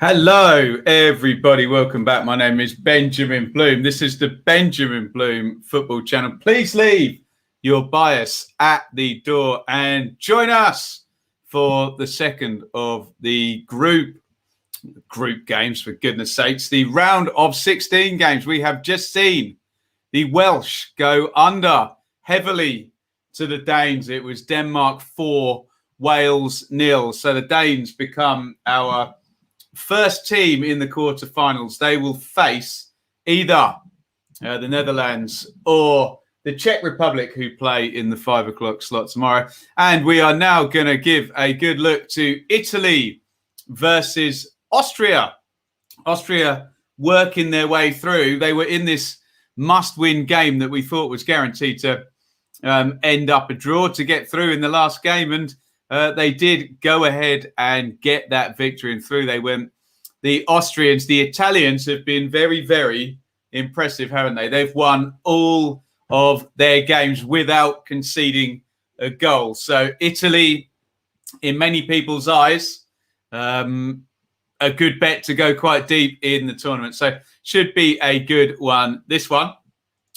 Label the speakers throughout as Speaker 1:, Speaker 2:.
Speaker 1: Hello, everybody. Welcome back. My name is Benjamin Bloom. This is the Benjamin Bloom Football Channel. Please leave your bias at the door and join us for the second of the group games, for goodness sakes. The round of 16 games. We have just seen the Welsh go under heavily to the Danes. It was Denmark 4, Wales 0. So the Danes become our first team in the quarterfinals. They will face either the Netherlands or the Czech Republic, who play in the 5 o'clock slot tomorrow. And we are now going to give a good look to Italy versus Austria. Austria working their way through. They were in this must-win game that we thought was guaranteed to end up a draw to get through in the last game. And they did go ahead and get that victory, and through they went. The Austrians, the Italians have been very, very impressive, haven't they? They've won all of their games without conceding a goal. So Italy, in many people's eyes, a good bet to go quite deep in the tournament. So should be a good one. This one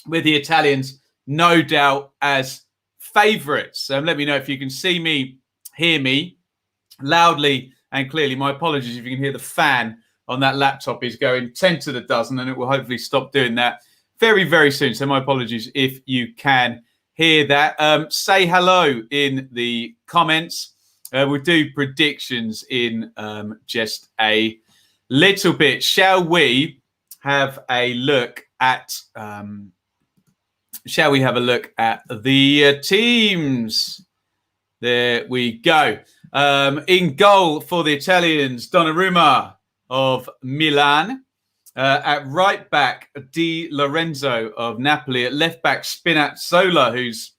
Speaker 1: with the Italians, no doubt, as favourites. Let me know if you can see me, hear me loudly and clearly. My apologies if you can hear the fan on that laptop is going 10 to the dozen, and it will hopefully stop doing that very, very soon. So my apologies if you can hear that. Say hello in the comments. We'll do predictions in just a little bit. Shall we have a look at the teams? There we go. In goal for the Italians, Donnarumma of Milan. At right back, Di Lorenzo of Napoli. At left back, Spinazzola, who's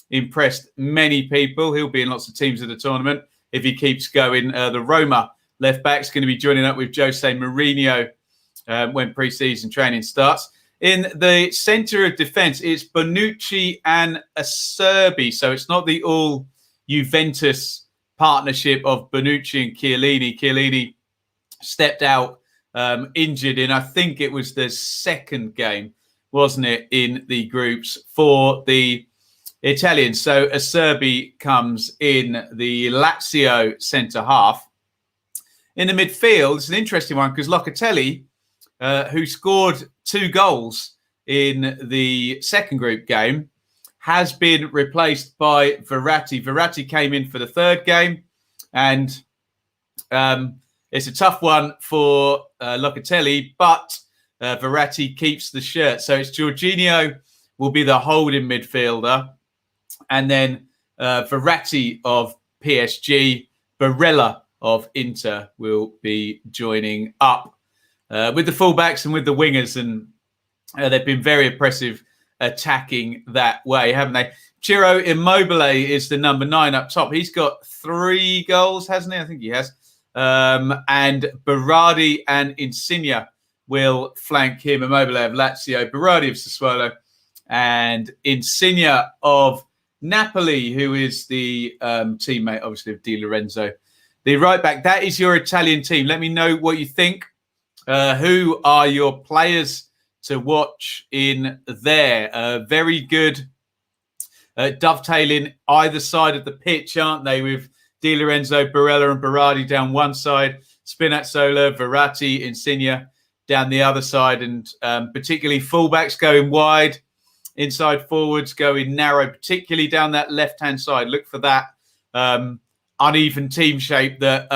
Speaker 1: impressed many people. He'll be in lots of teams of the tournament if he keeps going. The Roma left back's going to be joining up with Jose Mourinho when pre-season training starts. In the centre of defence, it's Bonucci and Acerbi. So it's not the all Juventus partnership of Bonucci and Chiellini. Chiellini stepped out injured in, I think it was the second game, wasn't it, in the groups for the Italians. So Acerbi comes in the Lazio centre half. In the midfield, it's an interesting one because Locatelli, who scored 2 goals in the second group game, has been replaced by Verratti. Verratti came in for the third game, and it's a tough one for Locatelli, but Verratti keeps the shirt. So it's Jorginho will be the holding midfielder, and then Verratti of PSG, Barella of Inter will be joining up with the fullbacks and with the wingers, and they've been very impressive attacking that way, haven't they? Ciro Immobile is the number 9 up top. He's got 3 goals, hasn't he? I think he has. And Berardi and Insigne will flank him. Immobile of Lazio, Berardi of Sassuolo, and Insigne of Napoli, who is the teammate, obviously, of Di Lorenzo. The right back, that is your Italian team. Let me know what you think. Who are your players to watch in there? Very good dovetailing either side of the pitch, aren't they? With Di Lorenzo, Barella and Berardi down one side, Spinazzola, Verratti, Insigne down the other side, and particularly fullbacks going wide, inside forwards going narrow, particularly down that left-hand side. Look for that uneven team shape that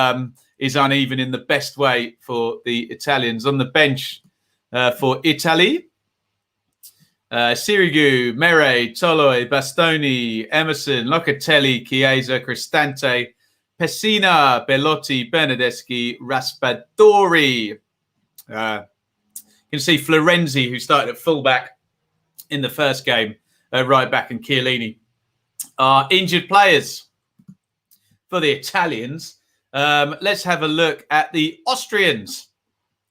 Speaker 1: is uneven in the best way for the Italians. On the bench for Italy, Sirigu, Mere, Toloi, Bastoni, Emerson, Locatelli, Chiesa, Cristante, Pessina, Bellotti, Bernardeschi, Raspadori. You can see Florenzi, who started at fullback in the first game, right back, and Chiellini are injured players for the Italians. Let's have a look at the Austrians,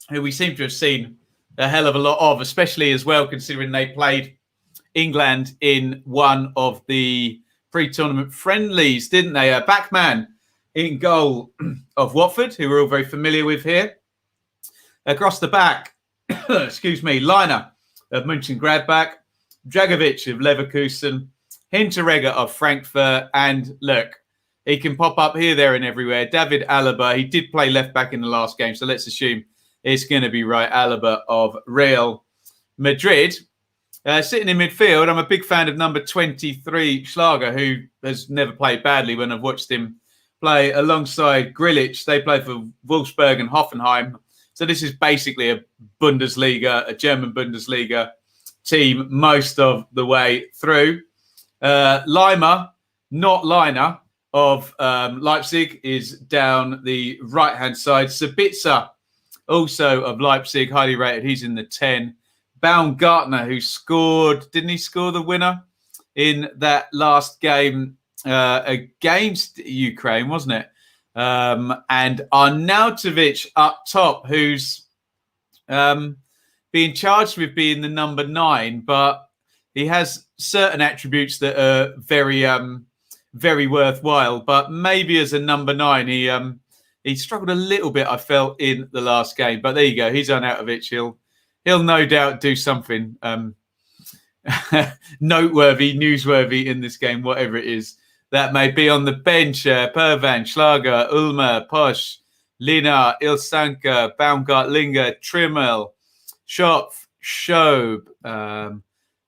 Speaker 1: who we seem to have seen a hell of a lot of, especially as well considering they played England in one of the pre-tournament friendlies, didn't they? A backman in goal of Watford, who we're all very familiar with here. Across the back, excuse me, Liner of Mönchengladbach, Dragovic of Leverkusen, Hinteregger of Frankfurt, and look, he can pop up here, there, and everywhere. David Alaba, he did play left back in the last game, so let's assume it's going to be right. Alaba of Real Madrid. Sitting in midfield, I'm a big fan of number 23, Schlager, who has never played badly when I've watched him play alongside Grilic. They play for Wolfsburg and Hoffenheim. So this is basically a Bundesliga, a German Bundesliga team most of the way through. Lima, not Liner, of Leipzig is down the right-hand side. Sabitzer, also of Leipzig, highly rated. He's in the 10. Baumgartner, who scored, didn't he score the winner in that last game against Ukraine, wasn't it? And Arnautovic up top, who's being charged with being the number 9, but he has certain attributes that are very, very worthwhile. But maybe as a number 9, he struggled a little bit, I felt, in the last game. But there you go. He's Arnautovic. He'll no doubt do something noteworthy, newsworthy in this game, whatever it is. That may be on the bench. Pervan, Schlager, Ulmer, Posch, Lina, Ilsanka, Baumgartlinger, Trimmel, Schopf, Schob,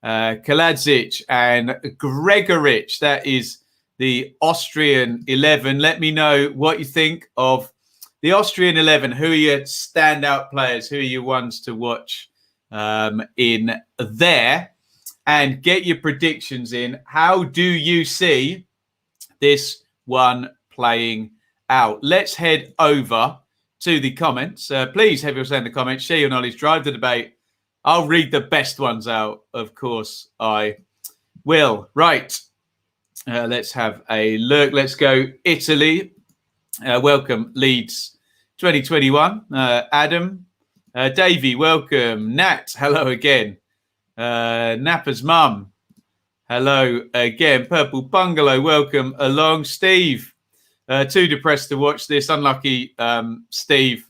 Speaker 1: Kaladzic, and Gregoric. That is the Austrian 11. Let me know what you think of the Austrian 11. Who are your standout players? Who are your ones to watch in there? And get your predictions in. How do you see this one playing out? Let's head over to the comments. Please have your say in the comments. Share your knowledge. Drive the debate. I'll read the best ones out. Of course, I will. Right. Let's have a look. Let's go Italy. Welcome, Leeds 2021. Adam. Davey, welcome. Nat, hello again. Nappa's mum, hello again. Purple Bungalow, welcome along. Steve, too depressed to watch this. Unlucky, Steve.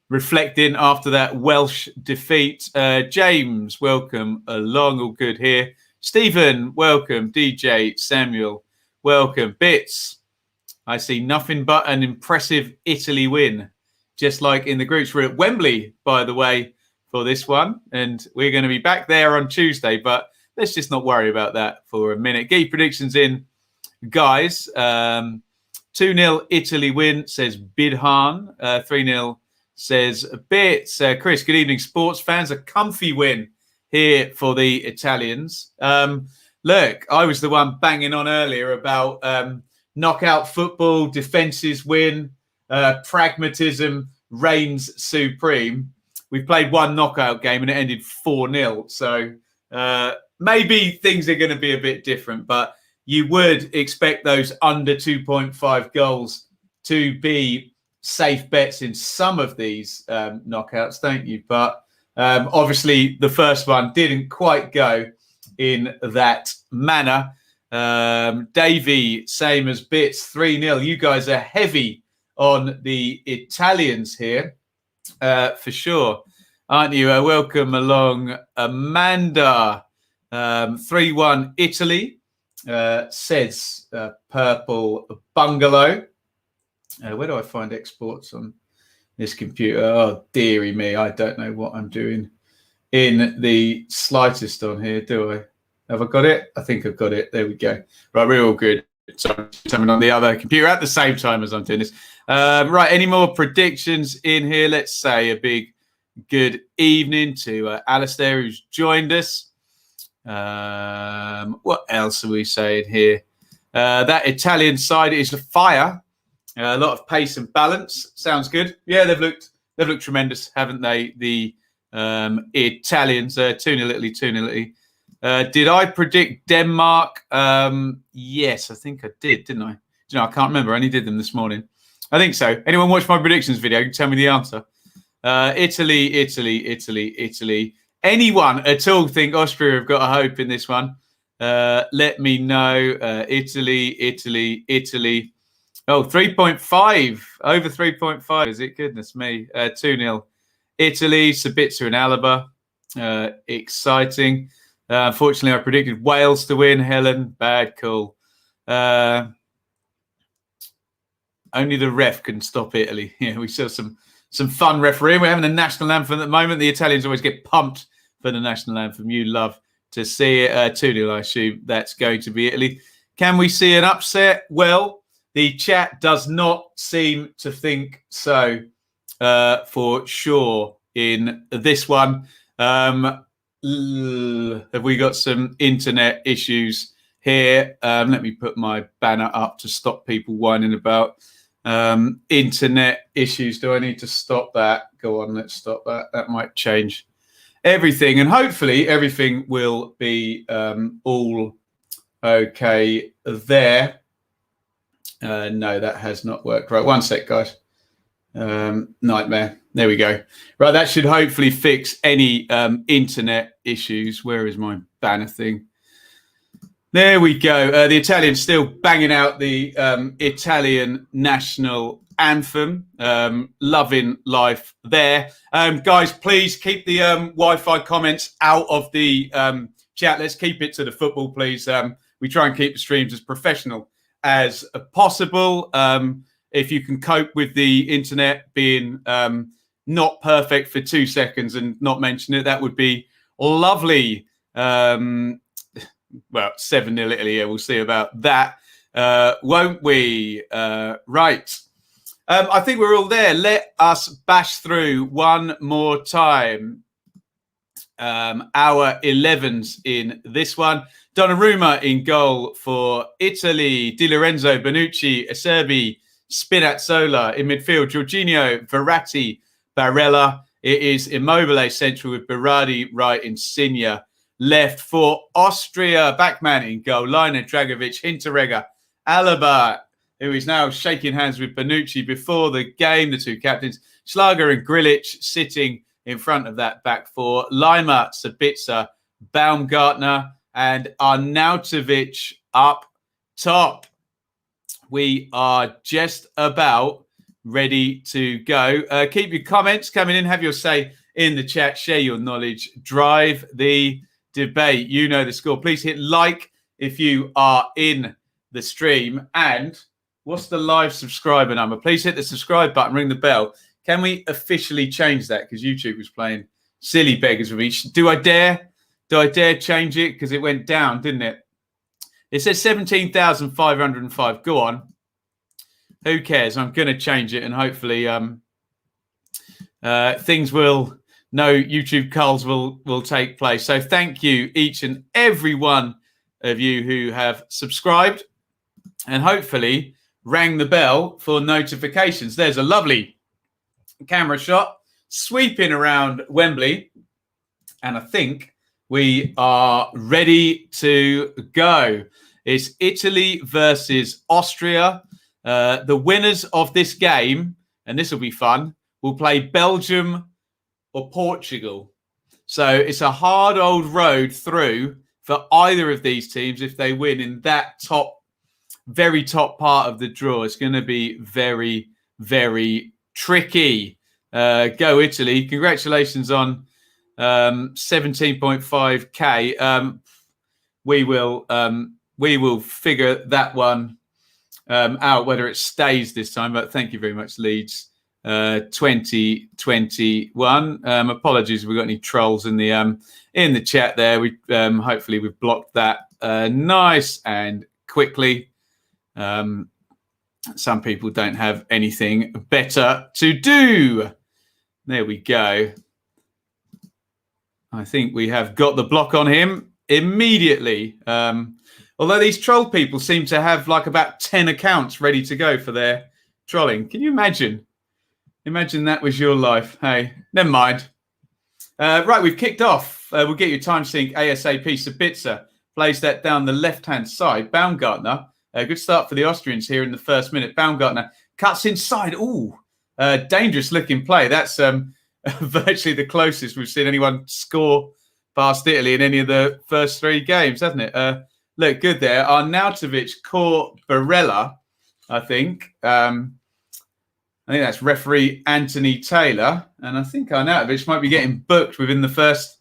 Speaker 1: Reflecting after that Welsh defeat. James, welcome along. All good here. Stephen, welcome. DJ, Samuel, welcome. Bits, I see nothing but an impressive Italy win. Just like in the groups. We're at Wembley, by the way, for this one. And we're going to be back there on Tuesday. But let's just not worry about that for a minute. Get your predictions in, guys. 2-0 Italy win, says Bidhan. 3-0 says Bits. Chris, good evening, sports fans. A comfy win here for the Italians. Look, I was the one banging on earlier about knockout football, defences win, pragmatism reigns supreme. We played one knockout game and it ended 4-0. So maybe things are going to be a bit different, but you would expect those under 2.5 goals to be safe bets in some of these knockouts, don't you? But obviously the first one didn't quite go in that manner. Davey, same as Bits, 3-0. You guys are heavy on the Italians here, for sure, aren't you? Welcome along, Amanda. 3-1 Italy, says Purple Bungalow. Where do I find exports on this computer? Oh, dearie me, I don't know what I'm doing in the slightest on here, do I? Have I got it? I think I've got it. There we go. Right, we're all good. So something on the other computer at the same time as I'm doing this. Right, any more predictions in here? Let's say a big good evening to Alistair, who's joined us. What else are we saying here? That Italian side is fire. A lot of pace and balance. Sounds good. Yeah, they've looked tremendous, haven't they? The Italians, 2-0 Italy, 2-0 Italy. Did I predict Denmark? Yes, I think I did, didn't I? You know, I can't remember. I only did them this morning. I think so. Anyone watch my predictions video? Tell me the answer. Italy, Italy, Italy, Italy. Anyone at all think Austria have got a hope in this one? Let me know. Italy, Italy, Italy. Oh, 3.5. Over 3.5, is it? Goodness me. 2-0. Italy, Sabitzer and Alaba. Exciting. Unfortunately, I predicted Wales to win. Helen, bad call. Only the ref can stop Italy. Yeah, we saw some fun refereeing. We're having the national anthem at the moment. The Italians always get pumped for the national anthem. You love to see it. 2-0, I assume that's going to be Italy. Can we see an upset? Well, the chat does not seem to think so for sure in this one. Have we got some internet issues here? Let me put my banner up to stop people whining about internet issues. Do I need to stop that? Go on, let's stop that. That might change everything, and hopefully everything will be all okay there. No, that has not worked. Right, one sec, guys. Nightmare. There we go. Right, that should hopefully fix any internet issues. Where is my banner thing? There we go. The Italians still banging out the Italian national anthem. Loving life there. Guys, please keep the Wi-Fi comments out of the chat. Let's keep it to the football, please. We try and keep the streams as professional as possible. If you can cope with the internet being not perfect for 2 seconds and not mention it, that would be lovely. Well, 7-0 Italy. Yeah, we'll see about that, won't we? Right. I think we're all there. Let us bash through one more time our 11s in this one. Donnarumma in goal for Italy. Di Lorenzo, Bonucci, Acerbi, Spinazzola in midfield. Jorginho, Verratti, Barella. It is Immobile central with Berardi right, Insigne left for Austria. Backman in goal. Liner, Dragovic, Hinteregger, Alaba, who is now shaking hands with Bonucci before the game. The two captains, Schlager and Grilic, sitting in front of that back four. Lima, Sabitzer, Baumgartner, and Arnautovic up top. We are just about ready to go. Keep your comments coming in. Have your say in the chat. Share your knowledge. Drive the debate. You know the score. Please hit like if you are in the stream. And what's the live subscriber number? Please hit the subscribe button. Ring the bell. Can we officially change that? Because YouTube was playing silly beggars with me. Do I dare? Do I dare change it? Because it went down, didn't it? It says 17,505. Go on. Who cares? I'm going to change it, and hopefully things will, no YouTube calls will take place. So thank you, each and every one of you who have subscribed and hopefully rang the bell for notifications. There's a lovely camera shot sweeping around Wembley, and I think we are ready to go. It's Italy versus Austria. The winners of this game, and this will be fun, will play Belgium or Portugal. So it's a hard old road through for either of these teams if they win in that very top part of the draw. It's going to be very, very tricky. Go Italy. Congratulations on 17.5k. We will figure that one out, whether it stays this time. But thank you very much, Leeds 2021. Apologies if we've got any trolls in the chat there. We hopefully we've blocked that nice and quickly. Some people don't have anything better to do. There we go. I think we have got the block on him immediately. Although these troll people seem to have like about 10 accounts ready to go for their trolling. Can you imagine? Imagine that was your life. Hey, never mind. Right, we've kicked off. We'll get your time sync ASAP. Sabitzer plays that down the left-hand side. Baumgartner, a good start for the Austrians here in the first minute. Baumgartner cuts inside. Ooh, dangerous looking play. That's virtually the closest we've seen anyone score past Italy in any of the first three games, hasn't it? Look good there. Arnautovic caught Barella I think. I think that's referee Anthony Taylor. And I think Arnautovic might be getting booked within the first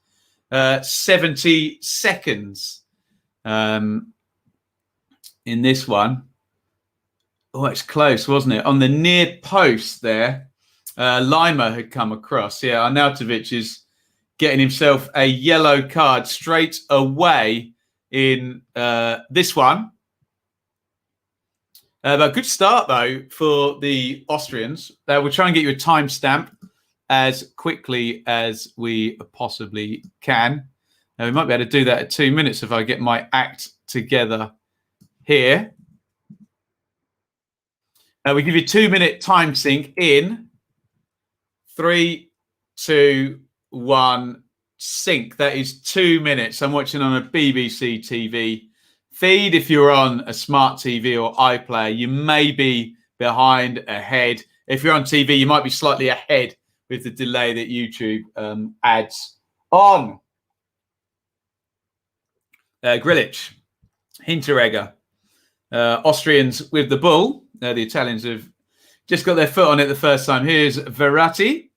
Speaker 1: 70 seconds in this one. Oh, it's close, wasn't it? On the near post there, Lima had come across. Yeah, Arnautovic is getting himself a yellow card straight away in this one. But good start, though, for the Austrians. We'll try and get you a timestamp as quickly as we possibly can. Now, we might be able to do that at 2 minutes if I get my act together here. We give you a 2-minute time sync in 3, 2, 1, sync. That is 2 minutes. I'm watching on a BBC TV feed. If you're on a smart TV or iPlayer, you may be behind, ahead. If you're on TV, you might be slightly ahead with the delay that YouTube adds on. Grilic, Hinteregger, Austrians with the ball. The Italians have just got their foot on it the first time. Here's Verratti,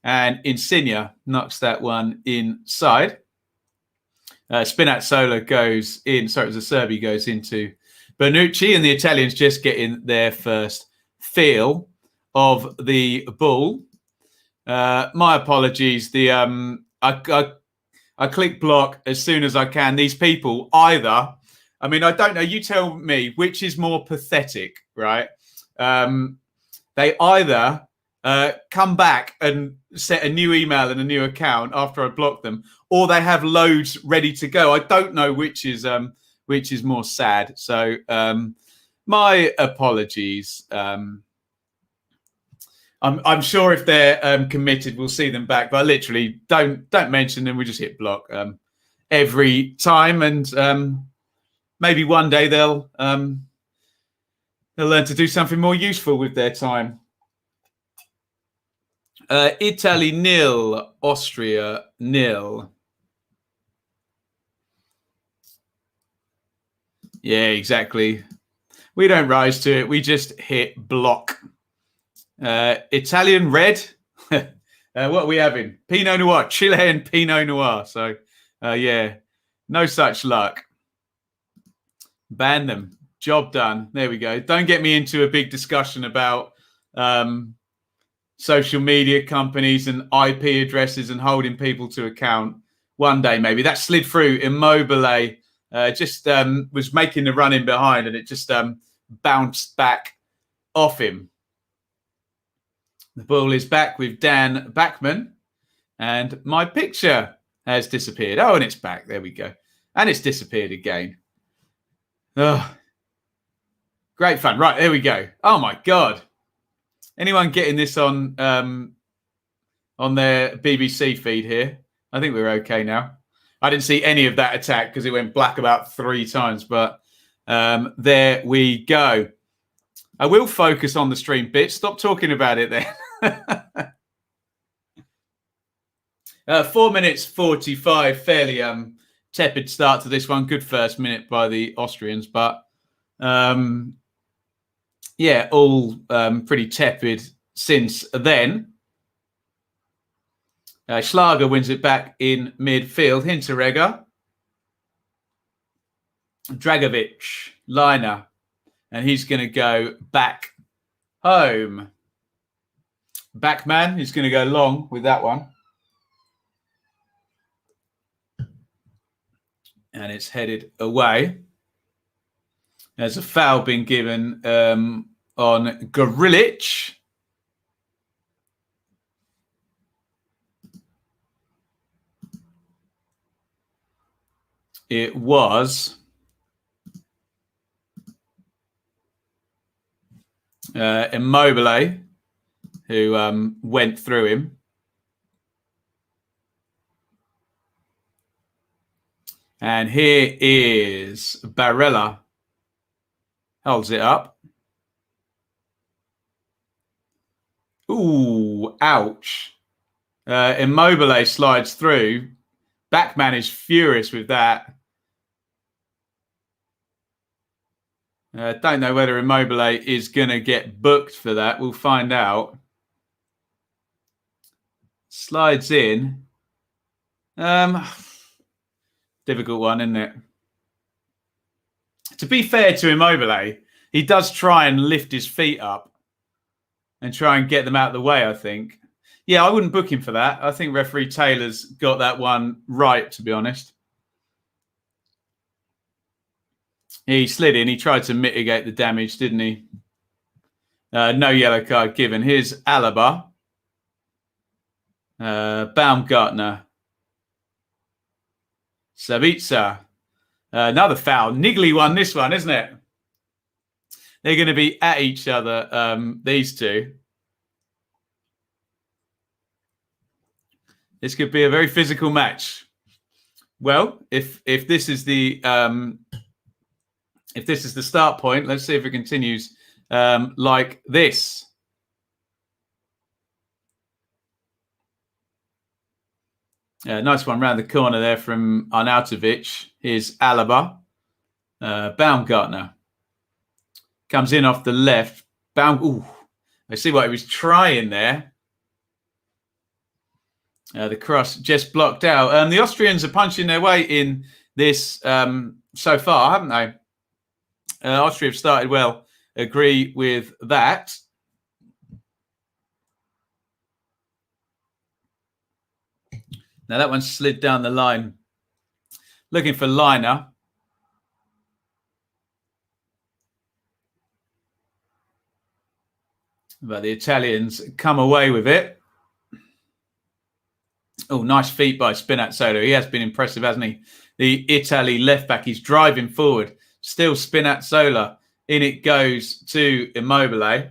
Speaker 1: and Insigne knocks that one inside. Spinazzola goes in. Sorry, it was a Serbi goes into Bonucci, and the Italians just getting their first feel of the ball. My apologies. I click block as soon as I can. These people either, I mean, I don't know. You tell me which is more pathetic, right? They either come back and set a new email and a new account after I block them, or they have loads ready to go. I don't know which is more sad. So my apologies. I'm sure if they're committed, we'll see them back. But I literally don't mention them. We just hit block every time, and maybe one day they'll learn to do something more useful with their time. Italy 0, Austria 0. Yeah, exactly. We don't rise to it. We just hit block. Italian red. What are we having? Pinot Noir, Chilean Pinot Noir. So, yeah, no such luck. Ban them. Job done. There we go. Don't get me into a big discussion about social media companies and IP addresses and holding people to account. One day, maybe. That slid through. Immobile just was making the run in behind, and it just bounced back off him. The ball is back with Dan Backman, and my picture has disappeared. Oh, and it's back. There we go. And it's disappeared again. Oh, great fun. Right, there we go. Oh, my God. Anyone getting this on their BBC feed here? I think we're okay now. I didn't see any of that attack because it went black about 3 times, but there we go. I will focus on the stream bit. Stop talking about it then. 4 minutes 45. Fairly tepid start to this one. Good first minute by the Austrians, but yeah, all pretty tepid since then. Schlager wins it back in midfield. Hinteregger, Dragovic, Liner. And he's going to go back home. Backman, he's going to go long with that one. And it's headed away. There's a foul being given on Grilic. It was Immobile who went through him. And here is Barella. Holds it up. Ooh, ouch. Immobile slides through. Backman is furious with that. Don't know whether Immobile is going to get booked for that. We'll find out. Slides in. Difficult one, isn't it? To be fair to Immobile, he does try and lift his feet up and try and get them out of the way, I think. Yeah, I wouldn't book him for that. I think referee Taylor's got that one right, to be honest. He slid in. He tried to mitigate the damage, didn't he? No yellow card given. Here's Alaba. Baumgartner. Sabitzer. Another foul. Niggly one, this one, isn't it? They're going to be at each other, these two. This could be a very physical match. Well, if this is the start point, let's see if it continues like this. Nice one round the corner there from Arnautovic. Here's Alaba. Baumgartner. Comes in off the left. I see what he was trying there. The cross just blocked out. The Austrians are punching their way in this so far, haven't they? Austria have started well. Agree with that. Now that one slid down the line. Looking for Liner. But the Italians come away with it. Oh, nice feet by Spinazzola. He has been impressive, hasn't he? The Italy left back, he's driving forward. Still Spinazzola. In it goes to Immobile.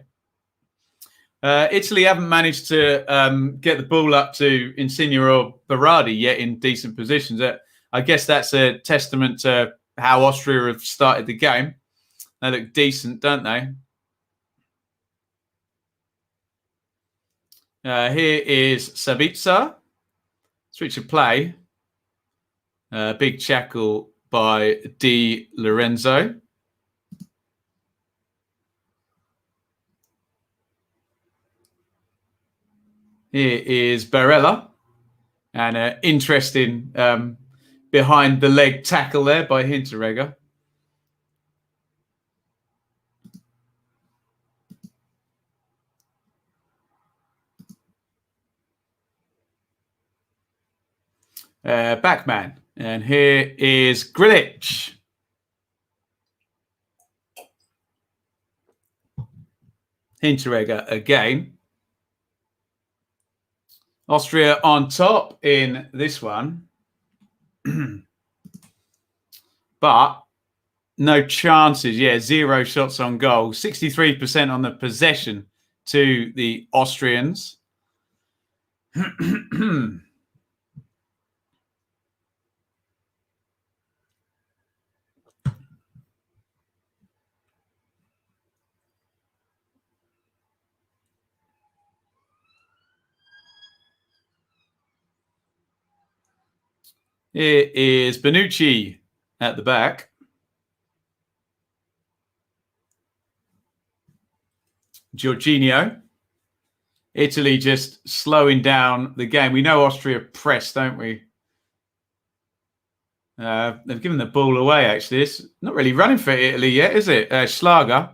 Speaker 1: Italy haven't managed to get the ball up to Insigne or Berardi yet in decent positions. I guess that's a testament to how Austria have started the game. They look decent, don't they? Here is Sabitzer. Switch of play. Big shackle by Di Lorenzo. Here is Barella. And an interesting behind the leg tackle there by Hinteregger. Backman. And here is Grilic. Hinteregger again. Austria on top in this one. But no chances. Yeah, 0 shots on goal. 63% on the possession to the Austrians. Here is Bonucci at the back. Jorginho. Italy just slowing down the game. We know Austria press, don't we? They've given the ball away, actually. It's not really running for Italy yet, is it? Schlager.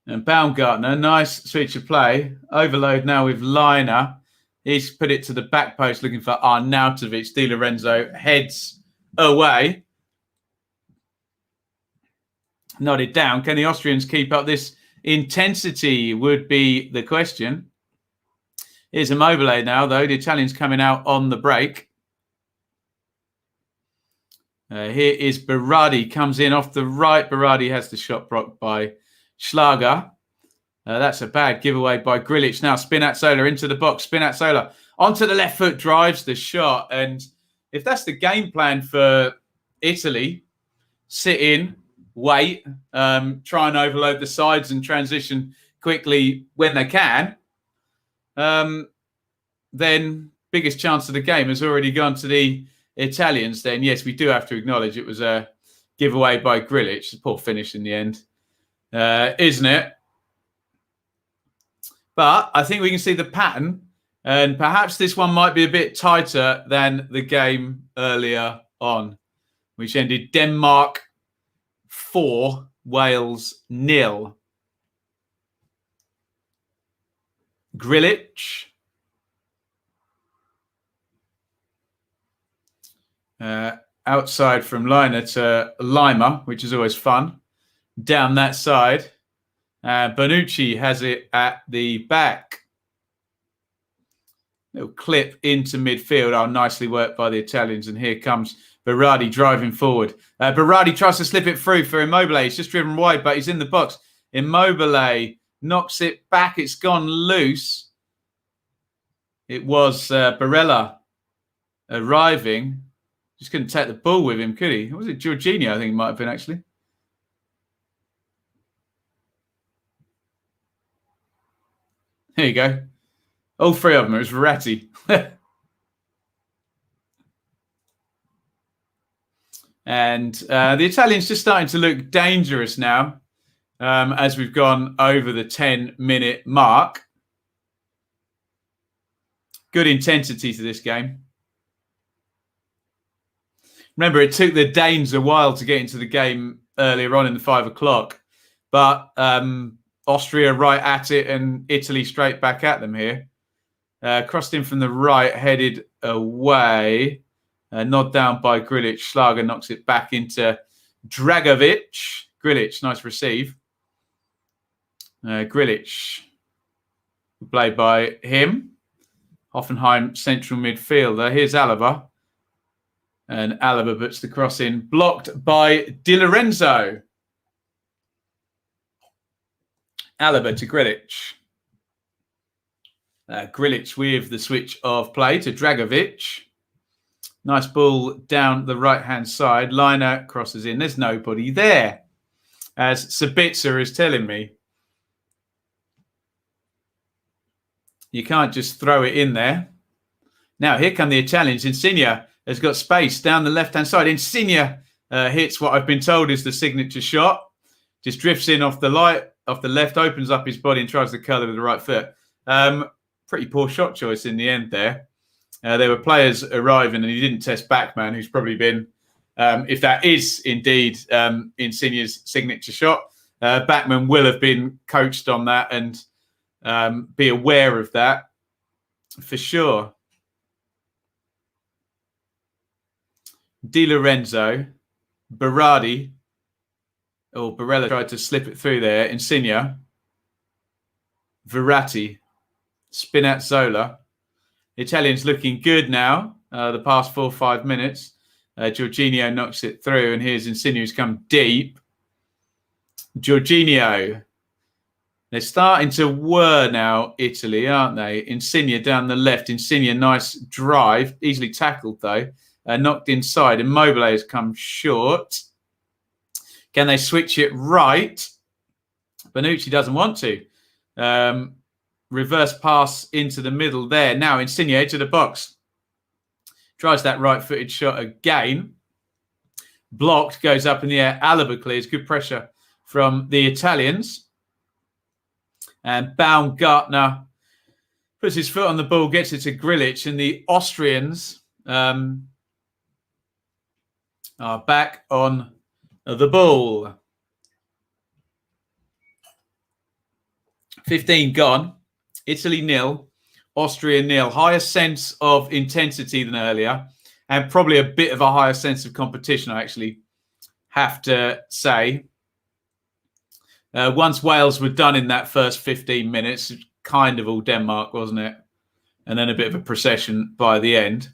Speaker 1: And Baumgartner. Nice switch of play. Overload now with Liner. He's put it to the back post looking for Arnautovic. Di Lorenzo heads away. Nodded down. Can the Austrians keep up this intensity would be the question. Here's Immobile now, though. The Italians coming out on the break. Here is Berardi. Comes in off the right. Berardi has the shot blocked by Schlager. That's a bad giveaway by Grilic. Now Spinazzola into the box. Spinazzola onto the left foot, drives the shot. And if that's the game plan for Italy, sit in, wait, try and overload the sides and transition quickly when they can, then biggest chance of the game has already gone to the Italians. Then, yes, we do have to acknowledge it was a giveaway by Grillitsch. Poor finish in the end, isn't it? But I think we can see the pattern, and perhaps this one might be a bit tighter than the game earlier on, which ended Denmark 4, Wales 0. Grillitsch. Outside from Liner to Lima, which is always fun. Down that side. Bonucci has it at the back. Little clip into midfield. Oh, nicely worked by the Italians. And here comes Berardi driving forward. Berardi tries to slip it through for Immobile. He's just driven wide, but he's in the box. Immobile knocks it back. It's gone loose. It was Barella arriving. Just couldn't take the ball with him, could he? Was it Jorginho? I think it might have been, actually. There you go. All three of them. It was Verratti. And the Italians just starting to look dangerous now as we've gone over the 10-minute mark. Good intensity to this game. Remember, it took the Danes a while to get into the game earlier on in the 5 o'clock. But Austria right at it and Italy straight back at them here. Crossed in from the right, headed away. Nod down by Grillitsch. Schlager knocks it back into Dragovic. Grillitsch, nice receive. Grillitsch, played by him. Hoffenheim central midfielder. Here's Alaba. And Alaba puts the cross in. Blocked by Di Lorenzo. Alaba to Grillitsch. Grillitsch with the switch of play to Dragovic. Nice ball down the right-hand side. Liner crosses in. There's nobody there, as Sabitzer is telling me. You can't just throw it in there. Now, here come the Italians. Insigne has got space down the left-hand side. Insigne hits what I've been told is the signature shot. Just drifts in off the left, opens up his body and tries to curl it with the right foot. Pretty poor shot choice in the end there. There were players arriving and he didn't test Backman, who's probably been, if that is indeed Insigne's signature shot, Backman will have been coached on that and be aware of that for sure. Di Lorenzo, Berardi, Barella tried to slip it through there. Insigne, Verratti, Spinazzola. Italians looking good now, the past 4 or 5 minutes. Jorginho knocks it through, and here's Insigne who's come deep. Jorginho. They're starting to whir now, Italy, aren't they? Insigne down the left. Insigne, nice drive. Easily tackled, though. Knocked inside. Immobile has come short. Can they switch it right? Bonucci doesn't want to. Reverse pass into the middle there. Now Insigne to the box. Tries that right-footed shot again. Blocked, goes up in the air. Alaba clears. Good pressure from the Italians. And Baumgartner puts his foot on the ball, gets it to Grillitsch. And the Austrians are back on the ball. 15 gone. Italy 0, Austria 0. Higher sense of intensity than earlier, and probably a bit of a higher sense of competition, I actually have to say. Once Wales were done in that first 15 minutes, kind of all Denmark, wasn't it? And then a bit of a procession by the end.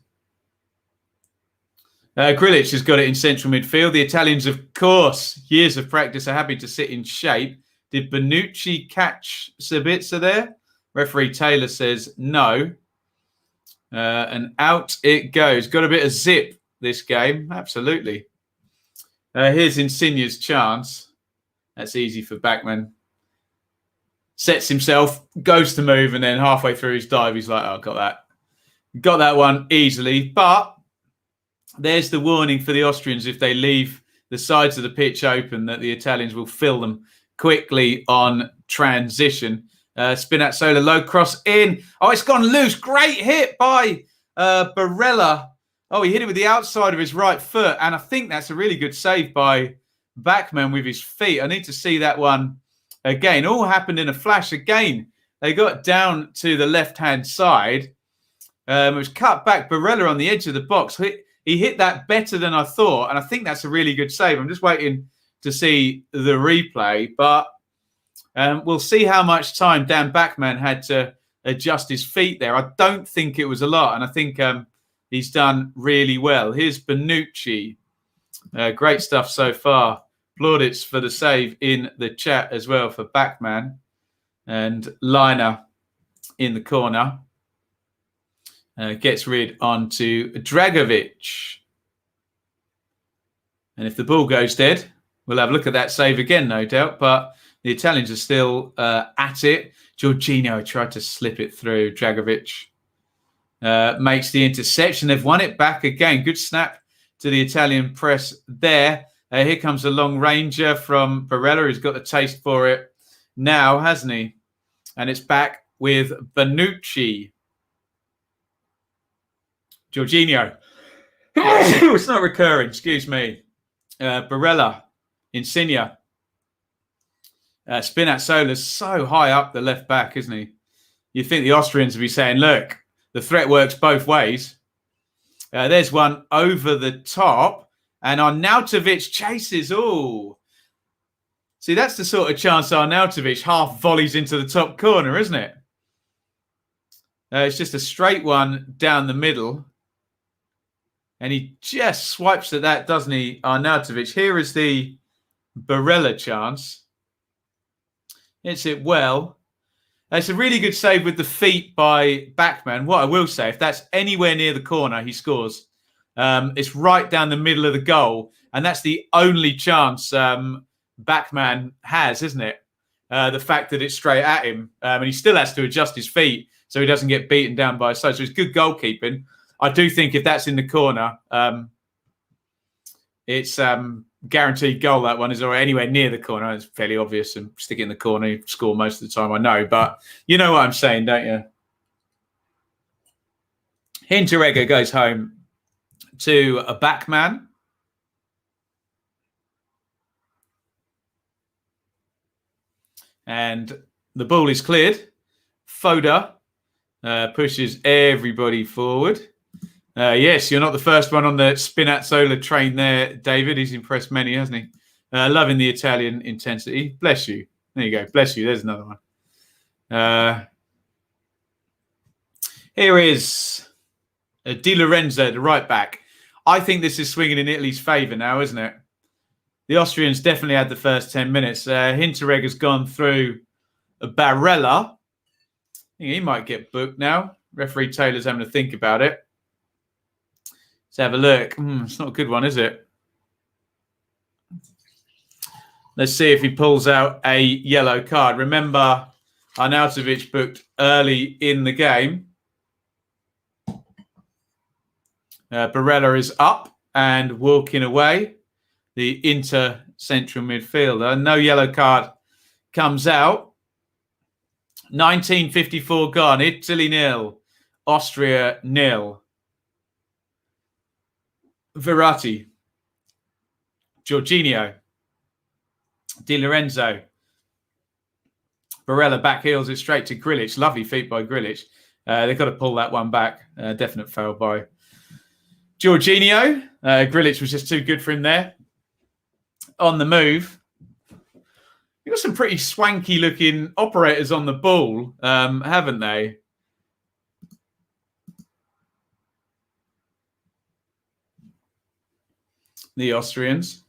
Speaker 1: Grillitsch has got it in central midfield. The Italians, of course, years of practice, are happy to sit in shape. Did Bonucci catch Sabitzer there? Referee Taylor says no. And out it goes. Got a bit of zip this game. Absolutely. Here's Insigne's chance. That's easy for Backman. Sets himself, goes to move, and then halfway through his dive, he's like, oh, got that. Got that one easily. But there's the warning for the Austrians if they leave the sides of the pitch open, that the Italians will fill them quickly on transition. Spinazzola, low cross in. Oh, it's gone loose. Great hit by Barella. Oh, he hit it with the outside of his right foot. And I think that's a really good save by Bachmann with his feet. I need to see that one again. All happened in a flash again. They got down to the left-hand side. It was cut back. Barella on the edge of the box. He hit that better than I thought. And I think that's a really good save. I'm just waiting to see the replay. But we'll see how much time Dan Bachmann had to adjust his feet there. I don't think it was a lot. And I think he's done really well. Here's Bonucci. Great stuff so far. Plaudits for the save in the chat as well for Bachmann. And Liner in the corner. Gets rid onto Dragovic. And if the ball goes dead, we'll have a look at that save again, no doubt. But the Italians are still at it. Jorginho tried to slip it through. Dragovic makes the interception. They've won it back again. Good snap to the Italian press there. Here comes a long ranger from Barella. He's got the taste for it now, hasn't he? And it's back with Bonucci. Jorginho. It's not recurring, excuse me. Barella. Insigne. Spinazzola's so high up the left back, isn't he? You think the Austrians would be saying, look, the threat works both ways. There's one over the top. And Arnautovic chases. Oh. See, that's the sort of chance Arnautovic half volleys into the top corner, isn't it? It's just a straight one down the middle. And he just swipes at that, doesn't he, Arnautovic? Here is the Barella chance. Hits it well. It's a really good save with the feet by Bachmann. What I will say, if that's anywhere near the corner, he scores. It's right down the middle of the goal. And that's the only chance Bachmann has, isn't it? The fact that it's straight at him. And he still has to adjust his feet so he doesn't get beaten down by his side. So it's good goalkeeping. I do think if that's in the corner, it's guaranteed goal, that one is, or anywhere near the corner. It's fairly obvious, and stick it in the corner, you score most of the time, I know. But you know what I'm saying, don't you? Hinteregger goes home to a Bachmann. And the ball is cleared. Foda pushes everybody forward. Yes, you're not the first one on the Spinazzola train there, David. He's impressed many, hasn't he? Loving the Italian intensity. Bless you. There you go. Bless you. There's another one. Here is Di Lorenzo, the right back. I think this is swinging in Italy's favour now, isn't it? The Austrians definitely had the first 10 minutes. Hinteregger's gone through Barella. I think he might get booked now. Referee Taylor's having to think about it. Let's have a look. It's not a good one, is it? Let's see if he pulls out a yellow card. Remember, Arnautovic booked early in the game. Barella is up and walking away. The central midfielder. No yellow card comes out. 1954 gone. Italy 0. Austria 0. Verratti. Jorginho. Di Lorenzo. Barella back heels it straight to Grilic. Lovely feet by Grilic. They've got to pull that one back. Definite foul by Jorginho. Grilic was just too good for him there. On the move. You've got some pretty swanky looking operators on the ball, haven't they? The Austrians.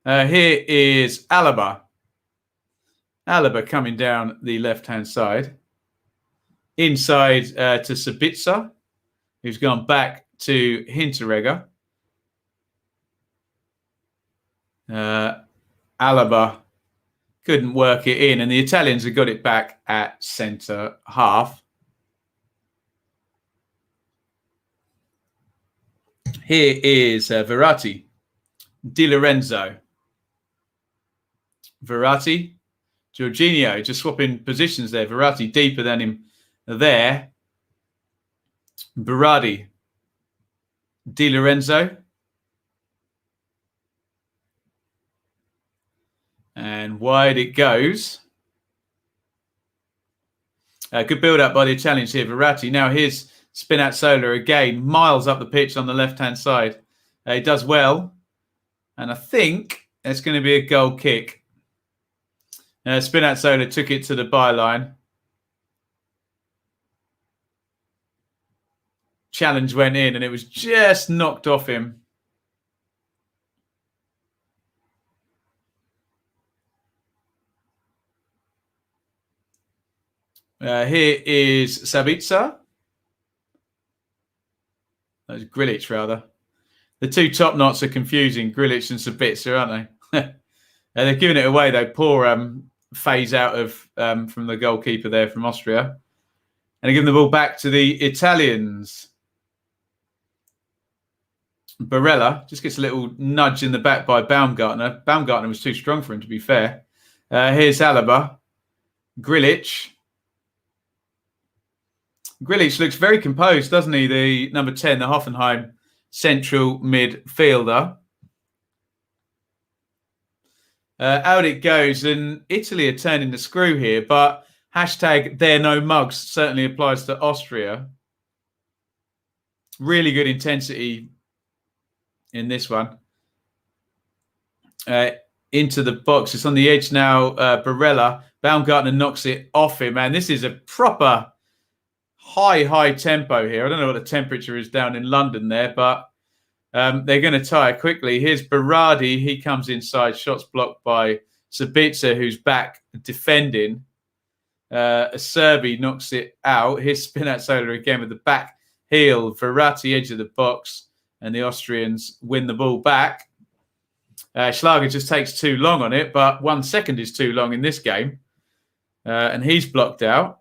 Speaker 1: Here is Alaba. Alaba coming down the left-hand side. Inside to Sabitzer, who's gone back to Hinteregger. Alaba couldn't work it in, and the Italians have got it back at centre half. Here is Verratti. Di Lorenzo. Verratti. Jorginho, just swapping positions there. Verratti deeper than him there. Berardi. Di Lorenzo. And wide it goes. Good build-up by the Italians here. Verratti. Now here's Spinazzola again. Miles up the pitch on the left-hand side. He does well. And I think it's going to be a goal kick. Spinazzola took it to the byline. Challenge went in and it was just knocked off him. Here is Sabitzer. That's Grilic, rather. The two top knots are confusing, Grilic and Sabitzer, aren't they? They're giving it away, though. Poor phase out of from the goalkeeper there from Austria. And giving the ball back to the Italians. Barella just gets a little nudge in the back by Baumgartner. Baumgartner was too strong for him, to be fair. Here's Alaba. Grilic. Grilic looks very composed, doesn't he? The number 10, the Hoffenheim central midfielder. Out it goes, and Italy are turning the screw here, but hashtag they're no mugs certainly applies to Austria. Really good intensity in this one. Into the box. It's on the edge now. Barella. Baumgartner knocks it off him, and this is a proper high tempo here. I don't know what the temperature is down in London there, but they're going to tire quickly. Here's Berardi. He comes inside. Shots blocked by Sabitzer, who's back defending. Acerbi knocks it out. Here's Spinazzola again with the back heel. Verratti, edge of the box. And the Austrians win the ball back. Schlager just takes too long on it, but 1 second is too long in this game. And he's blocked out.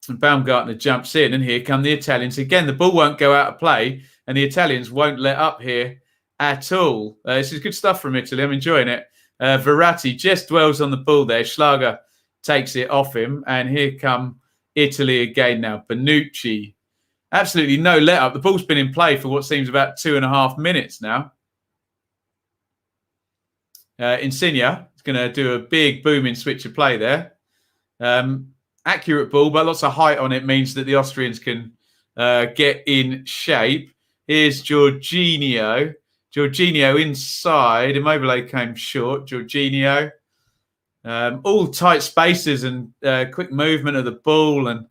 Speaker 1: And Baumgartner jumps in, and here come the Italians. Again, the ball won't go out of play, and the Italians won't let up here at all. This is good stuff from Italy. I'm enjoying it. Verratti just dwells on the ball there. Schlager takes it off him, and here come Italy again now. Bonucci. Absolutely no let-up. The ball's been in play for what seems about 2.5 minutes now. Insigne is going to do a big booming switch of play there. Accurate ball, but lots of height on it means that the Austrians can get in shape. Here's Jorginho. Jorginho inside. Immobile came short. Jorginho. All tight spaces and quick movement of the ball. And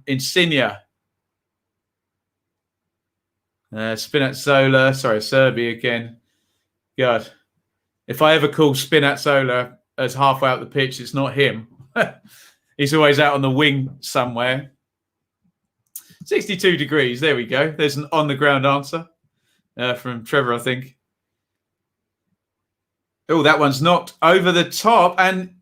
Speaker 1: Insigne. Spinazzola. Sorry, Serbia again. God. If I ever call Spinazzola as halfway out the pitch, it's not him. He's always out on the wing somewhere. 62 degrees. There we go. There's an on-the-ground answer from Trevor, I think. Oh, that one's knocked over the top. And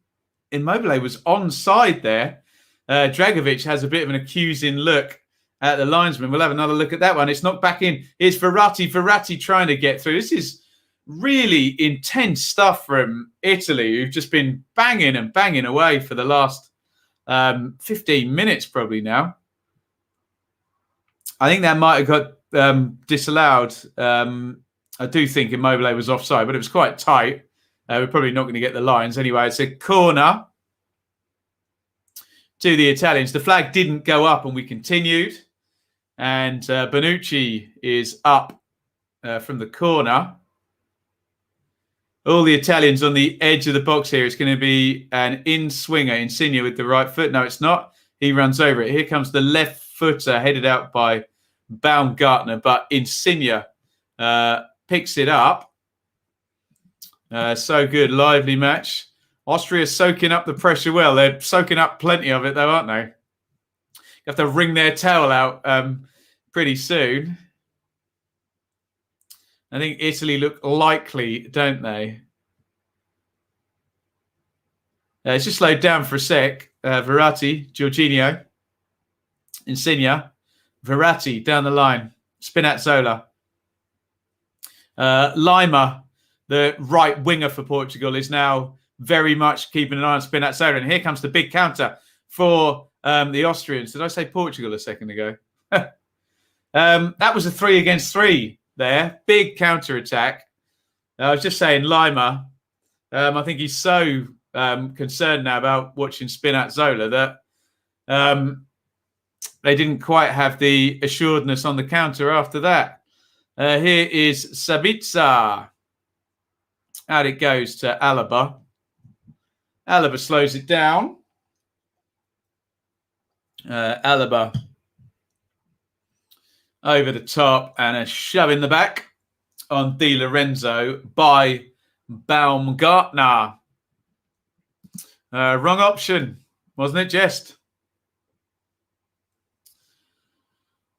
Speaker 1: Immobile was onside there. Dragovic has a bit of an accusing look at the linesman. We'll have another look at that one. It's knocked back in. It's Verratti. Verratti trying to get through. This is really intense stuff from Italy, who've just been banging and banging away for the last 15 minutes probably now. I think that might have got disallowed. I do think Immobile was offside, but it was quite tight. We're probably not going to get the lines. Anyway, it's a corner to the Italians. The flag didn't go up and we continued. And Bonucci is up from the corner. All the Italians on the edge of the box here. It's going to be an in-swinger. Insigne with the right foot. No, it's not. He runs over it. Here comes the left footer headed out by Baumgartner. But Insigne picks it up. So good. Lively match. Austria soaking up the pressure well. They're soaking up plenty of it, though, aren't they? You have to wring their towel out pretty soon. I think Italy look likely, don't they? It's just slowed down for a sec. Verratti, Jorginho, Insigne, Verratti down the line. Spinazzola. Lima, the right winger for Portugal, is now very much keeping an eye on Spinazzola. And here comes the big counter for the Austrians. Did I say Portugal a second ago? That was a 3 against 3 there. Big counter attack. I was just saying, Lima, I think he's so concerned now about watching Spinazzola that they didn't quite have the assuredness on the counter after that. Here is Sabitzer. Out it goes to Alaba. Alaba slows it down. Alaba over the top and a shove in the back on Di Lorenzo by Baumgartner. Wrong option, wasn't it, Jest?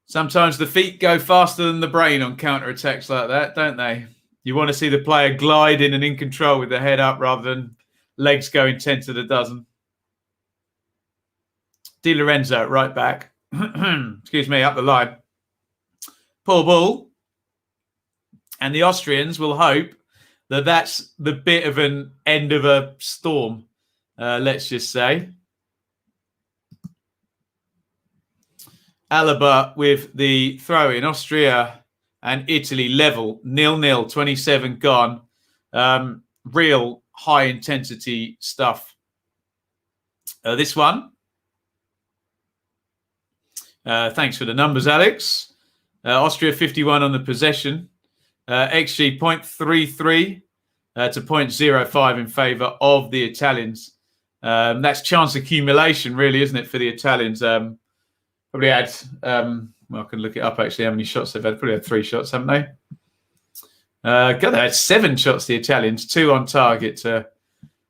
Speaker 1: Sometimes the feet go faster than the brain on counter-attacks like that, don't they? You want to see the player gliding and in control with the head up rather than legs going 10 to the dozen. Di Lorenzo right back. Excuse me, up the line. Poor ball. And the Austrians will hope that that's the bit of an end of a storm, let's just say. Alaba with the throw in. Austria and Italy level. 0-0, 27 gone. Real high intensity stuff. This one. Thanks for the numbers, Alex. Austria 51 on the possession. XG 0.33 to 0.05 in favour of the Italians. That's chance accumulation, really, isn't it, for the Italians? Probably had, well, I can look it up actually, how many shots they've had. Probably had 3 shots, haven't they? God, they had 7 shots, the Italians, 2 on target.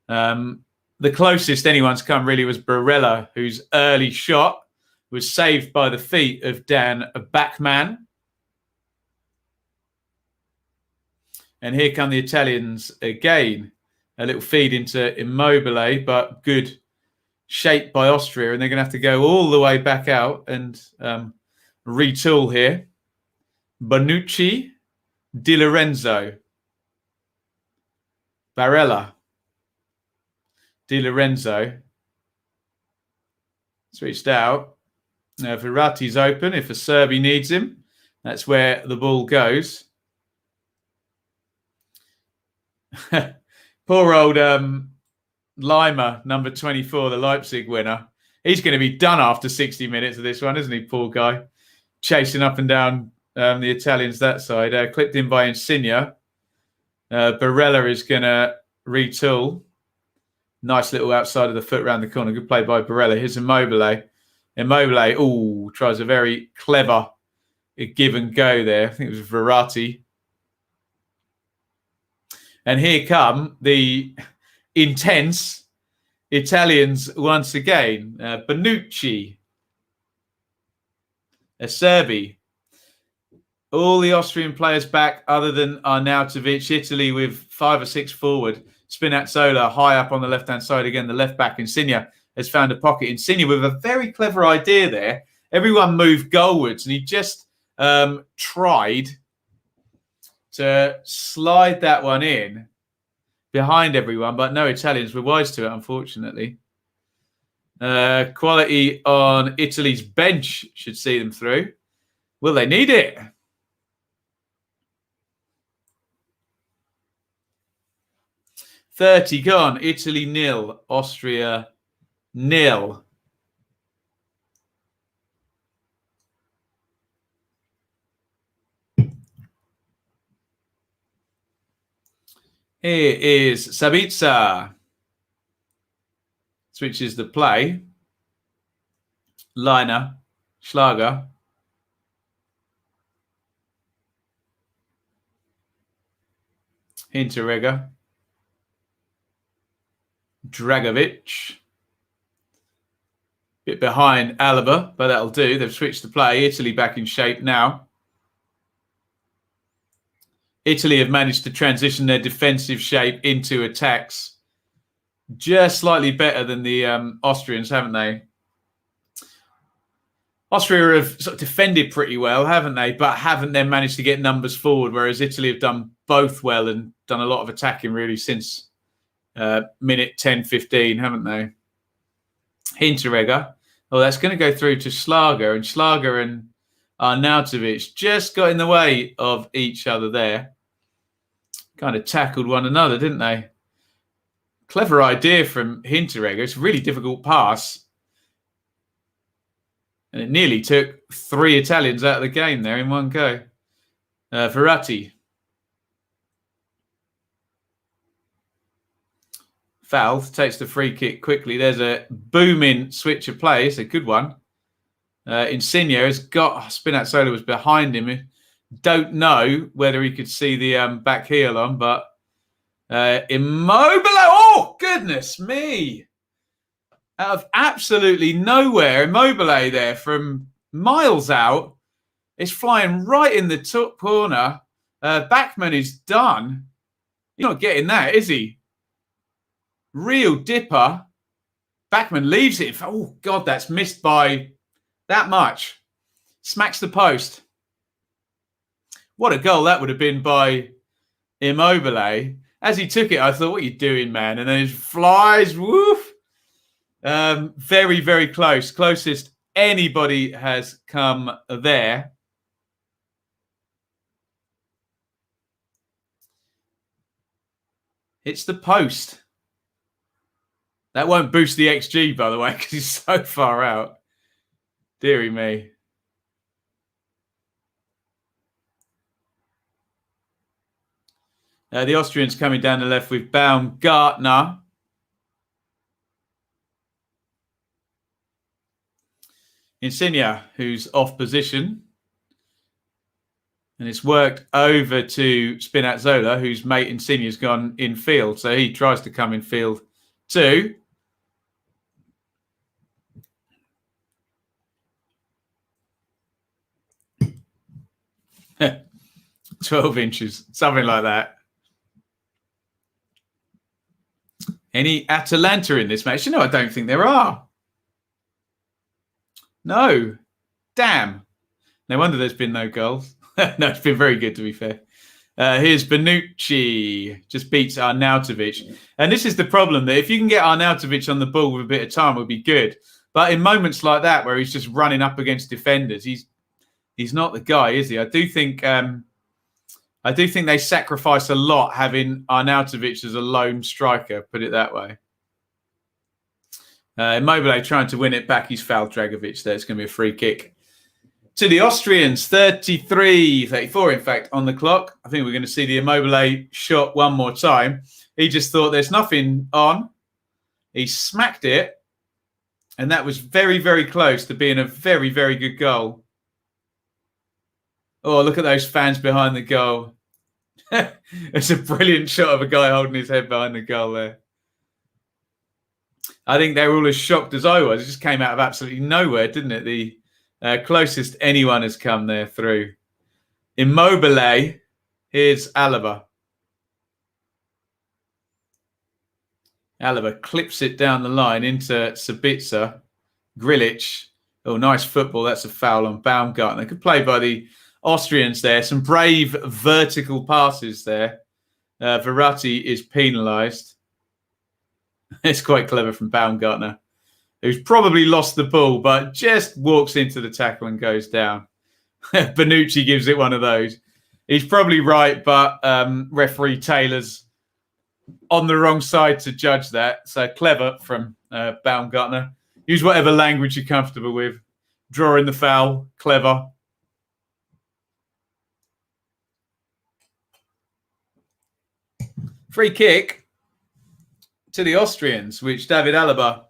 Speaker 1: The closest anyone's come really was Barella, whose early shot was saved by the feet of Dan Bachmann. And here come the Italians again. A little feed into Immobile, but good shape by Austria. And they're going to have to go all the way back out and retool here. Bonucci, Di Lorenzo, Barella, Di Lorenzo. Switched out. Now Verratti's open. If a Serbi needs him, that's where the ball goes. Poor old Lima, number 24, the Leipzig winner. He's going to be done after 60 minutes of this one, isn't he, poor guy? Chasing up and down the Italians that side. Clipped in by Insigne. Barella is going to retool. Nice little outside of the foot round the corner. Good play by Barella. Here's Immobile. Immobile, tries a very clever give and go there. I think it was Verratti. And here come the intense Italians once again. Bonucci, a Serbi. All the Austrian players back other than Arnautovic. Italy with 5 or 6 forward. Spinazzola high up on the left-hand side. Again, the left back, Insigne, has found a pocket. Insigne with a very clever idea there. Everyone moved goalwards and he just tried to slide that one in behind everyone, but no Italians were wise to it, unfortunately. Quality on Italy's bench should see them through. Will they need it? $30 gone. Italy 0, Austria 0. Here is Sabitzer. Switches the play. Liner. Schlager. Hinteregger. Dragovic. Bit behind Alaba, but that'll do. They've switched the play. Italy back in shape now. Italy have managed to transition their defensive shape into attacks just slightly better than the Austrians, haven't they? Austria have sort of defended pretty well, haven't they? But haven't then managed to get numbers forward, whereas Italy have done both well and done a lot of attacking really since minute 10, 15, haven't they? Hinteregger. Oh, that's going to go through to Schlager, and Schlager and Arnautovic just got in the way of each other there. Kind of tackled one another, didn't they? Clever idea from Hinteregger. It's a really difficult pass. And it nearly took 3 Italians out of the game there in one go. Verratti. Foul takes the free kick quickly. There's a booming switch of play. It's a good one. Insigne has got Spinazzola was behind him. Don't know whether he could see the back heel on, but Immobile. Oh, goodness me. Out of absolutely nowhere, Immobile there from miles out. It's flying right in the top corner. Bachmann is done. He's not getting that, is he? Real dipper. Bachmann leaves it. Oh, God, that's missed by that much. Smacks the post. What a goal that would have been by Immobile. As he took it, I thought, what are you doing, man? And then it flies. Woof. Very, very close. Closest anybody has come there. It's the post. That won't boost the XG, by the way, because he's so far out. Deary me. The Austrians coming down the left with Baumgartner. Insigne, who's off position. And it's worked over to Spinazzola, whose mate Insigne's gone in field. So he tries to come in field too. Heh. 12 inches, something like that. Any Atalanta in this match? You know, I don't think there are. No. Damn. No wonder there's been no goals. No, it's been very good, to be fair. Here's Bonucci. Just beats Arnautovic. And this is the problem, that if you can get Arnautovic on the ball with a bit of time, it would be good. But in moments like that, where he's just running up against defenders, he's not the guy, is he? I do think they sacrifice a lot having Arnautovic as a lone striker, put it that way. Immobile trying to win it back. He's fouled Dragovic there. It's going to be a free kick to the Austrians. 34 in fact, on the clock. I think we're going to see the Immobile shot one more time. He just thought there's nothing on. He smacked it. And that was very, very close to being a very, very good goal. Oh, look at those fans behind the goal. It's a brilliant shot of a guy holding his head behind the goal there. I think they were all as shocked as I was. It just came out of absolutely nowhere, didn't it? The closest anyone has come there through. Immobile. Here's Alaba. Alaba clips it down the line into Sabitzer. Grilic. Oh, nice football. That's a foul on Baumgartner. Good play by the Austrians there. Some brave vertical passes there. Verratti is penalised. It's quite clever from Baumgartner, who's probably lost the ball, but just walks into the tackle and goes down. Bonucci gives it one of those. He's probably right, but referee Taylor's on the wrong side to judge that. So clever from Baumgartner. Use whatever language you're comfortable with. Drawing the foul, clever. Free kick to the Austrians, which David Alaba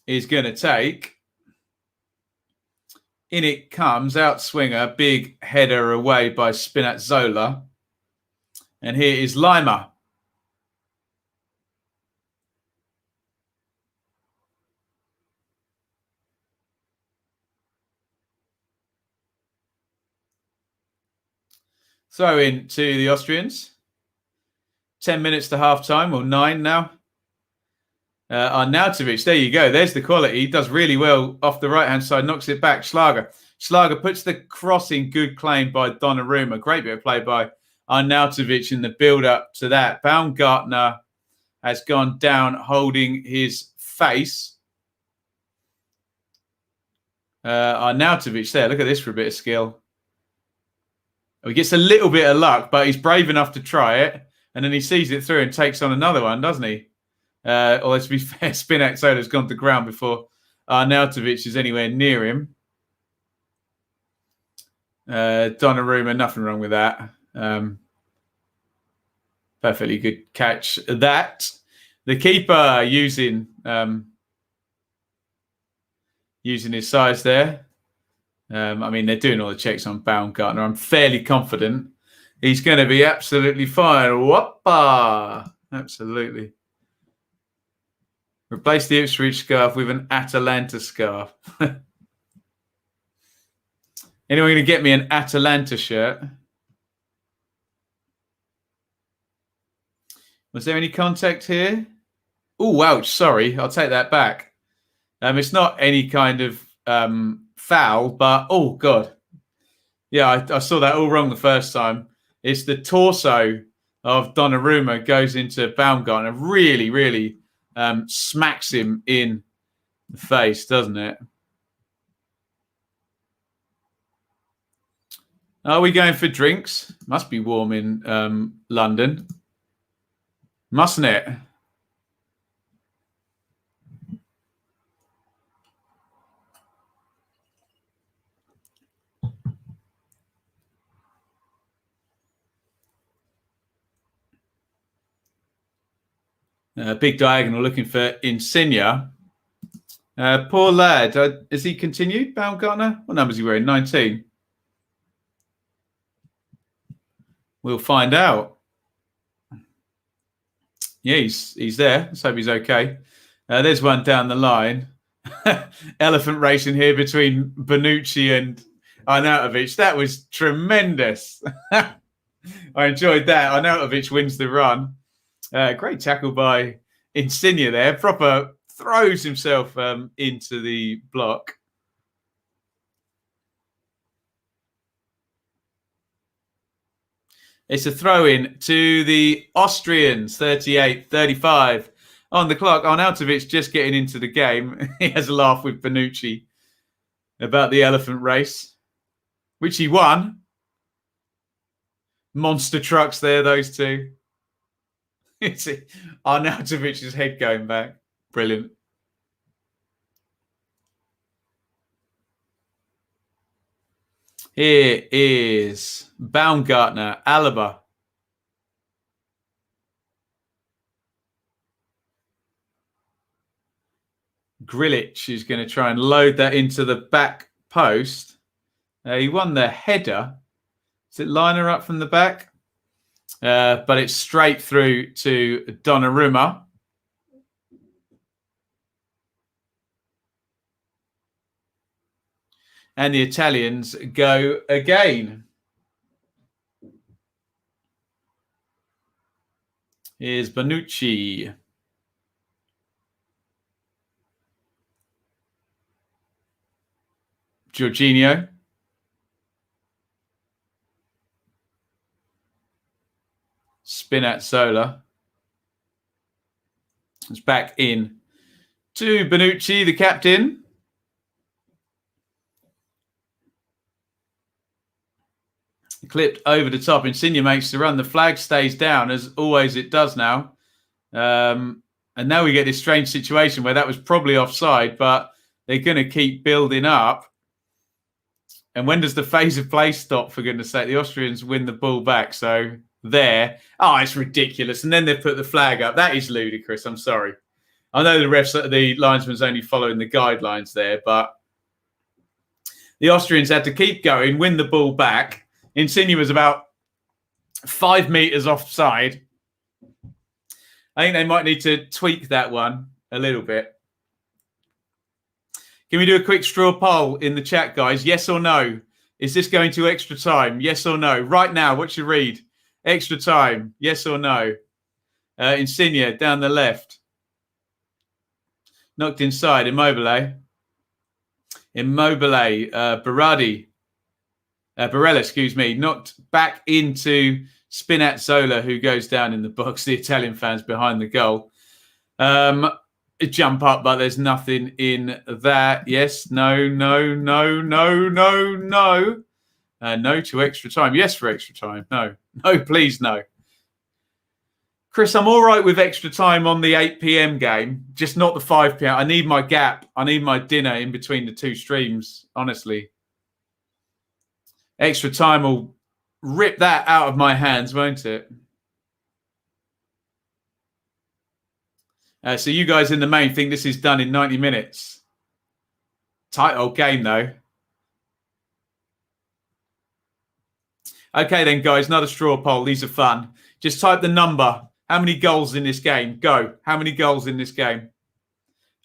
Speaker 1: is going to take. In it comes, out swinger, big header away by Spinazzola. And here is Lima. Throw in to the Austrians. 10 minutes to half time, or 9 now. Arnautovic, there you go. There's the quality. He does really well off the right-hand side, knocks it back. Schlager puts the cross in. Good claim by Donnarumma. Great bit of play by Arnautovic in the build-up to that. Baumgartner has gone down holding his face. Arnautovic there. Look at this for a bit of skill. He gets a little bit of luck, but he's brave enough to try it. And then he sees it through and takes on another one, doesn't he? Although to be fair, Spinazzola gone to ground before Arnautovic is anywhere near him. Donnarumma, nothing wrong with that. Perfectly good catch. That the keeper using his size there. I mean, they're doing all the checks on Baumgartner. I'm fairly confident he's going to be absolutely fine. Whoppa! Absolutely. Replace the Ipswich scarf with an Atalanta scarf. Anyone going to get me an Atalanta shirt? Was there any contact here? Oh, ouch. Sorry. I'll take that back. It's not any kind of foul, but oh, God. Yeah, I saw that all wrong the first time. It's the torso of Donnarumma goes into Baumgartner. Really, really smacks him in the face, doesn't it? Are we going for drinks? Must be warm in London. Mustn't it? Big diagonal looking for Insignia. Poor lad. Has he continued, Baumgartner? What number is he wearing? 19. We'll find out. Yeah, he's there. Let's hope he's okay. There's one down the line. Elephant racing here between Bonucci and Arnautovic. That was tremendous. I enjoyed that. Arnautovic wins the run. Great tackle by Insignia there. Proper throws himself into the block. It's a throw-in to the Austrians, 38-35 on the clock. Arnautovic just getting into the game. He has a laugh with Bonucci about the elephant race, which he won. Monster trucks there, those two. It's Arnautovic's head going back. Brilliant. Here is Baumgartner, Alaba. Grilic is going to try and load that into the back post. He won the header. Is it liner up from the back? But it's straight through to Donnarumma. And the Italians go again. Here's Bonucci. Jorginho. Spinazzola. It's back in to Bonucci, the captain. Clipped over the top. Insignia makes the run. The flag stays down, as always it does now. And now we get this strange situation where that was probably offside, but they're going to keep building up. And when does the phase of play stop, for goodness sake? The Austrians win the ball back. So there. Oh, it's ridiculous. And then they put the flag up. That is ludicrous. I'm sorry. I know the linesman's only following the guidelines there, but the Austrians had to keep going, win the ball back. Insignia was about 5 meters offside. I think they might need to tweak that one a little bit. Can we do a quick straw poll in the chat, guys? Yes or no? Is this going to extra time? Yes or no? Right now, what's your read? Extra time, yes or no? Insignia down the left. Knocked inside. Immobile. Barella, excuse me. Knocked back into Spinazzola, who goes down in the box. The Italian fans behind the goal. Jump up, but there's nothing in that. Yes, no. No to extra time. Yes for extra time. No, please, no. Chris, I'm all right with extra time on the 8 p.m. game, just not the 5 p.m. I need my gap. I need my dinner in between the two streams, honestly. Extra time will rip that out of my hands, won't it? So you guys in the main think this is done in 90 minutes. Tight old game, though. Okay, then, guys, another straw poll. These are fun. Just type the number. How many goals in this game? Go. How many goals in this game?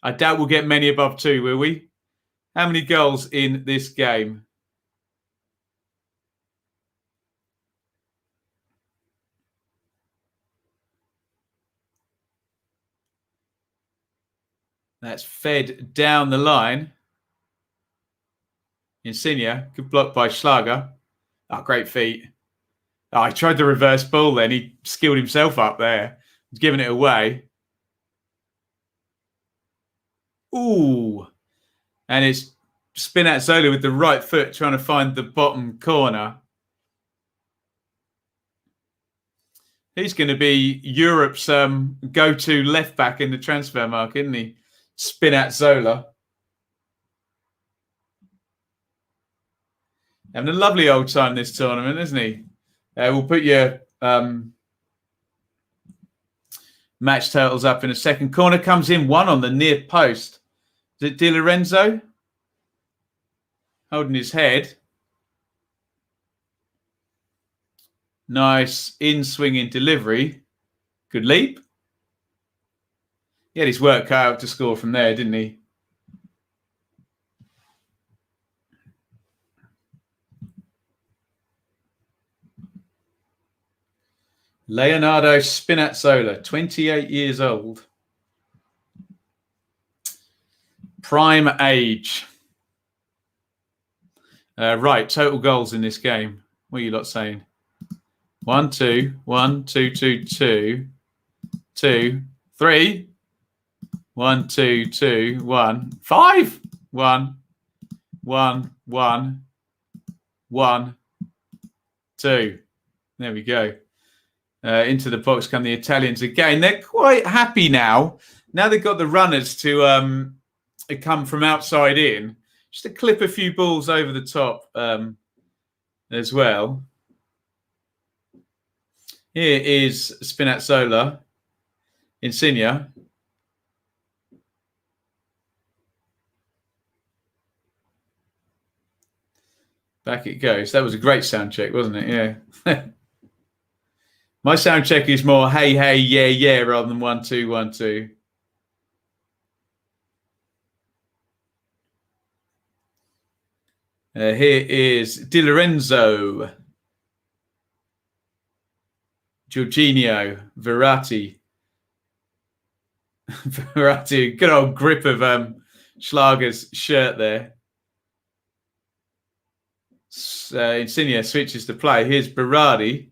Speaker 1: I doubt we'll get many above 2, will we? How many goals in this game? That's fed down the line. Insigne. Good block by Schlager. Oh, great feet. Oh, he tried the reverse ball then. He skilled himself up there. He's giving it away. Ooh. And it's Spinazzola with the right foot trying to find the bottom corner. He's going to be Europe's go-to left-back in the transfer market, isn't he? Spinazzola. Having a lovely old time this tournament, isn't he? We'll put your match totals up in a second. Corner comes in, 1 on the near post. Is it Di Lorenzo? Holding his head. Nice in-swinging delivery. Good leap. He had his work cut out to score from there, didn't he? Leonardo Spinazzola, 28 years old. Prime age. Right, total goals in this game. What are you lot saying? 1, 2, 1, 2, 2, 2, 2, 3. 1, 2, 2, 1, 5. 1, 1, 1, 1, 2. There we go. Into the box come the Italians again. They're quite happy now. Now they've got the runners to come from outside in. Just to clip a few balls over the top as well. Here is Spinazzola. Insigne. Back it goes. That was a great sound check, wasn't it? Yeah. My sound check is more hey, hey, yeah, yeah, rather than 1, 2, 1, 2. Here is Di Lorenzo, Jorginho, Verratti. Verratti, good old grip of Schlager's shirt there. Insigne switches to play. Here's Berardi,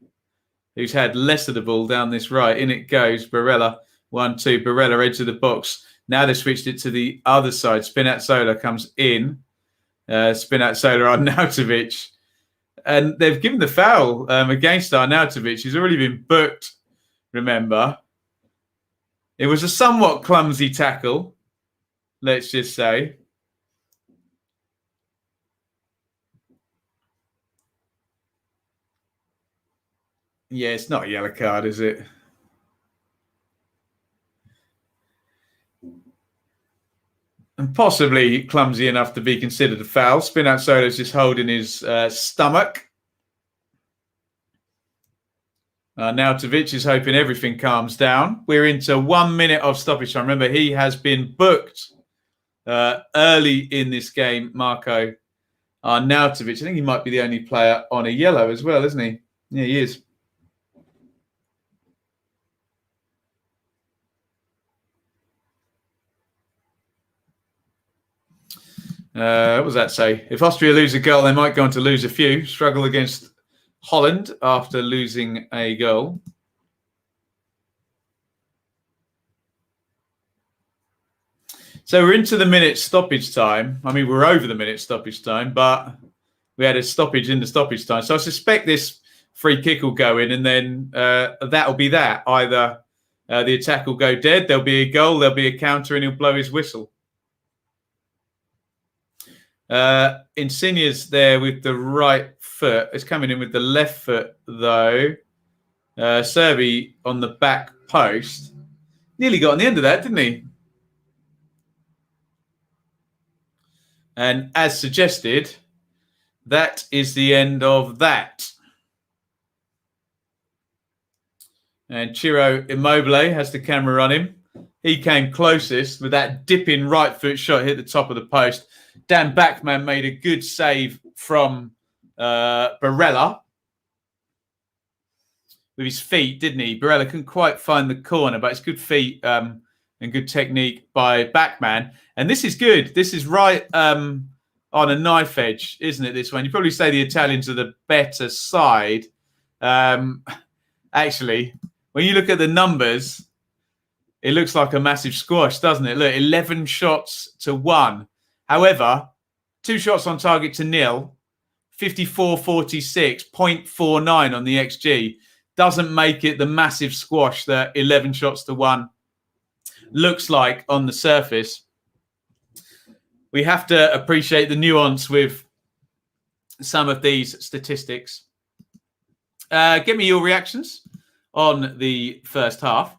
Speaker 1: who's had less of the ball down this right. In it goes. Barella, 1, 2. Barella, edge of the box. Now they've switched it to the other side. Spinazzola comes in. Spinazzola, Arnautovic. And they've given the foul against Arnautovic. He's already been booked, remember. It was a somewhat clumsy tackle, let's just say. Yeah, it's not a yellow card, is it? And possibly clumsy enough to be considered a foul. Spinazzola's just holding his stomach. Arnautovic is hoping everything calms down. We're into 1 minute of stoppage time. Remember, he has been booked early in this game, Marco Arnautovic. I think he might be the only player on a yellow as well, isn't he? Yeah, he is. What does that say? If Austria lose a goal, they might go on to lose a few. Struggle against Holland after losing a goal. So we're into the minute stoppage time. I mean, we're over the minute stoppage time, but we had a stoppage in the stoppage time. So I suspect this free kick will go in, and then that'll be that. Either the attack will go dead, there'll be a goal, there'll be a counter, and he'll blow his whistle. Insignia's there with the right foot. It's coming in with the left foot, though. Serby on the back post. Nearly got on the end of that, didn't he? And as suggested, that is the end of that. And Ciro Immobile has the camera on him. He came closest with that dipping right foot shot, hit the top of the post. Dan Backman made a good save from Barella with his feet, didn't he? Barella couldn't quite find the corner, but it's good feet and good technique by Backman. And this is good. This is right on a knife edge, isn't it, this one? You probably say the Italians are the better side. Actually, when you look at the numbers, it looks like a massive squash, doesn't it? Look, 11 shots to 1. However, 2 shots on target to 0, 54-46, 0.49 on the XG. Doesn't make it the massive squash that 11 shots to 1 looks like on the surface. We have to appreciate the nuance with some of these statistics. Give me your reactions on the first half.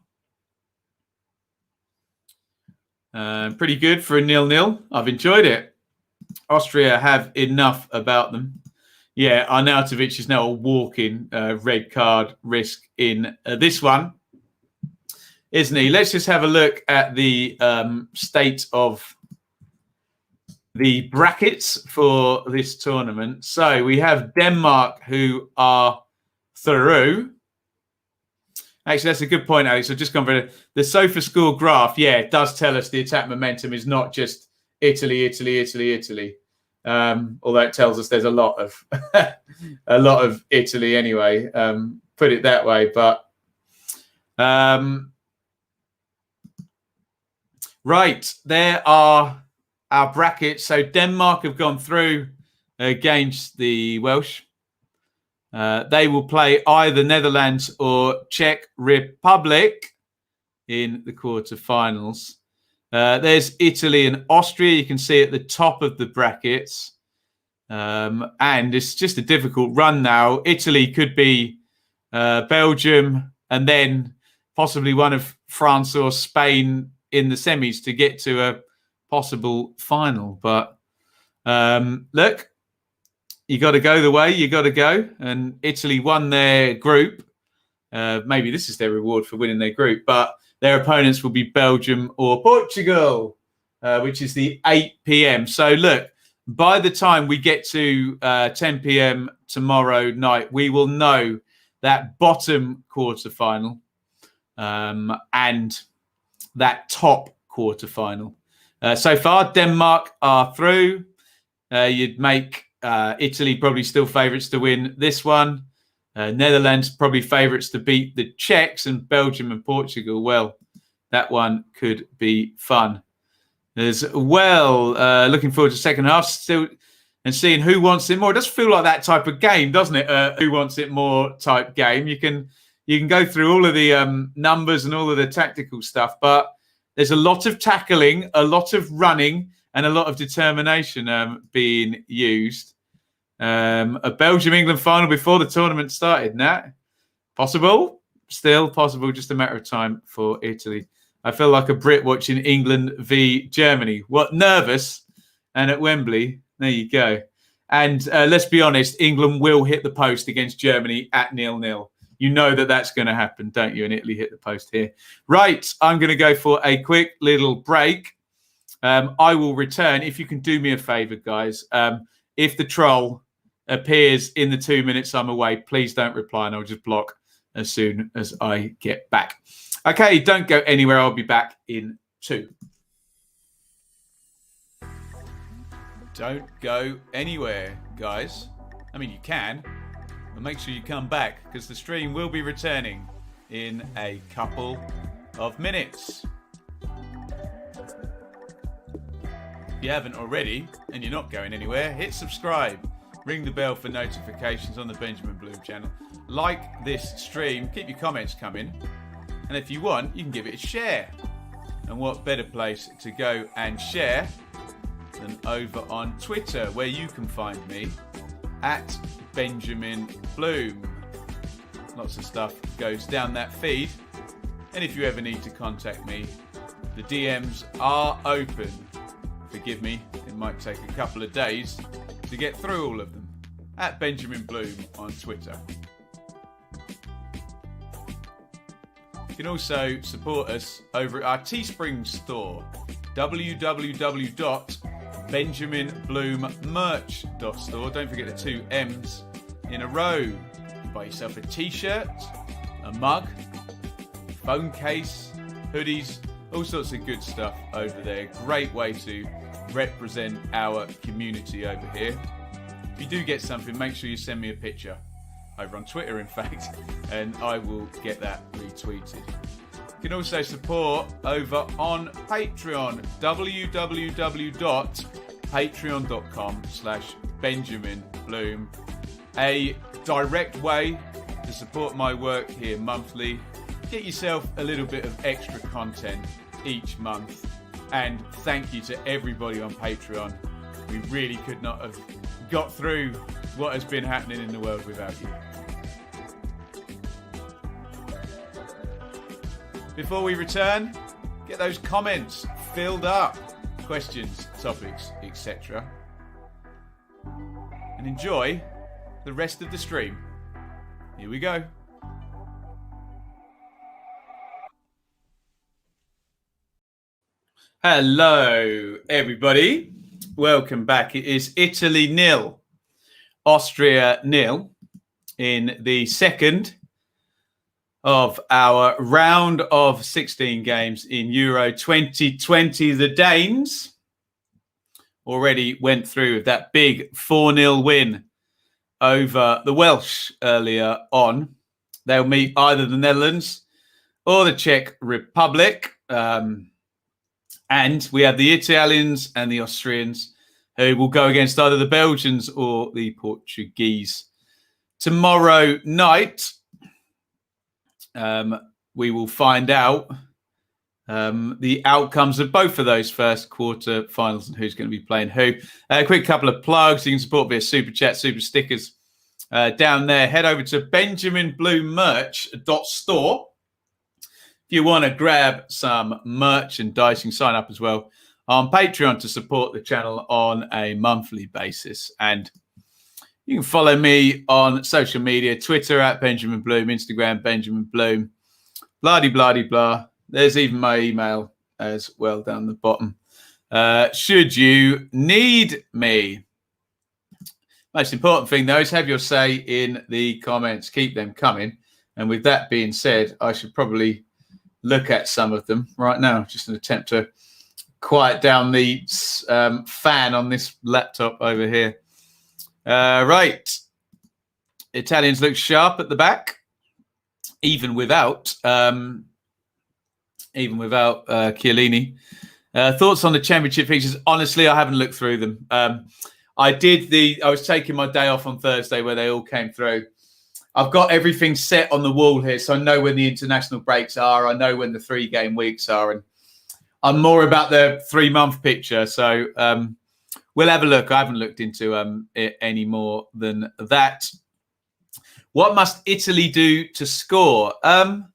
Speaker 1: Pretty good for a 0-0. I've enjoyed it. Austria have enough about them. Yeah, Arnautovic is now a walking red card risk in this one, isn't he? Let's just have a look at the state of the brackets for this tournament. So we have Denmark, who are through. Actually, that's a good point, Alex. I've just gone for the SofaScore graph. Yeah, it does tell us the attack momentum is not just Italy, Italy, Italy, Italy. Although it tells us there's a lot of a lot of Italy anyway. Put it that way, but right, there are our brackets. So Denmark have gone through against the Welsh. They will play either Netherlands or Czech Republic in the quarterfinals. There's Italy and Austria. You can see at the top of the brackets. And it's just a difficult run now. Italy could be Belgium and then possibly one of France or Spain in the semis to get to a possible final. But look, you got to go the way you got to go. And Italy won their group. Maybe this is their reward for winning their group. But their opponents will be Belgium or Portugal, which is the 8 p.m. So look, by the time we get to 10 p.m. tomorrow night, we will know that bottom quarterfinal and that top quarterfinal. So far, Denmark are through. You'd make Italy probably still favourites to win this one. Netherlands probably favourites to beat the Czechs, and Belgium and Portugal. Well, that one could be fun as well. Looking forward to the second half still and seeing who wants it more. It does feel like that type of game, doesn't it? Who wants it more type game. You can go through all of the numbers and all of the tactical stuff, but there's a lot of tackling, a lot of running, and a lot of determination being used. A Belgium-England final before the tournament started. Nat, possible? Still possible, just a matter of time for Italy. I feel like a Brit watching England v Germany. What, nervous? And at Wembley, there you go. And let's be honest, England will hit the post against Germany at 0-0. You know that that's going to happen, don't you? And Italy hit the post here. Right, I'm going to go for a quick little break. I will return. If you can do me a favour, guys. If the troll appears in the 2 minutes I'm away, please don't reply and I'll just block as soon as I get back. Okay, don't go anywhere. I'll be back in 2. Don't go anywhere, guys. I mean, you can, but make sure you come back because the stream will be returning in a couple of minutes. If you haven't already and you're not going anywhere, hit subscribe. Ring the bell for notifications on the Benjamin Bloom channel. Like this stream. Keep your comments coming. And if you want, you can give it a share. And what better place to go and share than over on Twitter, where you can find me at Benjamin Bloom. Lots of stuff goes down that feed. And if you ever need to contact me, the DMs are open. Forgive me, it might take a couple of days to get through all of them. At Benjamin Bloom on Twitter. You can also support us over at our Teespring store, www.benjaminbloommerch.store. Don't forget the 2 M's in a row. You can buy yourself a t-shirt, a mug, phone case, hoodies, all sorts of good stuff over there. Great way to represent our community over here. If you do get something, make sure you send me a picture over on Twitter, in fact, and I will get that retweeted. You can also support over on Patreon, www.patreon.com/Benjamin Bloom. A direct way to support my work here monthly. Get yourself a little bit of extra content each month. And thank you to everybody on Patreon. We really could not have got through what has been happening in the world without you. Before we return, get those comments filled up. Questions, topics, etc. And enjoy the rest of the stream. Here we go. Hello, everybody. Welcome back. It is Italy 0, Austria 0 in the second of our round of 16 games in Euro 2020. The Danes already went through with that big 4-0 win over the Welsh earlier on. They'll meet either the Netherlands or the Czech Republic. And we have the Italians and the Austrians who will go against either the Belgians or the Portuguese. Tomorrow night, we will find out the outcomes of both of those first quarter finals and who's going to be playing who. A quick couple of plugs. You can support via Super Chat, Super Stickers down there. Head over to benjaminbloommerch.store. If you want to grab some merchandise, you can sign up as well on Patreon to support the channel on a monthly basis. And you can follow me on social media, Twitter at Benjamin Bloom, Instagram Benjamin Bloom, blah-de-blah-de-blah. There's even my email as well down the bottom. Should you need me. Most important thing, though, is have your say in the comments. Keep them coming. And with that being said, I should probably look at some of them right now. Just an attempt to quiet down the fan on this laptop over here. Right. Italians look sharp at the back, even without Chiellini. Thoughts on the championship fixtures? Honestly, I haven't looked through them. I was taking my day off on Thursday where they all came through. I've got everything set on the wall here, so I know when the international breaks are. I know when the 3-game weeks are, and I'm more about the 3-month picture. So we'll have a look. I haven't looked into it any more than that. What must Italy do to score? Not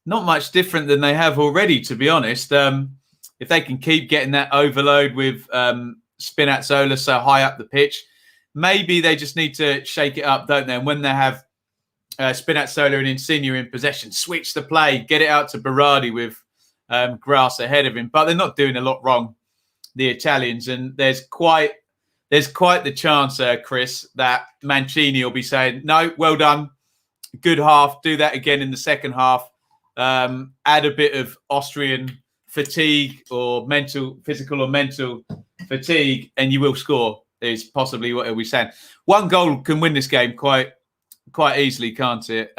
Speaker 1: much different than they have already, to be honest. If they can keep getting that overload with Spinazzola so high up the pitch, maybe they just need to shake it up, don't they? And when they have Spinazzola and Insigne in possession, switch the play, get it out to Berardi with grass ahead of him. But they're not doing a lot wrong, the Italians. And there's quite the chance, Chris, that Mancini will be saying, no, well done, good half, do that again in the second half. Add a bit of Austrian fatigue or physical or mental fatigue, and you will score, is possibly what he'll be saying. One goal can win this game quite easily, can't it?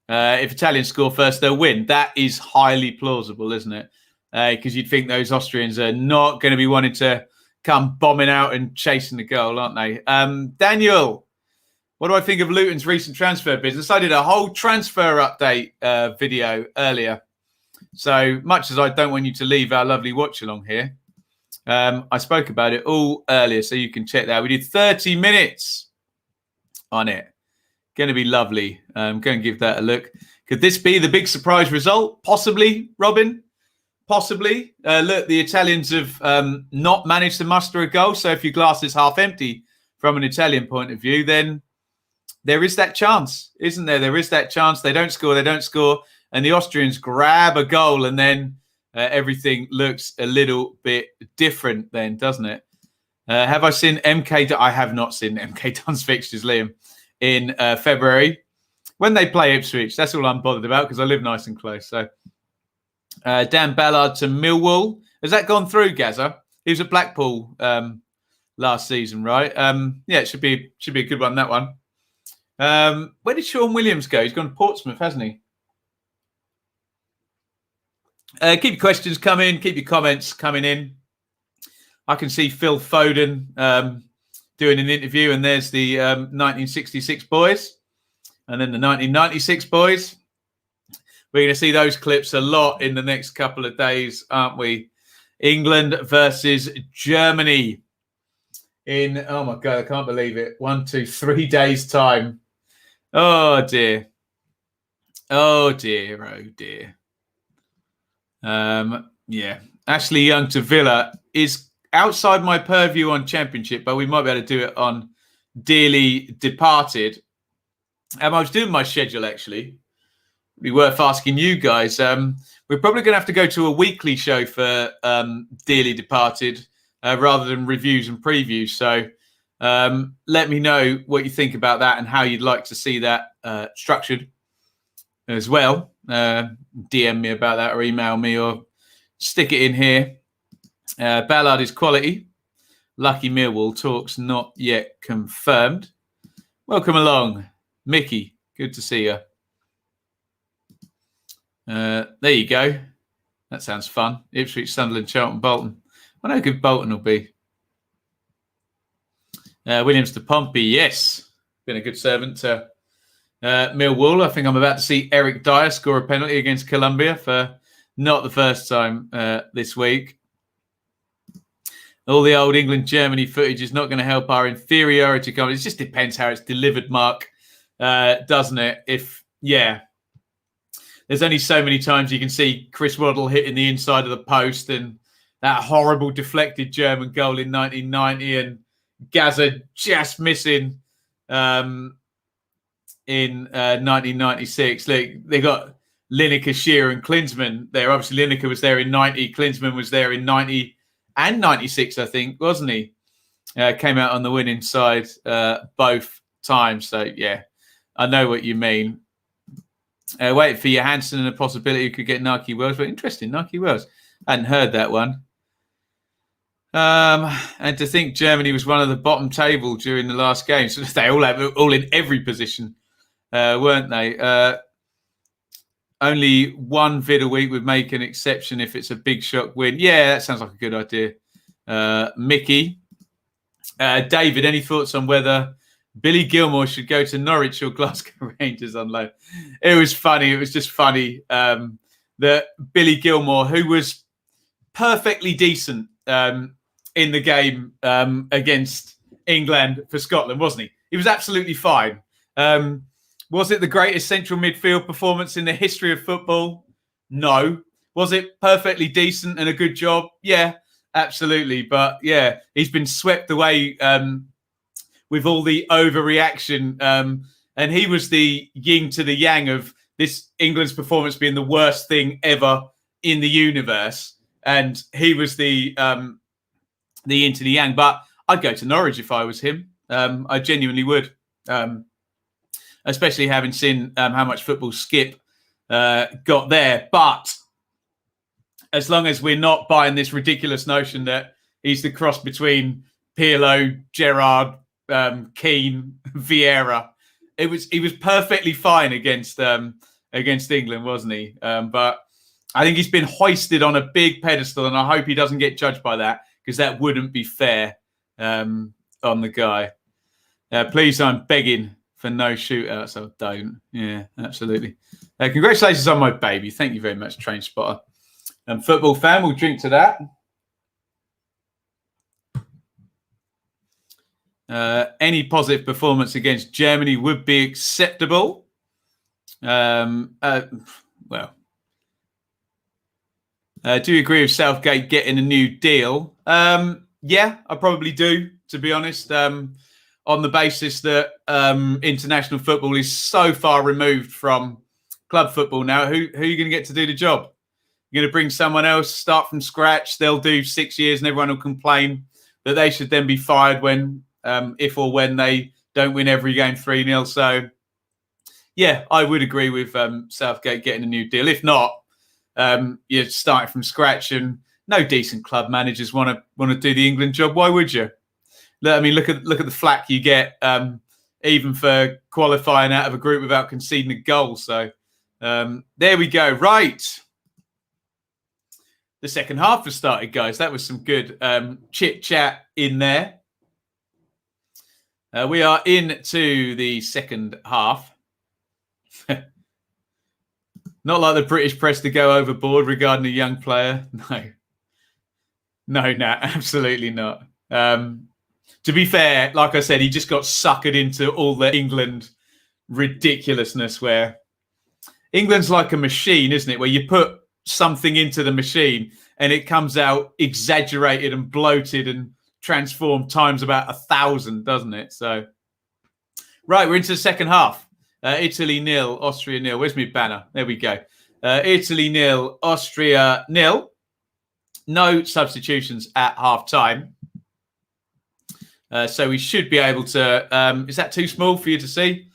Speaker 1: If Italians score first, they'll win. That is highly plausible, isn't it? Because you'd think those Austrians are not going to be wanting to come bombing out and chasing the goal, aren't they? Daniel, what do I think of Luton's recent transfer business? I did a whole transfer update video earlier. So much as I don't want you to leave our lovely watch along here, I spoke about it all earlier, so you can check that. We did 30 minutes on it. Going to be lovely. Go and give that a look. Could this be the big surprise result? Possibly, Robin. Possibly. Look, the Italians have not managed to muster a goal. So if your glass is half empty from an Italian point of view, then there is that chance, isn't there? There is that chance. They don't score. And the Austrians grab a goal, and then everything looks a little bit different then, doesn't it? Have I seen MK? I have not seen MK Dunn's fixtures, Liam, in February. When they play Ipswich, that's all I'm bothered about because I live nice and close. So Dan Ballard to Millwall. Has that gone through, Gazza? He was at Blackpool last season, right? Yeah, it should be a good one, that one. Where did Sean Williams go? He's gone to Portsmouth, hasn't he? Keep your questions coming. Keep your comments coming in. I can see Phil Foden doing an interview, and there's the 1966 boys and then the 1996 boys. We're going to see those clips a lot in the next couple of days, aren't we? England versus Germany in, oh my God, I can't believe it, 1, 2, 3 days' time. Oh, dear. Oh, dear. Oh, dear. Yeah. Ashley Young to Villa is outside my purview on Championship, but we might be able to do it on Dearly Departed. I was doing my schedule, actually. It'd be worth asking you guys. We're probably going to have to go to a weekly show for Dearly Departed rather than reviews and previews. So let me know what you think about that and how you'd like to see that structured as well. DM me about that or email me or stick it in here. Ballard is quality. Lucky Millwall talks not yet confirmed. Welcome along, Mickey. Good to see you. There you go. That sounds fun. Ipswich, Sunderland, Charlton, Bolton. I know how good Bolton will be. Williams to Pompey. Yes. Been a good servant to Millwall. I think I'm about to see Eric Dyer score a penalty against Colombia for not the first time this week. All the old England-Germany footage is not going to help our inferiority complex. It just depends how it's delivered, Mark, doesn't it? There's only so many times you can see Chris Waddle hitting the inside of the post and that horrible deflected German goal in 1990 and Gaza just missing in 1996. They got Lineker, Shearer and Klinsmann there. Obviously, Lineker was there in 90. Klinsmann was there in 90 and 96, I think, wasn't he? Came out on the winning side both times. So, yeah, I know what you mean. Wait for Johansson and a possibility you could get Nike Wells. But interesting, Nike Wells. I hadn't heard that one. And to think Germany was one of the bottom table during the last game. So they all in every position, weren't they? Only one vid a week would make an exception if it's a big shock win. Yeah, that sounds like a good idea. Mickey. David, any thoughts on whether Billy Gilmore should go to Norwich or Glasgow Rangers on loan? It was funny. It was just funny that Billy Gilmore, who was perfectly decent in the game against England for Scotland, wasn't he? He was absolutely fine. Was it the greatest central midfield performance in the history of football? No. Was it perfectly decent and a good job? Yeah, absolutely. But yeah, he's been swept away with all the overreaction. And he was the yin to the yang of this England's performance being the worst thing ever in the universe. And he was the yin to the yang. But I'd go to Norwich if I was him. I genuinely would. Especially having seen how much football Skip got there. But as long as we're not buying this ridiculous notion that he's the cross between Pirlo, Gerrard, Keane, Vieira. He was perfectly fine against England, wasn't he? But I think he's been hoisted on a big pedestal, and I hope he doesn't get judged by that, because that wouldn't be fair on the guy. Please, I'm begging for no shootouts. I don't. Yeah, absolutely. Congratulations on my baby. Thank you very much, Train Spotter. Football fan, we'll drink to that. Any positive performance against Germany would be acceptable. Do you agree with Southgate getting a new deal? Yeah, I probably do, to be honest. On the basis that international football is so far removed from club football now. Who are you going to get to do the job? You're going to bring someone else, start from scratch. They'll do 6 years and everyone will complain that they should then be fired when, if or when they don't win every game 3-0. So, yeah, I would agree with Southgate getting a new deal. If not, you're starting from scratch, and no decent club managers want to do the England job. Why would you? I mean, look at the flack you get, even for qualifying out of a group without conceding a goal. So there we go. Right. The second half has started, guys. That was some good chit-chat in there. We are into the second half. Not like the British press to go overboard regarding a young player. No, absolutely not. To be fair, like I said, he just got suckered into all the England ridiculousness, where England's like a machine, isn't it? Where you put something into the machine and it comes out exaggerated and bloated and transformed times about 1,000, doesn't it? So, right, we're into the second half. Italy 0, Austria 0. Where's my banner? There we go. Italy 0, Austria 0. No substitutions at half time. So we should be able to... is that too small for you to see?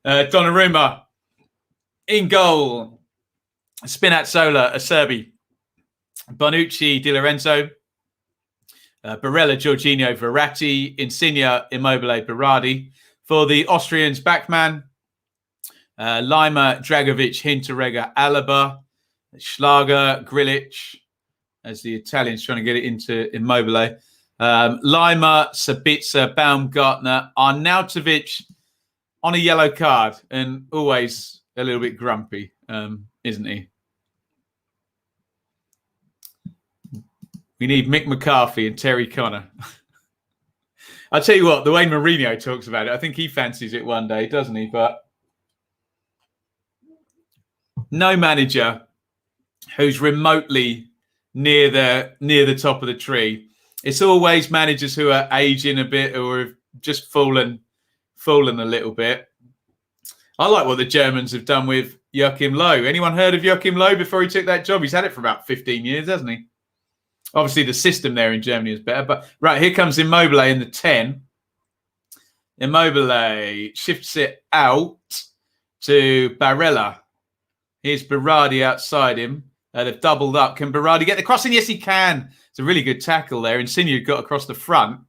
Speaker 1: Donnarumma in goal. Spinazzola, Acerbi. Bonucci, Di Lorenzo. Barella, Jorginho, Verratti. Insigne, Immobile, Berardi. For the Austrians, Backman. Lima, Dragovic, Hinteregger, Alaba. Schlager, Grilic. As the Italians trying to get it into Immobile. Lima, Sabitzer, Baumgartner, Arnautovic on a yellow card, and always a little bit grumpy, isn't he? We need Mick McCarthy and Terry Connor. I'll tell you what, the way Mourinho talks about it, I think he fancies it one day, doesn't he? But no manager who's remotely near the top of the tree. It's always managers who are aging a bit or have just fallen a little bit. I like what the Germans have done with Joachim Löw. Anyone heard of Joachim Löw before he took that job? He's had it for about 15 years, hasn't he? Obviously, the system there in Germany is better. But right, here comes Immobile in the 10. Immobile shifts it out to Barella. Here's Berardi outside him. They've doubled up. Can Berardi get the crossing? Yes, he can. It's a really good tackle there. Insigne got across the front.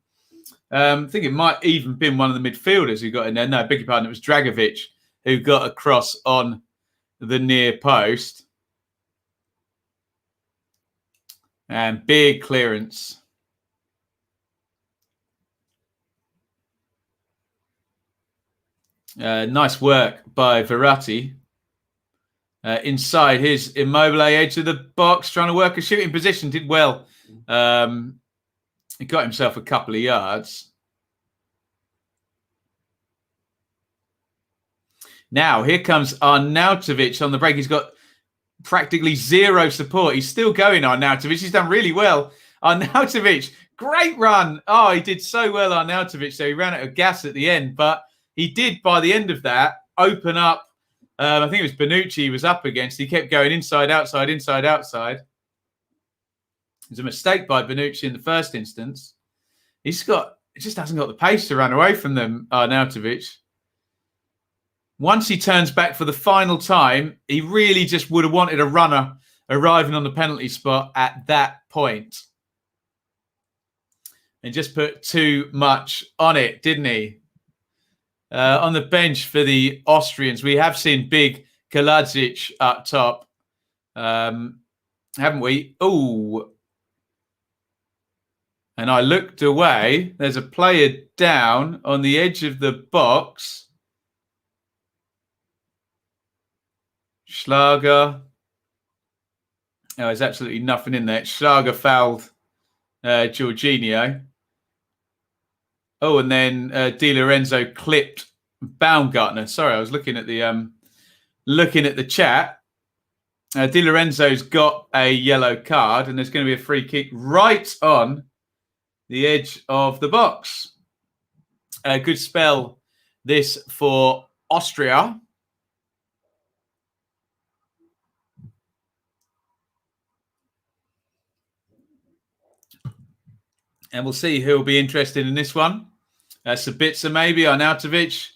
Speaker 1: I think it might even been one of the midfielders who got in there. No, beg your pardon. It was Dragovic who got across on the near post. And big clearance. Nice work by Verratti. Inside his Immobile, edge of the box, trying to work a shooting position. Did well. He got himself a couple of yards. Now, here comes Arnautovic on the break. He's got practically zero support. He's still going, Arnautovic. He's done really well. Arnautovic, great run. Oh, he did so well, Arnautovic. So he ran out of gas at the end. But he did, by the end of that, open up. I think it was Bonucci he was up against. He kept going inside, outside, inside, outside. It was a mistake by Bonucci in the first instance. He just hasn't got the pace to run away from them, Arnautovic. Once he turns back for the final time, he really just would have wanted a runner arriving on the penalty spot at that point. And just put too much on it, didn't he? On the bench for the Austrians, we have seen big Kaladzic up top, haven't we? Oh, and I looked away. There's a player down on the edge of the box. Schlager. Oh, there's absolutely nothing in there. Schlager fouled Jorginho. Oh, and then Di Lorenzo clipped Baumgartner. Sorry, I was looking at the chat. Di Lorenzo's got a yellow card, and there's going to be a free kick right on the edge of the box. Good spell this for Austria. And we'll see who will be interested in this one. Sabitzer maybe, Arnautovic.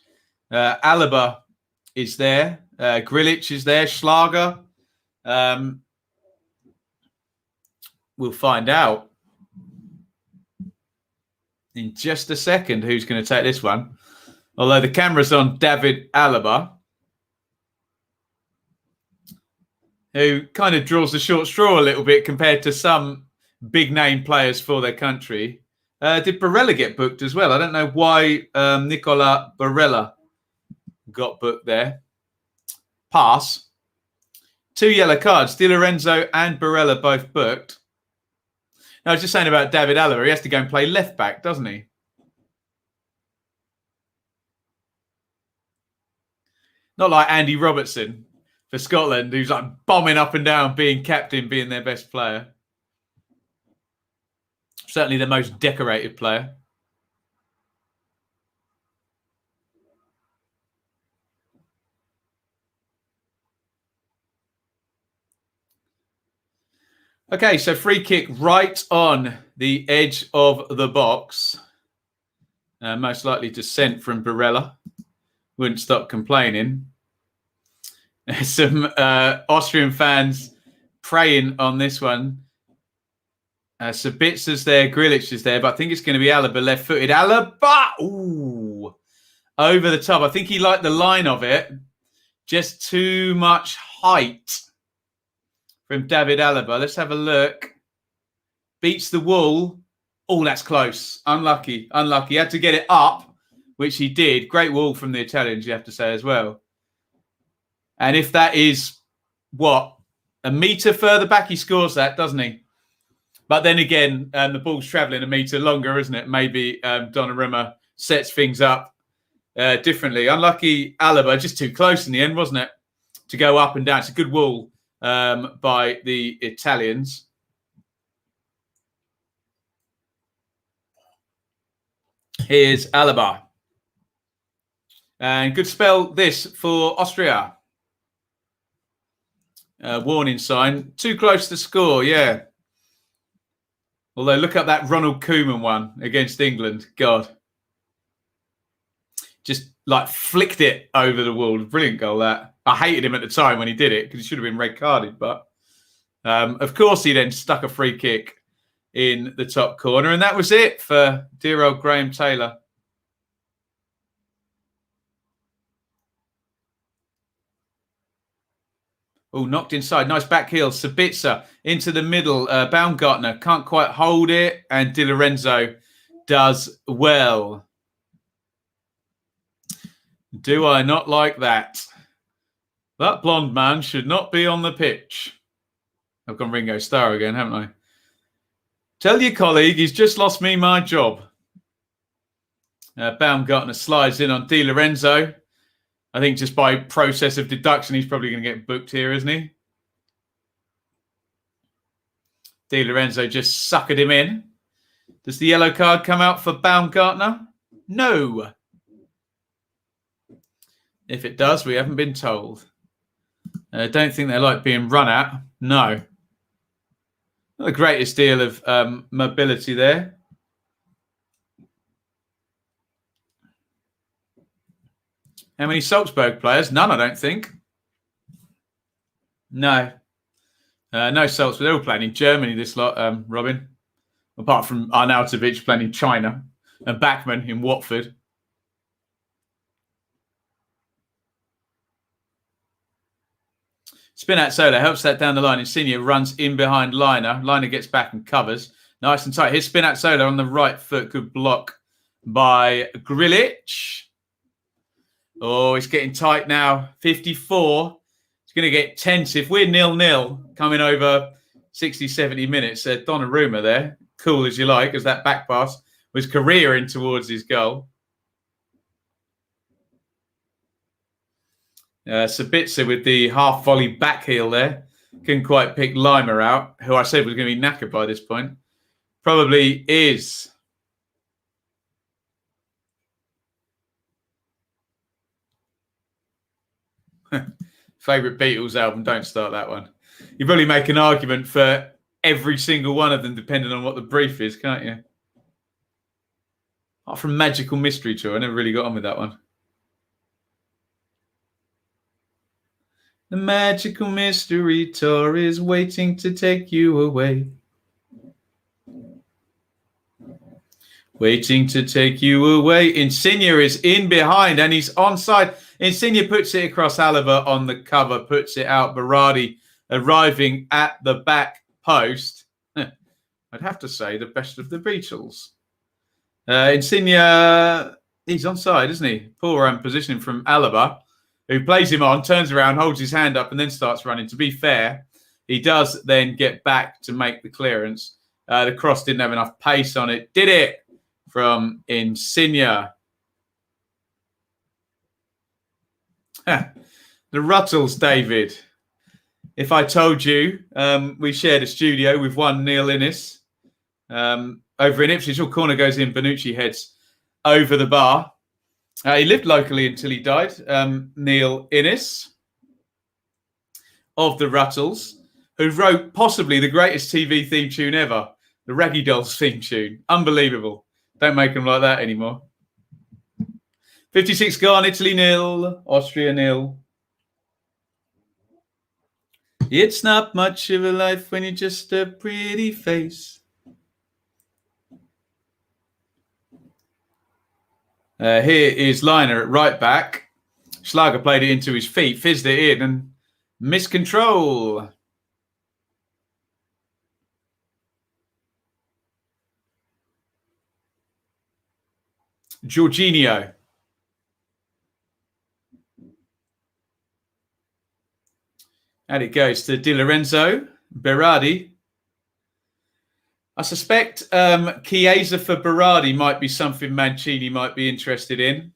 Speaker 1: Alaba is there. Grilic is there. Schlager. We'll find out in just a second who's going to take this one. Although the camera's on David Alaba, who kind of draws the short straw a little bit compared to some big name players for their country. Did Barella get booked as well? I don't know why Nicola Barella got booked there. Pass. 2 yellow cards. Di Lorenzo and Barella both booked. I was just saying about David Alaba. He has to go and play left back, doesn't he? Not like Andy Robertson for Scotland, who's like bombing up and down, being captain, being their best player. Certainly the most decorated player. Okay, so free kick right on the edge of the box. Most likely descent from Barella. Wouldn't stop complaining. Some Austrian fans praying on this one. Sabitzer's there, Grilic is there, but I think it's going to be Alaba left-footed. Alaba! Ooh! Over the top. I think he liked the line of it. Just too much height from David Alaba. Let's have a look. Beats the wall. Oh, that's close. Unlucky. Unlucky. He had to get it up, which he did. Great wall from the Italians, you have to say as well. And if that is, what, a metre further back, he scores that, doesn't he? But then again, the ball's travelling a metre longer, isn't it? Maybe Donnarumma sets things up differently. Unlucky Alaba, just too close in the end, wasn't it? To go up and down. It's a good wall by the Italians. Here's Alaba. And good spell this for Austria. Warning sign. Too close to score, yeah. Although look up that Ronald Koeman one against England. God. Just like flicked it over the wall. Brilliant goal that. I hated him at the time when he did it because he should have been red carded. But of course he then stuck a free kick in the top corner. And that was it for dear old Graham Taylor. Oh, knocked inside. Nice back heel. Sabitzer into the middle. Baumgartner can't quite hold it. And Di Lorenzo does well. Do I not like that? That blonde man should not be on the pitch. I've gone Ringo Starr again, haven't I? Tell your colleague he's just lost me my job. Baumgartner slides in on Di Lorenzo. I think just by process of deduction, he's probably going to get booked here, isn't he? Di Lorenzo just suckered him in. Does the yellow card come out for Baumgartner? No. If it does, we haven't been told. I don't think they like being run at. No. Not the greatest deal of mobility there. How many Salzburg players? None, I don't think. No. No salts, but they're all playing in Germany this lot, Robin. Apart from Arnautovic playing in China and Backman in Watford. Spin out solo, helps that down the line. Insigne runs in behind Liner. Liner gets back and covers. Nice and tight. His spin out solo on the right foot. Good block by Grilic. Oh, it's getting tight now. 54. It's going to get tense. If we're 0-0 coming over 60, 70 minutes, Donnarumma there, cool as you like, as that back pass was careering towards his goal. Sabitzer with the half volley back heel there. Couldn't quite pick Lima out, who I said was going to be knackered by this point. Probably is. Favourite Beatles album, don't start that one. You probably make an argument for every single one of them depending on what the brief is, can't you? Apart from Magical Mystery Tour, I never really got on with that one. The Magical Mystery Tour is waiting to take you away. Waiting to take you away. Insigne is in behind and he's onside. Insigne puts it across Alaba on the cover, puts it out. Berardi arriving at the back post. I'd have to say the best of the Beatles. Insigne, he's onside, isn't he? Poor positioning from Alaba, who plays him on, turns around, holds his hand up and then starts running. To be fair, he does then get back to make the clearance. The cross didn't have enough pace on it. Did it from Insigne. The Ruttles, David. If I told you we shared a studio with one Neil Innes over in Ipswich, all corner goes in, Bonucci heads over the bar. He lived locally until he died. Neil Innes of the Ruttles, who wrote possibly the greatest TV theme tune ever, the Raggy Dolls theme tune. Unbelievable. Don't make them like that anymore. 56 gone, Italy 0, Austria 0. It's not much of a life when you're just a pretty face. Here is Liner at right back. Schlager played it into his feet, fizzed it in and missed control. Jorginho. And it goes to Di Lorenzo, Berardi. I suspect Chiesa for Berardi might be something Mancini might be interested in.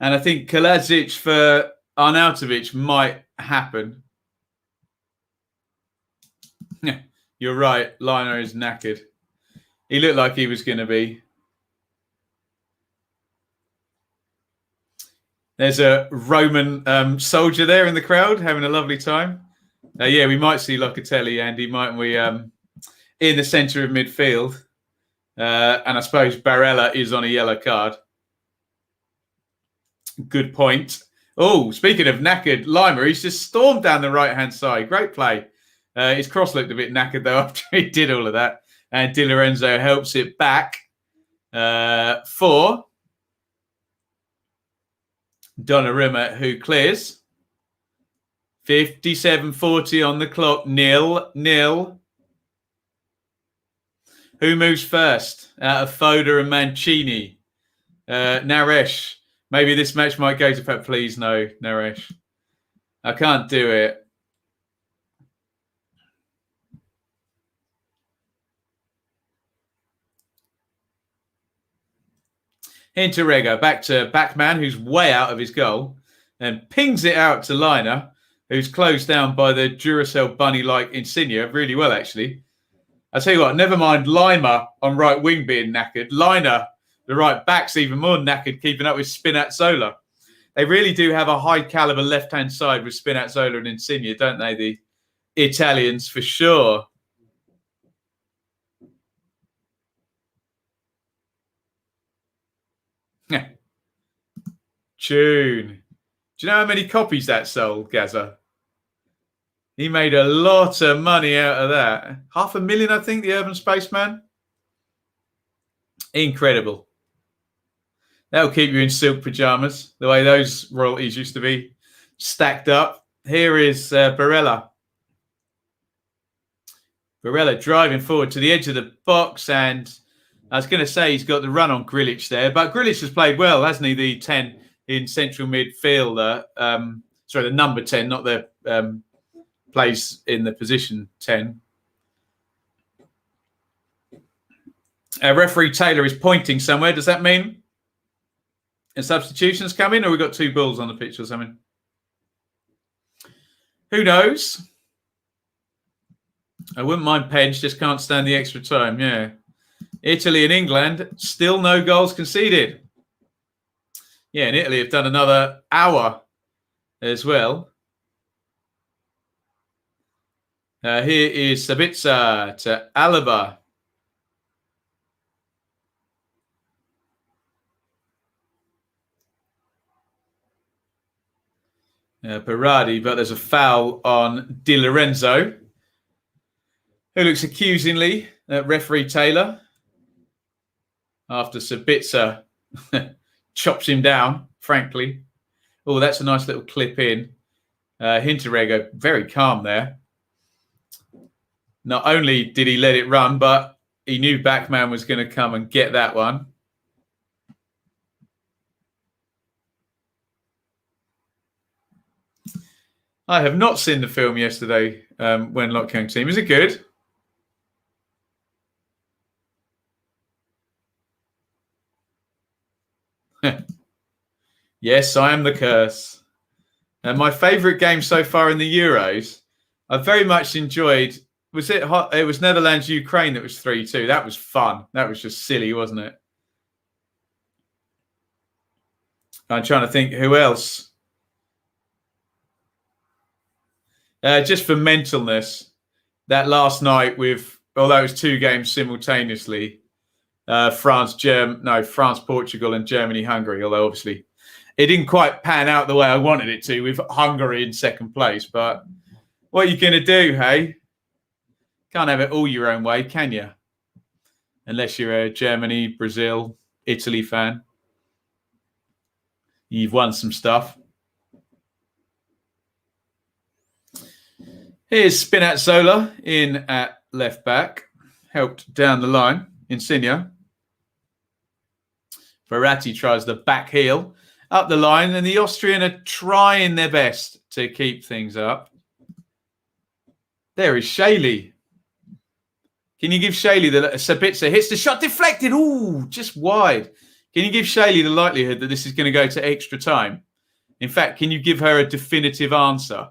Speaker 1: And I think Kaladzic for Arnautovic might happen. You're right. Liner is knackered. He looked like he was going to be. There's a Roman soldier there in the crowd having a lovely time. Yeah, we might see Locatelli, Andy, mightn't we? In the centre of midfield. And I suppose Barella is on a yellow card. Good point. Oh, speaking of knackered, Lima, he's just stormed down the right-hand side. Great play. His cross looked a bit knackered, though, after he did all of that. And Di Lorenzo helps it back for Donnarumma, who clears. 57:40 on the clock. 0-0. Who moves first out of Foda and Mancini? Naresh. Maybe this match might go to Pep. Please, no, Naresh. I can't do it. Interrego back to Backman, who's way out of his goal, and pings it out to Liner, who's closed down by the Duracell bunny-like Insigne really well, actually. I tell you what, never mind Lima on right wing being knackered. Liner, the right back's even more knackered, keeping up with Spinazzola. They really do have a high caliber left-hand side with Spinazzola and Insigne, don't they? The Italians, for sure. Tune. Do you know how many copies that sold, Gaza? He made a lot of money out of that. $500,000, I think, the Urban Spaceman. Incredible. That'll keep you in silk pajamas, the way those royalties used to be stacked up. Here is Barella. Barella driving forward to the edge of the box, and I was going to say he's got the run on Grilic there, but Grilic has played well, hasn't he? The 10 in central midfielder. Sorry, the number 10, not the plays in the position 10. Referee Taylor is pointing somewhere. Does that mean a substitution's coming, or we've got 2 balls on the pitch or something? Who knows? I wouldn't mind Penge, just can't stand the extra time. Yeah. Italy and England, still no goals conceded. Yeah, and Italy have done another hour as well. Here is Sabitzer to Alaba. Berardi, but there's a foul on Di Lorenzo, who looks accusingly at referee Taylor after Sabitzer chops him down, frankly. Oh, that's a nice little clip in. Hinterregger, very calm there. Not only did he let it run, but he knew Backman was going to come and get that one. I have not seen the film yesterday when Lock came team. Is it good? Yes, I am the curse. And my favourite game so far in the Euros, I very much enjoyed. Was it hot? It was Netherlands Ukraine that was 3-2. That was fun. That was just silly, wasn't it? I'm trying to think who else. Just for mentalness, that last night with, although it was 2 games simultaneously, France, Portugal, and Germany, Hungary. Although obviously it didn't quite pan out the way I wanted it to, with Hungary in second place. But what are you going to do, hey? Can't have it all your own way, can you? Unless you're a Germany, Brazil, Italy fan. You've won some stuff. Here's Spinazzola in at left back. Helped down the line. Insigne. Verratti tries the back heel up the line, and the Austrian are trying their best to keep things up. There is Shaley. Can you give Shaley the Sabitzer hits the shot deflected? Ooh, just wide. Can you give Shaley the likelihood that this is going to go to extra time? In fact, can you give her a definitive answer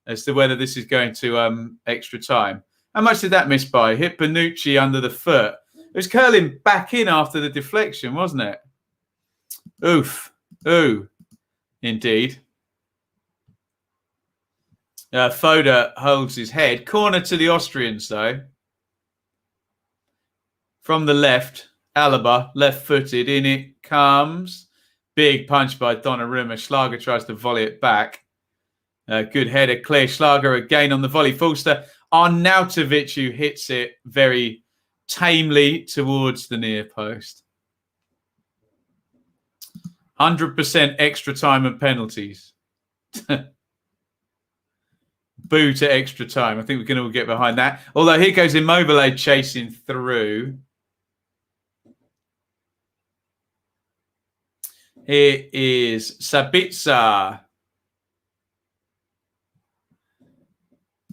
Speaker 1: as to whether this is going to extra time? How much did that miss by? Hit Bonucci under the foot. It was curling back in after the deflection, wasn't it? Oof. Ooh. Indeed. Foda holds his head. Corner to the Austrians, though. From the left, Alaba, left-footed. In it comes. Big punch by Donnarumma. Schlager tries to volley it back. Good header, clear. Schlager again on the volley. Falster. Arnautovic, who hits it very tamely towards the near post. 100% extra time and penalties. Boo to extra time. I think we can all get behind that. Although here goes Immobile chasing through. Here is Sabitzer.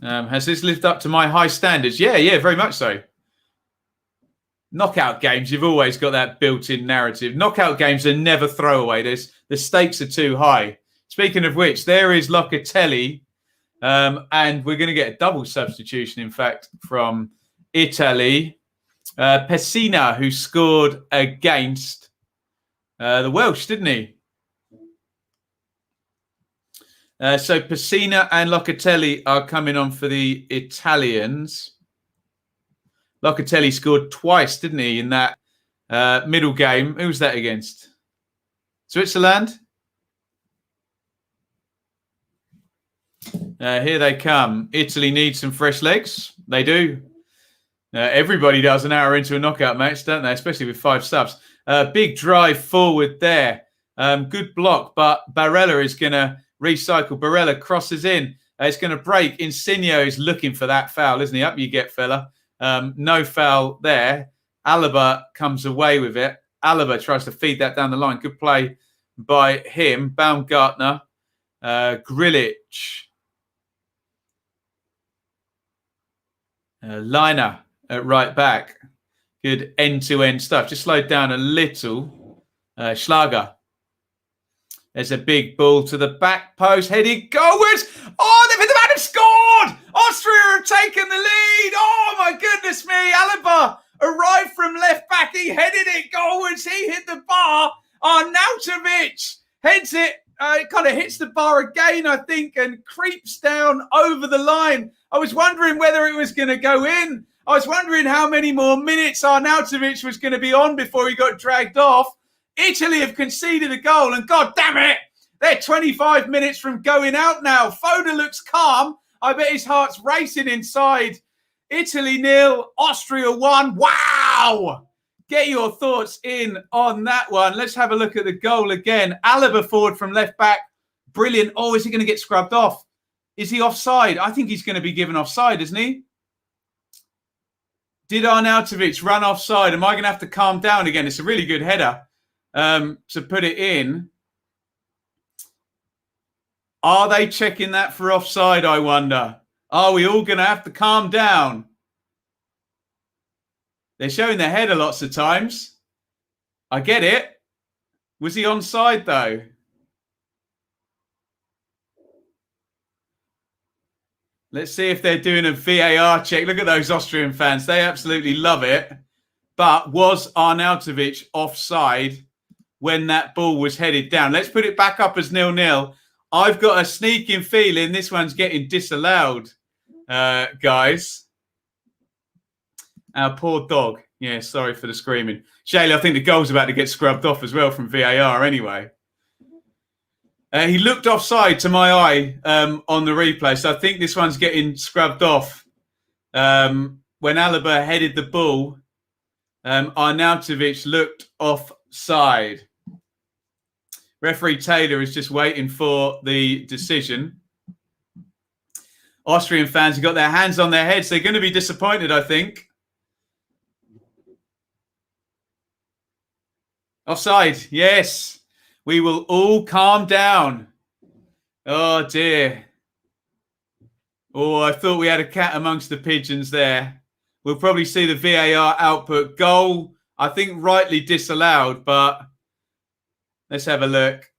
Speaker 1: Has this lived up to my high standards? Yeah, very much so. Knockout games, you've always got that built-in narrative. Knockout games are never throwaway. The stakes are too high. Speaking of which, there is Locatelli, and we're going to get a double substitution, in fact, from Italy. Pessina, who scored against the Welsh, didn't he? So Pessina and Locatelli are coming on for the Italians. Locatelli scored twice, didn't he, in that middle game? Who was that against? Switzerland? Here they come. Italy needs some fresh legs. They do. Everybody does an hour into a knockout match, don't they? Especially with 5 subs. Big drive forward there. Good block, but Barella is going to recycle. Barella crosses in. It's going to break. Insigne is looking for that foul, isn't he? Up you get, fella. No foul there. Alaba comes away with it. Alaba tries to feed that down the line. Good play by him. Baumgartner. Grilic. Liner at right back. Good end-to-end stuff. Just slowed down a little. Schlager. There's a big ball to the back post. Headed goalwards. Oh, the man has scored. Austria have taken the lead. Oh, my goodness me. Alaba arrived from left back. He headed it goalwards. He hit the bar. Arnautovic heads it. It kind of hits the bar again, I think, and creeps down over the line. I was wondering whether it was going to go in. I was wondering how many more minutes Arnautovic was going to be on before he got dragged off. Italy have conceded a goal, and God damn it, they're 25 minutes from going out now. Foda looks calm. I bet his heart's racing inside. Italy 0, Austria 1. Wow! Get your thoughts in on that one. Let's have a look at the goal again. Alaba forward from left back. Brilliant. Oh, is he going to get scrubbed off? Is he offside? I think he's going to be given offside, isn't he? Did Arnautovic run offside? Am I going to have to calm down again? It's a really good header to put it in. Are they checking that for offside, I wonder? Are we all going to have to calm down? They're showing their header lots of times. I get it. Was he onside, though? Let's see if they're doing a VAR check. Look at those Austrian fans. They absolutely love it. But was Arnautovic offside when that ball was headed down? Let's put it back up as 0-0. I've got a sneaking feeling this one's getting disallowed, guys. Our poor dog. Yeah, sorry for the screaming. Shaylee, I think the goal's about to get scrubbed off as well from VAR anyway. He looked offside to my eye on the replay, so I think this one's getting scrubbed off. When Alaba headed the ball, Arnautovic looked offside. Referee Taylor is just waiting for the decision. Austrian fans have got their hands on their heads. They're going to be disappointed, I think. Offside, yes. We will all calm down. Oh, dear. Oh, I thought we had a cat amongst the pigeons there. We'll probably see the VAR output. Goal, I think rightly disallowed, but let's have a look.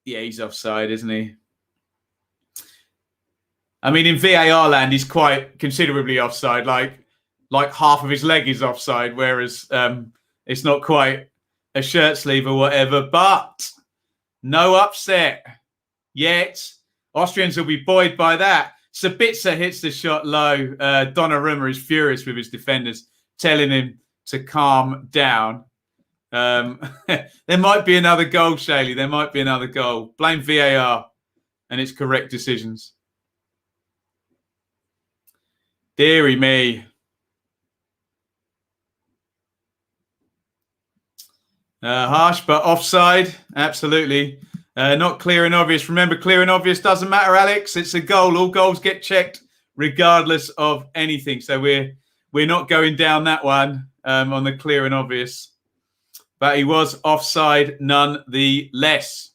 Speaker 1: Yeah, he's offside, isn't he? I mean, in VAR land, he's quite considerably offside. Like half of his leg is offside, whereas it's not quite a shirt sleeve or whatever. But no upset yet. Austrians will be buoyed by that. Sabitzer hits the shot low. Donnarumma is furious with his defenders, telling him to calm down. There might be another goal, Shaylee. There might be another goal. Blame VAR and its correct decisions. Deary me. Harsh, but offside. Absolutely. Not clear and obvious. Remember, clear and obvious doesn't matter, Alex. It's a goal. All goals get checked regardless of anything. So we're not going down that one on the clear and obvious. But he was offside nonetheless.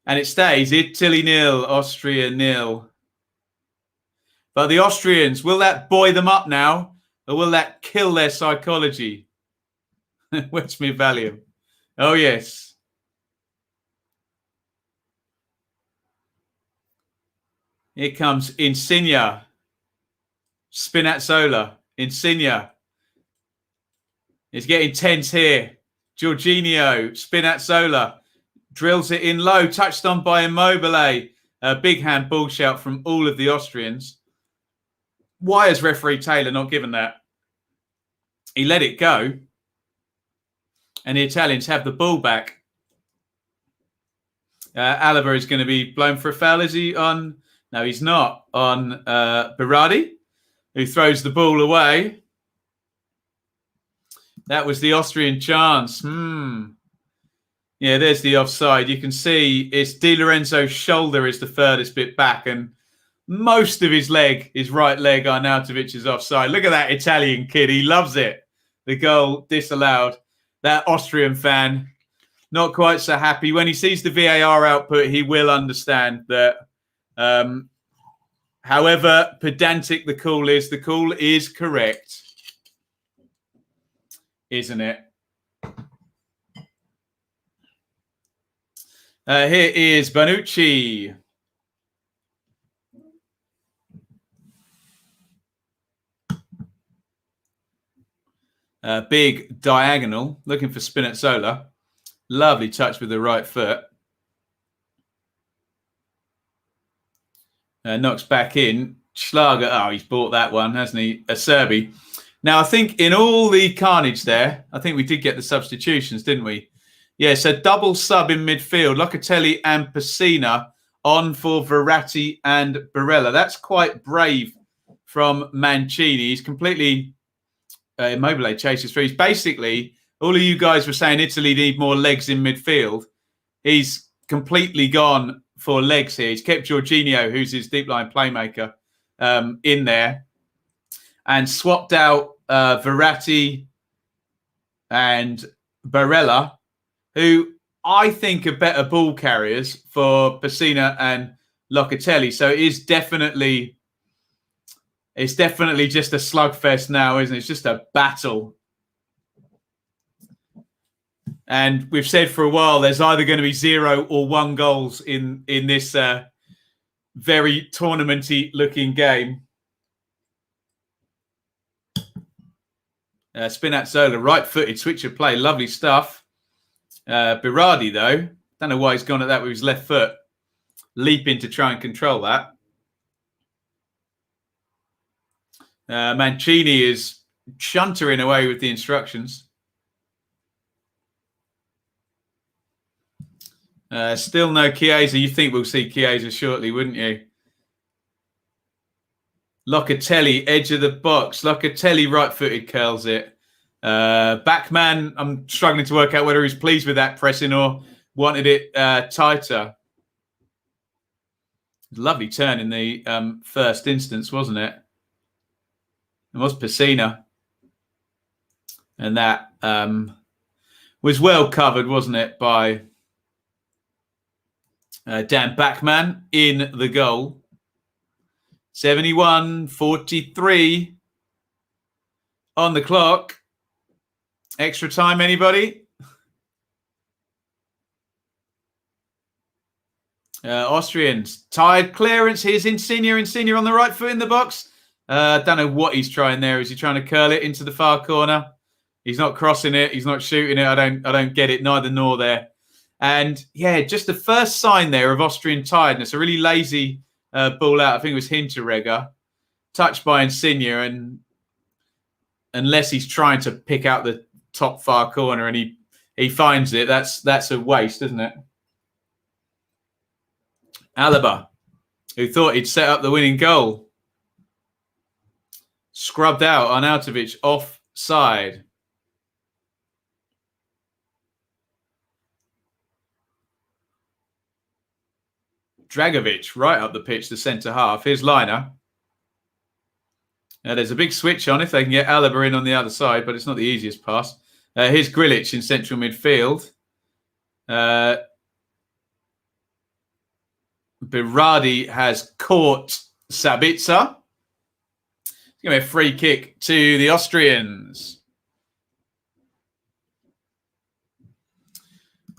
Speaker 1: And it stays Italy 0, Austria 0. But the Austrians, will that buoy them up now? Or will that kill their psychology? Where's my Valium? Oh, yes. Here comes Insigne. Spinazzola. Insigne. It's getting tense here. Jorginho. Spinazzola. Drills it in low. Touched on by Immobile. A big handball shout from all of the Austrians. Why has referee Taylor not given that? He let it go. And the Italians have the ball back. Alaba is going to be blown for a foul. Is he on? No, he's not. On Brady, who throws the ball away. That was the Austrian chance. Yeah, there's the offside. You can see it's Di Lorenzo's shoulder is the furthest bit back, and most of his leg, his right leg, Arnautovic is offside. Look at that Italian kid. He loves it. The goal disallowed. That Austrian fan, not quite so happy. When he sees the VAR output, he will understand that however pedantic the call is correct. Isn't it? Here is Bonucci. Big diagonal, looking for Spinazzola. Lovely touch with the right foot. Knocks back in. Schlager, oh, he's bought that one, hasn't he? Acerbi. Now, I think in all the carnage there, I think we did get the substitutions, didn't we? Yeah, so double sub in midfield. Locatelli and Pessina on for Verratti and Barella. That's quite brave from Mancini. He's completely... Immobile chases through. He's basically, all of you guys were saying Italy need more legs in midfield. He's completely gone for legs here. He's kept Jorginho, who's his deep line playmaker, in there, and swapped out Verratti and Barella, who I think are better ball carriers for Pessina and Locatelli. So it's definitely just a slugfest now, isn't it? It's just a battle. And we've said for a while there's either going to be 0 or 1 goals in this very tournamenty looking game. Spinazzola, right-footed switch of play, lovely stuff. Berardi, though, don't know why he's gone at that with his left foot, leaping to try and control that. Mancini is chuntering away with the instructions. Still no Chiesa. You think we'll see Chiesa shortly, wouldn't you? Locatelli, edge of the box. Locatelli, right-footed, curls it. Backman, I'm struggling to work out whether he's pleased with that pressing or wanted it tighter. Lovely turn in the first instance, wasn't it? It was Pessina. And that was well covered, wasn't it, by Dan Backman in the goal. 71-43 on the clock. Extra time, anybody? Austrians. Tired clearance. Here's Insigne. Insigne on the right foot in the box. Don't know what he's trying there. Is he trying to curl it into the far corner? He's not crossing it. He's not shooting it. I don't get it. Neither nor there. And yeah, just the first sign there of Austrian tiredness. A really lazy ball out. I think it was Hinteregger. Touched by Insigne, and unless he's trying to pick out the top far corner and he finds it, that's a waste, isn't it? Alaba, who thought he'd set up the winning goal. Scrubbed out on Arnautovic offside. Dragovic right up the pitch to centre half. Here's Liner. Now there's a big switch on if they can get Alaba in on the other side, but it's not the easiest pass. Here's Grilic in central midfield. Berardi has caught Sabitzer. It's going to be a free kick to the Austrians.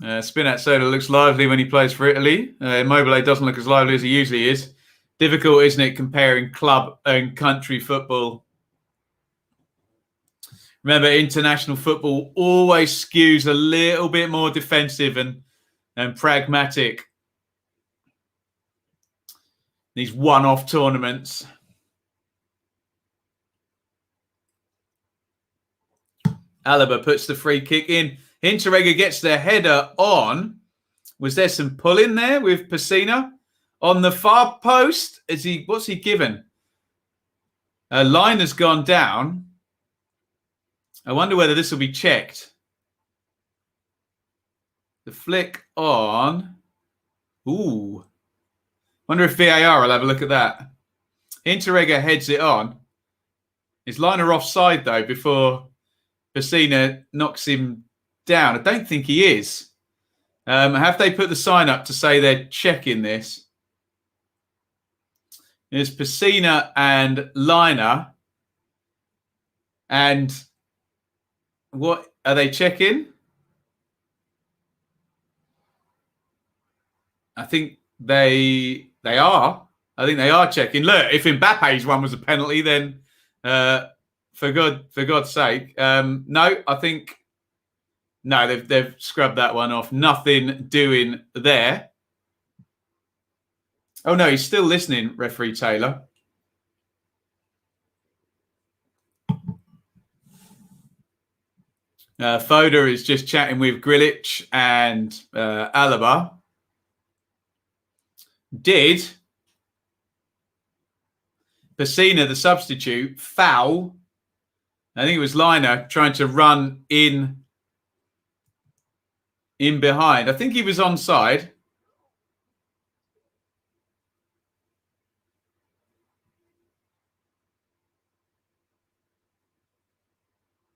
Speaker 1: Spinazzola looks lively when he plays for Italy. Immobile doesn't look as lively as he usually is. Difficult, isn't it, comparing club and country football? Remember, international football always skews a little bit more defensive and pragmatic. These one-off tournaments. Alaba puts the free kick in. Hinteregger gets the header on. Was there some pulling there with Pacina on the far post? What's he given? A line has gone down. I wonder whether this will be checked. The flick on. Ooh. Wonder if VAR will have a look at that. Interregger heads it on. Is Liner offside, though, before Pacina knocks him down? I don't think he is. Have they put the sign up to say they're checking this? There's Pacina and Liner. And what are they checking? I think they are. I think they are checking. Look, if Mbappe's one was a penalty, then for God's sake, no. I think no. They've scrubbed that one off. Nothing doing there. Oh no, he's still listening, referee Taylor. Foda is just chatting with Grilic and Alaba. Did Pacina, the substitute, foul? I think it was Liner trying to run in behind. I think he was onside.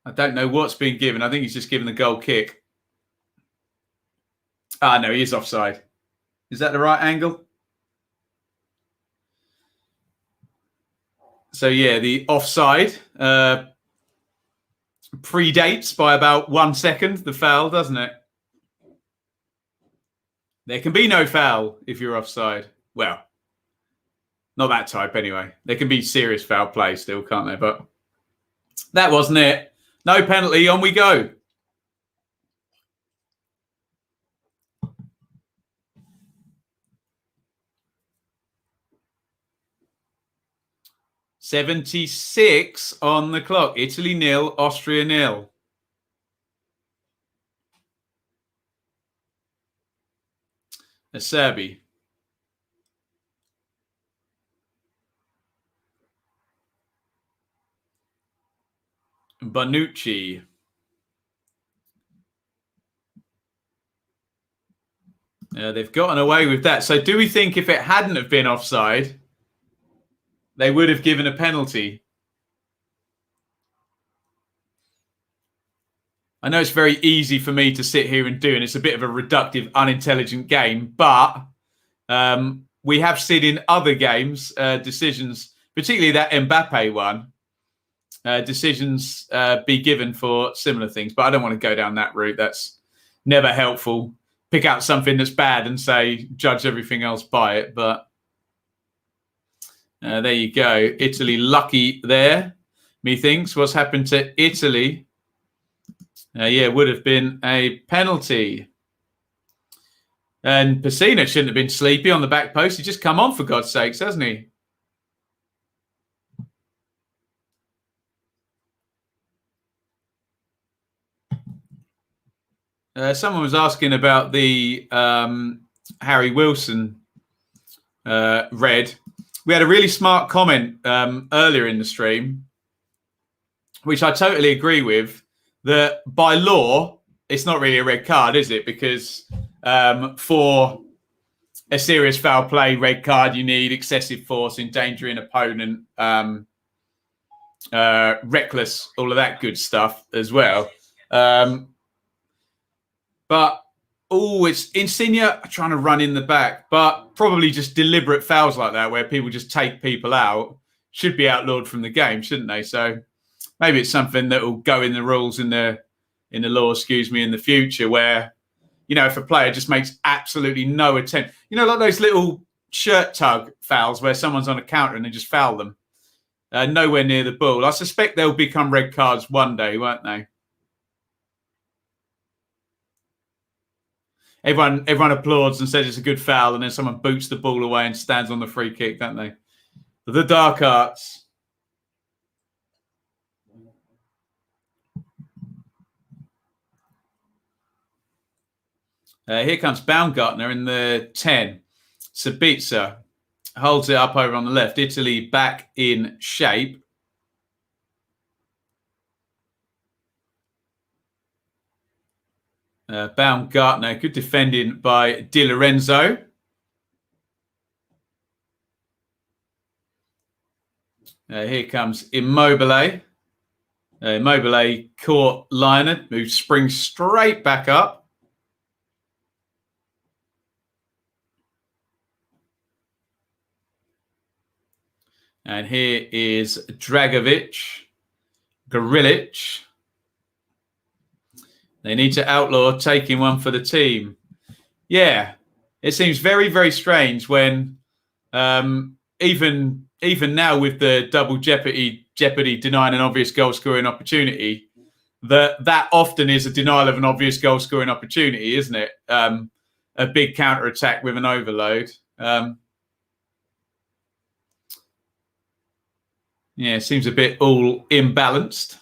Speaker 1: I don't know what's been given. I think he's just given the goal kick. Ah, no, he is offside. Is that the right angle? So, yeah, the offside predates by about 1 second the foul, doesn't it? There can be no foul if you're offside. Well, not that type anyway. There can be serious foul play still, can't there? But that wasn't it. No penalty. On we go. .76 on the clock. Italy 0, Austria 0. Acerbi. Bonucci. They've gotten away with that. So do we think if it hadn't have been offside, they would have given a penalty? I know it's very easy for me to sit here and do, and it's a bit of a reductive, unintelligent game, but we have seen in other games decisions, particularly that Mbappe one, decisions be given for similar things. But I don't want to go down that route. That's never helpful. Pick out something that's bad and say, judge everything else by it. But there you go. Italy lucky there, methinks. What's happened to Italy? Yeah, would have been a penalty. And Pacina shouldn't have been sleepy on the back post. He's just come on, for God's sakes, hasn't he? Someone was asking about the Harry Wilson red. We had a really smart comment earlier in the stream, which I totally agree with, that by law, it's not really a red card, is it? Because for a serious foul play red card, you need excessive force, endangering opponent, reckless, all of that good stuff as well. But, it's Insigne trying to run in the back, but probably just deliberate fouls like that where people just take people out should be outlawed from the game, shouldn't they? So maybe it's something that will go in the rules in the law, in the future, where, if a player just makes absolutely no attempt, like those little shirt tug fouls where someone's on a counter and they just foul them, nowhere near the ball. I suspect they'll become red cards one day, won't they? Everyone applauds and says it's a good foul, and then someone boots the ball away and stands on the free kick, don't they? The dark arts. Here comes Baumgartner in the 10. Sabitzer holds it up over on the left. Italy back in shape. Baumgartner, good defending by Di Lorenzo. Here comes Immobile. Immobile caught Liner, who springs straight back up. And here is Dragovic, Grilic. They need to outlaw taking one for the team. Yeah, it seems very, very strange when even now with the double jeopardy denying an obvious goal scoring opportunity, that often is a denial of an obvious goal scoring opportunity, isn't it? A big counter attack with an overload. Yeah, seems a bit all imbalanced.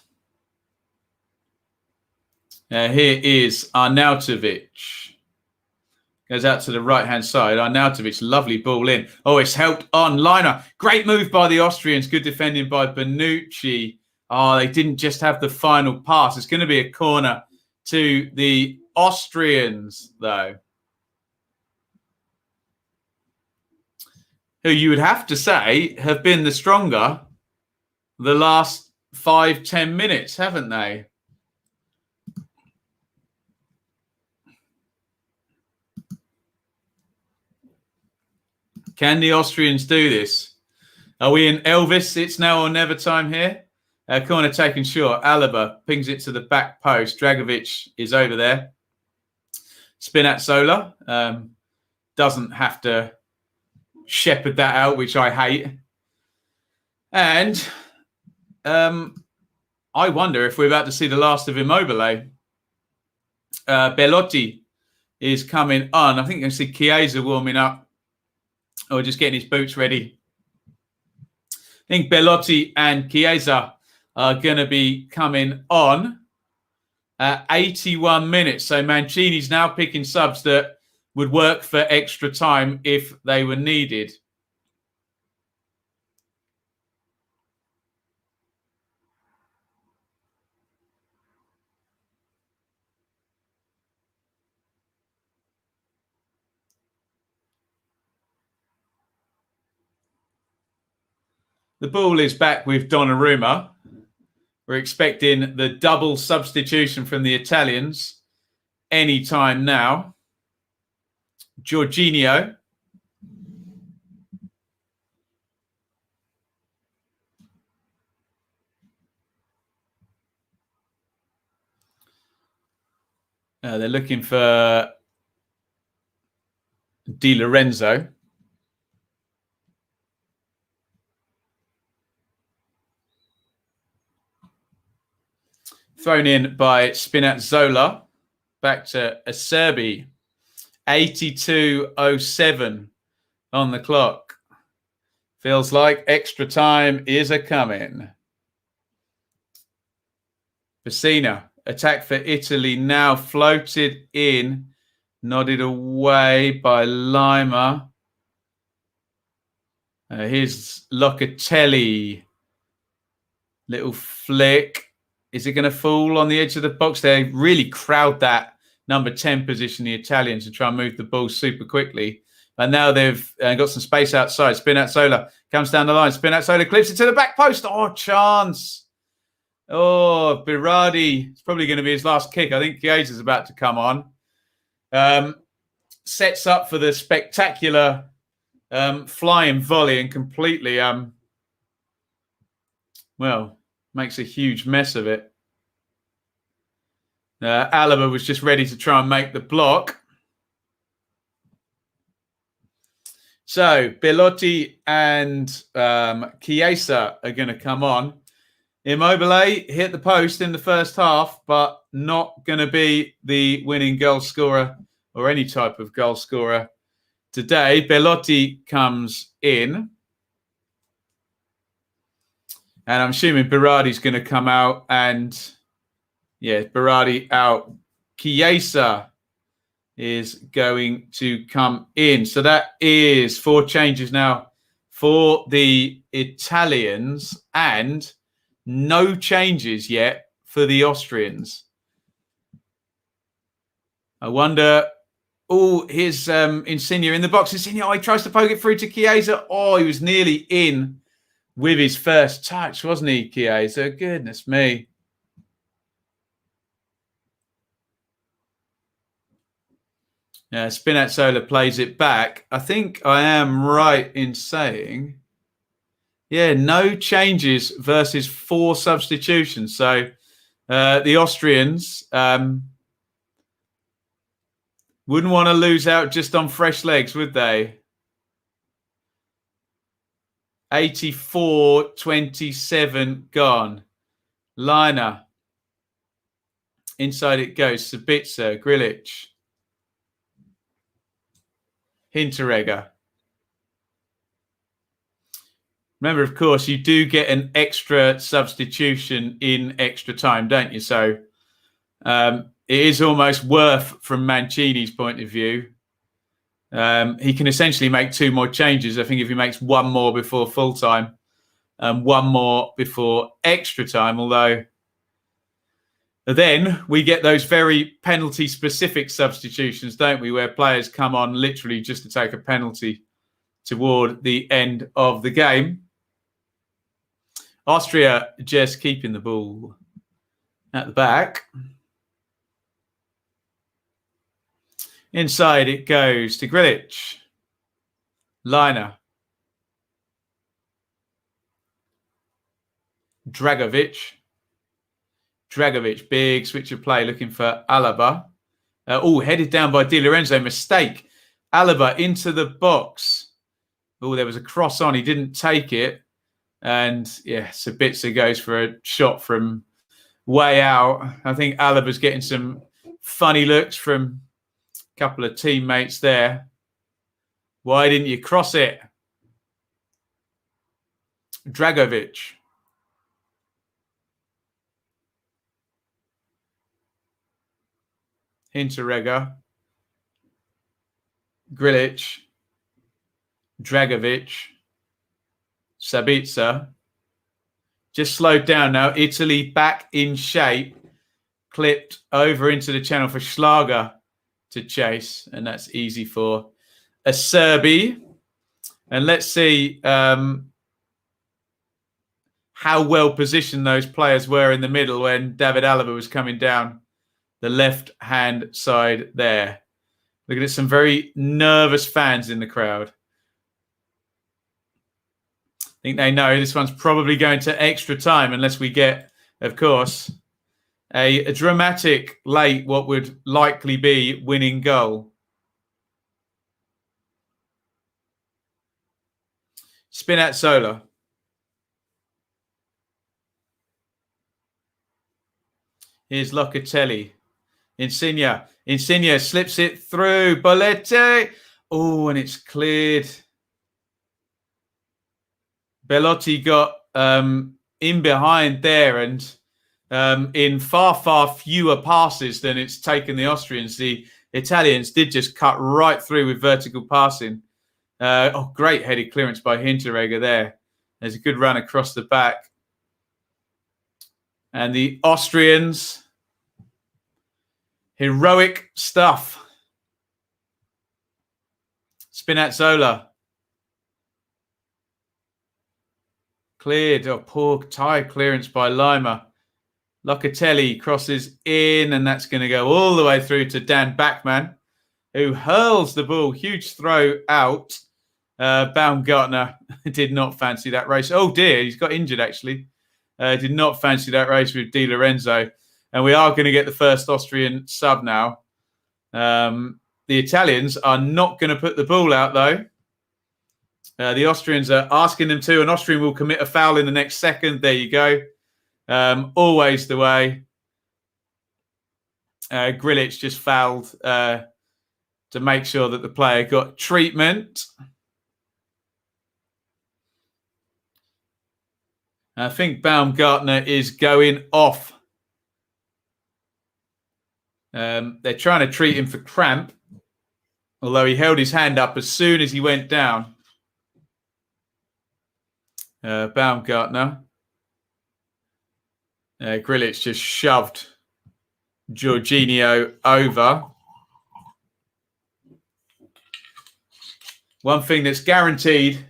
Speaker 1: Here is Arnautovic. Goes out to the right-hand side. Arnautovic, lovely ball in. Oh, it's helped on. Liner. Great move by the Austrians. Good defending by Bonucci. Oh, they didn't just have the final pass. It's going to be a corner to the Austrians, though. Who you would have to say have been the stronger the last 5-10 minutes, haven't they? Can the Austrians do this? Are we in Elvis? It's now or never time here. Corner taken short. Alaba pings it to the back post. Dragovic is over there. Spinazzola doesn't have to shepherd that out, which I hate. And I wonder if we're about to see the last of Immobile. Bellotti is coming on. I think you can see Chiesa warming up or just getting his boots ready. I think Bellotti and Chiesa are going to be coming on at 81 minutes. So Mancini's now picking subs that would work for extra time if they were needed. The ball is back with Donnarumma. We're expecting the double substitution from the Italians any time now. Jorginho. They're looking for Di Lorenzo. Thrown in by Spinazzola. Back to Ashby. 82:07 on the clock. Feels like extra time is a-coming. Pessina. Attack for Italy now floated in. Nodded away by Lima. Here's Locatelli. Little flick. Is it going to fall on the edge of the box? They really crowd that number 10 position, the Italians, and try and move the ball super quickly. And now they've got some space outside. Spinazzola comes down the line. Spinazzola clips it to the back post. Oh, chance. Oh, Berardi. It's probably going to be his last kick. I think Chiesa's about to come on. Sets up for the spectacular flying volley and completely, makes a huge mess of it. Alaba was just ready to try and make the block. So Bellotti and Chiesa are going to come on. Immobile hit the post in the first half, but not going to be the winning goal scorer or any type of goal scorer today. Bellotti comes in. And I'm assuming Berardi's going to come out and, Berardi out. Chiesa is going to come in. So that is 4 changes now for the Italians and no changes yet for the Austrians. I wonder. Oh, here's Insigne in the box. Insigne, he tries to poke it through to Chiesa. Oh, he was nearly in with his first touch, wasn't he, Chiesa? Goodness me. Spinazzola plays it back. I think I am right in saying, no changes versus 4 substitutions. So the Austrians wouldn't want to lose out just on fresh legs, would they? 84-27 gone. Liner. Inside it goes. Sabitzer, Grilic. Hinteregger. Remember, of course, you do get an extra substitution in extra time, don't you? So it is almost worth from Mancini's point of view. He can essentially make 2 more changes. I think if he makes 1 more before full time and 1 more before extra time, although then we get those very penalty-specific substitutions, don't we, where players come on literally just to take a penalty toward the end of the game. Austria just keeping the ball at the back. Inside it goes to Grilic. Liner. Dragovic, big switch of play, looking for Alaba. Headed down by Di Lorenzo. Mistake. Alaba into the box. There was a cross on. He didn't take it. And, Sabitzer goes for a shot from way out. I think Alaba's getting some funny looks from a couple of teammates there. Why didn't you cross it? Dragovic. Hinteregger, Grilic, Dragovic, Sabitzer. Just slowed down now. Italy back in shape. Clipped over into the channel for Schlager to chase. And that's easy for Ashby. And let's see how well positioned those players were in the middle when David Alaba was coming down the left-hand side there. Looking at some very nervous fans in the crowd. I think they know this one's probably going to extra time unless we get, of course, a dramatic late, what would likely be winning goal. Spinazzola. Here's Locatelli. Insigne slips it through. Boletti. Oh, and it's cleared. Bellotti got in behind there and in far fewer passes than it's taken the Austrians. The Italians did just cut right through with vertical passing. Great headed clearance by Hinteregger there. There's a good run across the back. And the Austrians, heroic stuff. Spinazzola. Cleared. Poor tie clearance by Lima. Locatelli crosses in, and that's going to go all the way through to Dan Bachmann, who hurls the ball. Huge throw out. Baumgartner did not fancy that race. Oh, dear. He's got injured, actually. Did not fancy that race with Di Lorenzo. And we are going to get the first Austrian sub now. The Italians are not going to put the ball out, though. The Austrians are asking them to. An Austrian will commit a foul in the next second. There you go. Always the way. Grilic just fouled to make sure that the player got treatment. I think Baumgartner is going off. They're trying to treat him for cramp. Although he held his hand up as soon as he went down. Baumgartner. Grillitz just shoved Jorginho over. One thing that's guaranteed,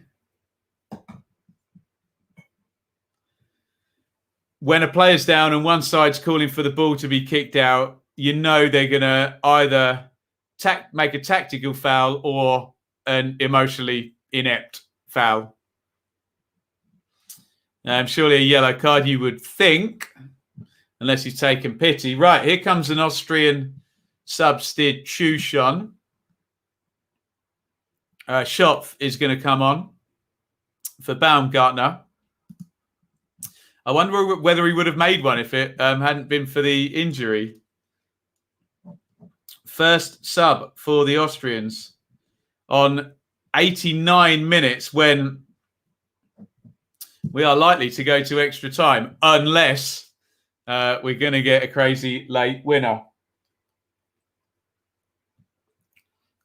Speaker 1: when a player's down and one side's calling for the ball to be kicked out, you know they're going to either make a tactical foul or an emotionally inept foul. Surely a yellow card, you would think, unless he's taken pity. Right, here comes an Austrian substitution. Schopf is going to come on for Baumgartner. I wonder whether he would have made one if it hadn't been for the injury. First sub for the Austrians on 89 minutes when we are likely to go to extra time, unless we're going to get a crazy late winner.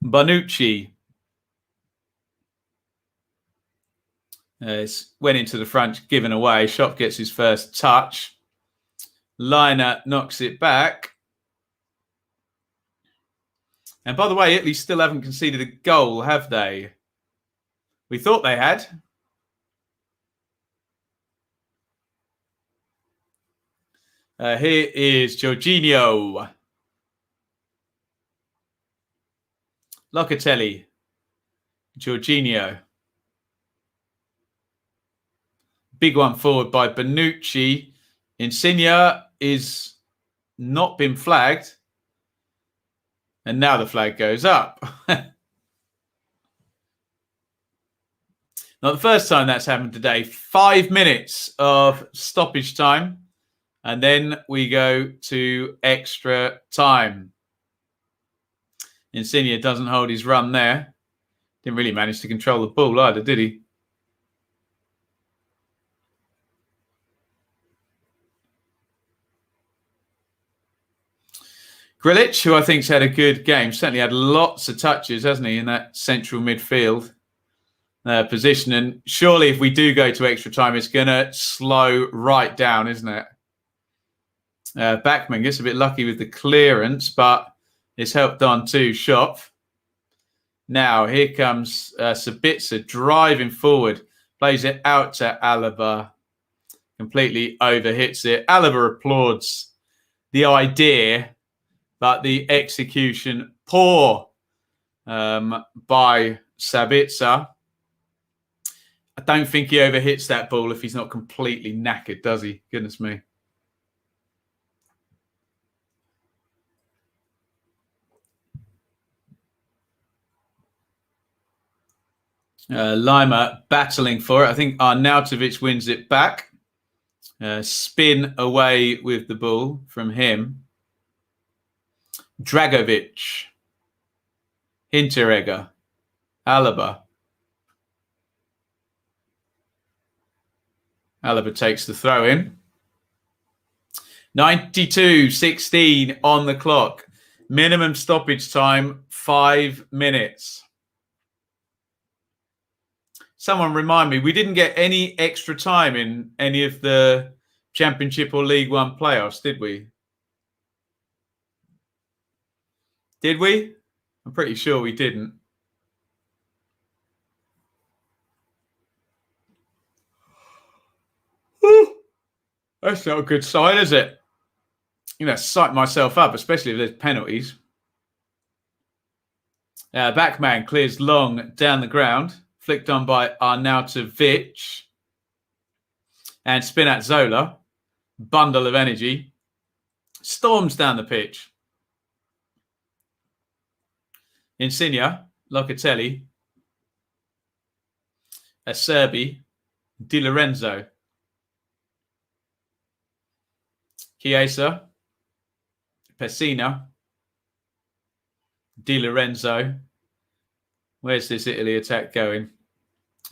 Speaker 1: Bonucci went into the front, given away. Schopf gets his first touch. Liner knocks it back. And by the way, Italy still haven't conceded a goal, have they? We thought they had. Here is Jorginho. Locatelli. Jorginho. Big one forward by Bonucci. Insigne is not been flagged. And now the flag goes up. Not the first time that's happened today. 5 minutes of stoppage time. And then we go to extra time. Insigne doesn't hold his run there. Didn't really manage to control the ball either, did he? Grillitz, who I think's had a good game, certainly had lots of touches, hasn't he, in that central midfield position. And surely if we do go to extra time, it's going to slow right down, isn't it? Backman gets a bit lucky with the clearance, but it's helped on too. Schopf. Now, here comes Sabitzer driving forward. Plays it out to Alaba. Completely overhits it. Alaba applauds the idea, but the execution poor by Sabitzer. I don't think he overhits that ball if he's not completely knackered, does he? Goodness me. Lima battling for it. I think Arnautovic wins it back. Spin away with the ball from him. Dragovic. Hinteregger. Alaba. Alaba takes the throw in. 92-16 on the clock. Minimum stoppage time, 5 minutes. Someone remind me, we didn't get any extra time in any of the Championship or League One playoffs, did we? Did we? I'm pretty sure we didn't. Whew. That's not a good sign, is it? You know, psych myself up, especially if there's penalties. Backman clears long down the ground. Flicked on by Arnautovic. And Spinazzola. Bundle of energy. Storms down the pitch. Insigne. Locatelli. Acerbi. Di Lorenzo. Chiesa. Pessina. Di Lorenzo. Where's this Italy attack going?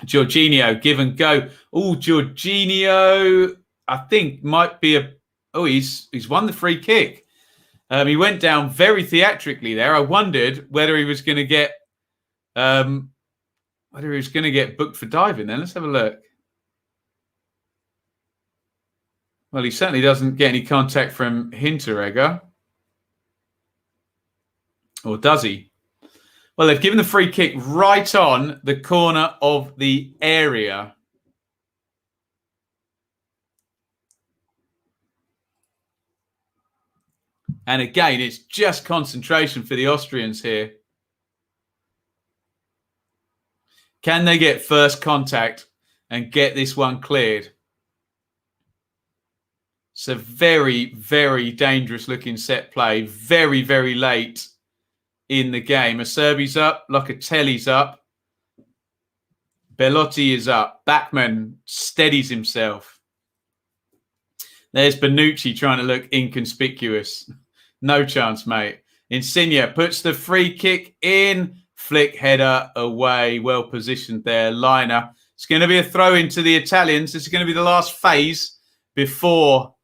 Speaker 1: Jorginho, give and go. Oh, Jorginho, I think might be a... Oh, he's won the free kick. He went down very theatrically there. I wondered whether he was going to get Whether he's going to get booked for diving then. Let's have a look. Well, he certainly doesn't get any contact from Hinteregger. Or does he? Well, they've given the free kick right on the corner of the area. And again, it's just concentration for the Austrians here. Can they get first contact and get this one cleared? It's a very, very dangerous looking set play. Very, very late in the game. Acerbi's up. Locatelli's up. Bellotti is up. Bachmann steadies himself. There's Bonucci trying to look inconspicuous. No chance, mate. Insigne puts the free kick in. Flick header away. Well positioned there. Liner. It's going to be a throw into the Italians. This is going to be the last phase before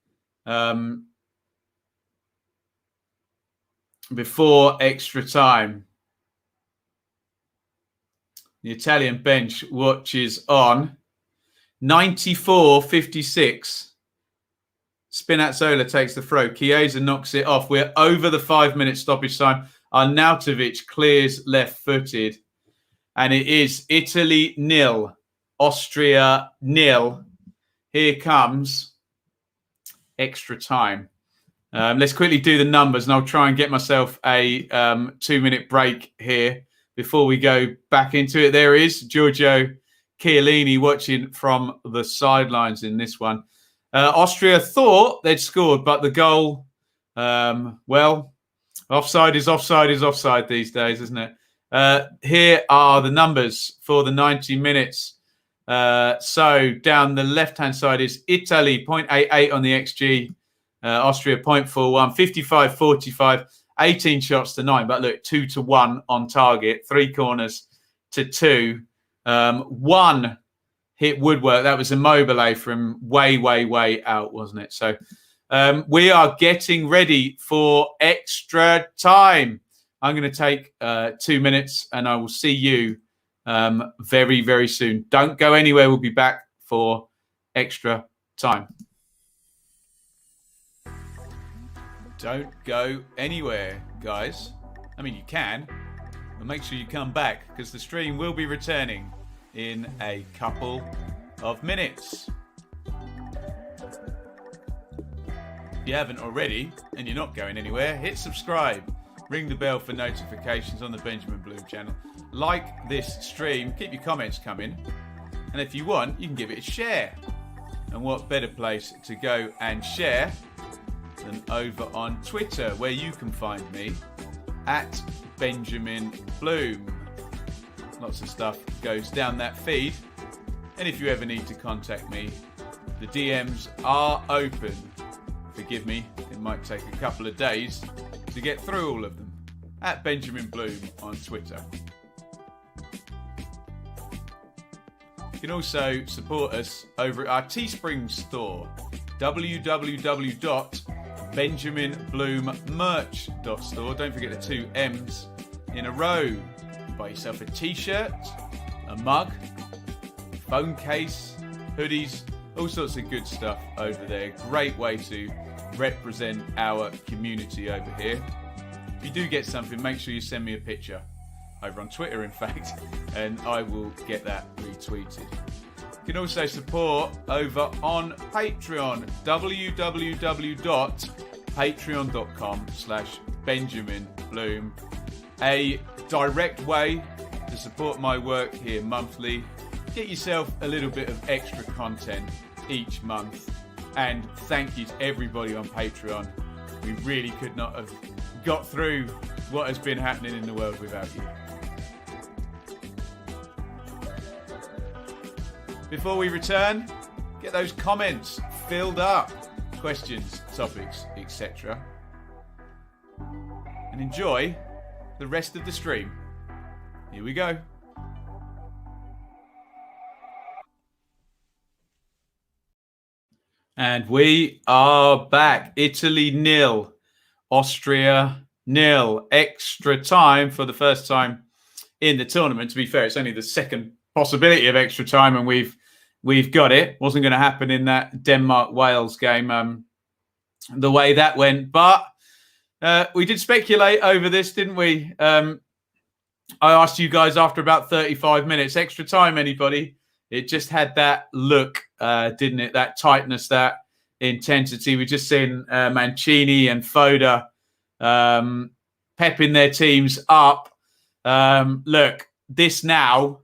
Speaker 1: extra time. The Italian bench watches on. 94-56. Spinazzola takes the throw. Chiesa knocks it off. We're over the 5-minute stoppage time. Arnautovic clears left-footed. And it is Italy 0, Austria 0. Here comes extra time. Let's quickly do the numbers, and I'll try and get myself a 2-minute break here before we go back into it. There is Giorgio Chiellini watching from the sidelines in this one. Austria thought they'd scored, but the goal, well, offside is offside these days, isn't it? Here are the numbers for the 90 minutes. So down the left-hand side is Italy, 0.88 on the XG. Austria, 0.41, 55-45, 18 shots to 9. But look, 2-1 on target, 3 corners to 2. 1 hit woodwork. That was Immobile from way, way, way out, wasn't it? So we are getting ready for extra time. I'm going to take 2 minutes and I will see you very, very soon. Don't go anywhere. We'll be back for extra time. Don't go anywhere, guys. I mean, you can, but make sure you come back because the stream will be returning in a couple of minutes. If you haven't already and you're not going anywhere, hit subscribe. Ring the bell for notifications on the Benjamin Bloom channel. Like this stream. Keep your comments coming. And if you want, you can give it a share. And what better place to go and share than over on Twitter, where you can find me at Benjamin Bloom. Lots of stuff goes down that feed. And if you ever need to contact me, the DMs are open. Forgive me, it might take a couple of days to get through all of them. At Benjamin Bloom on Twitter. You can also support us over at our Teespring store, www.benjaminbloommerch.store. Don't forget the 2 M's in a row. Buy yourself a t-shirt, a mug, phone case, hoodies, all sorts of good stuff over there. Great way to represent our community over here. If you do get something, make sure you send me a picture over on Twitter, in fact, and I will get that retweeted. You can also support over on Patreon, www.patreon.com/BenjaminBloom. A direct way to support my work here monthly. Get yourself a little bit of extra content each month. And thank you to everybody on Patreon. We really could not have got through what has been happening in the world without you. Before we return, get those comments filled up. Questions, topics, etc. And enjoy the rest of the stream. Here we go. And we are back. Italy 0, Austria 0. Extra time for the first time in the tournament. To be fair, it's only the second possibility of extra time, and we've got it. Wasn't going to happen in that Denmark-Wales game, the way that went. But we did speculate over this, didn't we? I asked you guys after about 35 minutes, extra time, anybody? It just had that look, didn't it? That tightness, that intensity. We've just seen Mancini and Foda pepping their teams up. Look, this now,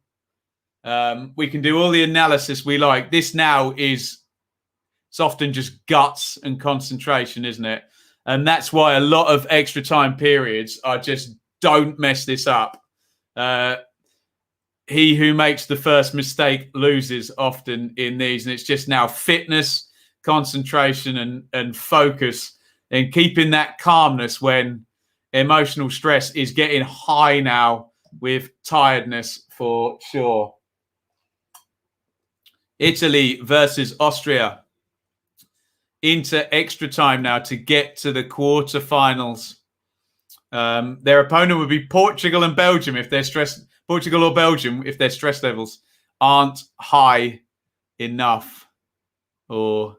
Speaker 1: we can do all the analysis we like. This now it's often just guts and concentration, isn't it? And that's why a lot of extra time periods are just don't mess this up. He who makes the first mistake loses often in these. And it's just now fitness, concentration and focus and keeping that calmness when emotional stress is getting high now with tiredness for sure. Italy versus Austria. Into extra time now to get to the quarterfinals. Their opponent would be Portugal and Belgium if they're stressed. Portugal or Belgium if their stress levels aren't high enough or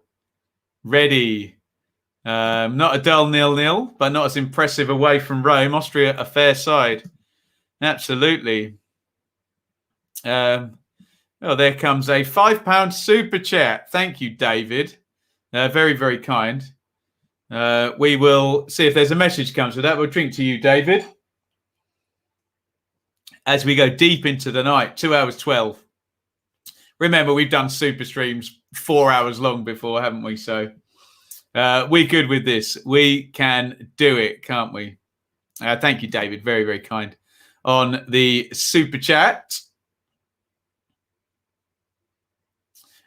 Speaker 1: ready. Not a dull 0-0, but not as impressive away from Rome. Austria, a fair side. Absolutely. Oh, there comes a £5 super chat. Thank you, David. Very, very kind. We will see if there's a message comes with that. We'll drink to you, David. As we go deep into the night, 2 hours 12. Remember, we've done super streams 4 hours long before, haven't we? So we're good with this. We can do it, can't we? Thank you, David. Very, very kind on the super chat.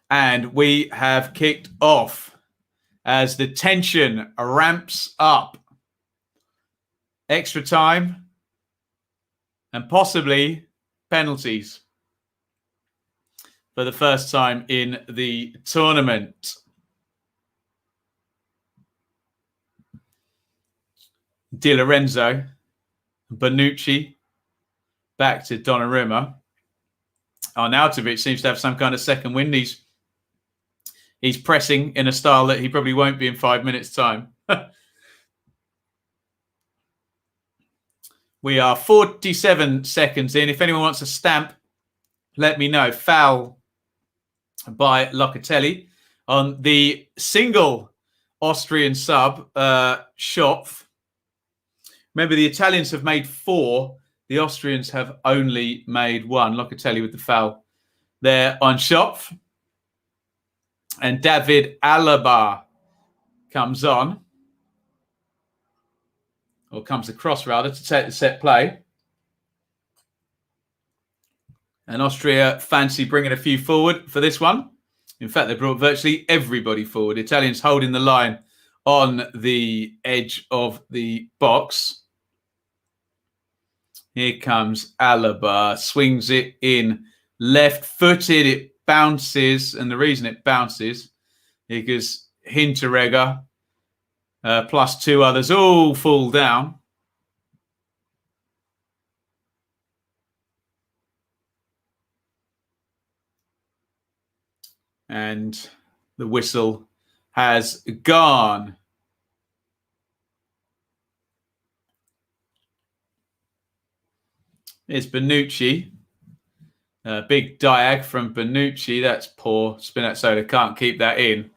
Speaker 1: And we have kicked off as the tension ramps up. Extra time and possibly penalties for the first time in the tournament. Di Lorenzo, Bonucci, back to Donnarumma. Arnautovic seems to have some kind of second wind. He's pressing in a style that he probably won't be in 5 minutes' time. We are 47 seconds in. If anyone wants a stamp, let me know. Foul by Locatelli on the single Austrian sub, Schopf. Remember, the Italians have made 4. The Austrians have only made 1. Locatelli with the foul there on Schopf. And David Alaba comes on, or comes across rather, to take the set play. And Austria fancy bringing a few forward for this one. In fact, they brought virtually everybody forward. Italians holding the line on the edge of the box. Here comes Alaba, swings it in left-footed. It bounces, and the reason it bounces is because Hinteregger plus 2 others all fall down. And the whistle has gone. It's Bonucci. Big diag from Bonucci. That's poor. Spinazzola can't keep that in.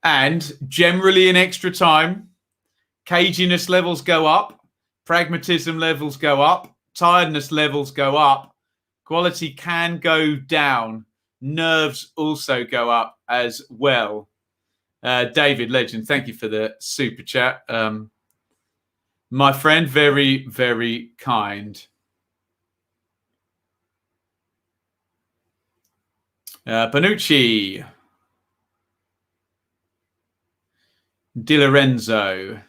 Speaker 1: And generally in extra time, caginess levels go up. Pragmatism levels go up. Tiredness levels go up. Quality can go down. Nerves also go up as well. David Legend, thank you for the super chat. My friend, very, very kind. Bonucci, Di Lorenzo,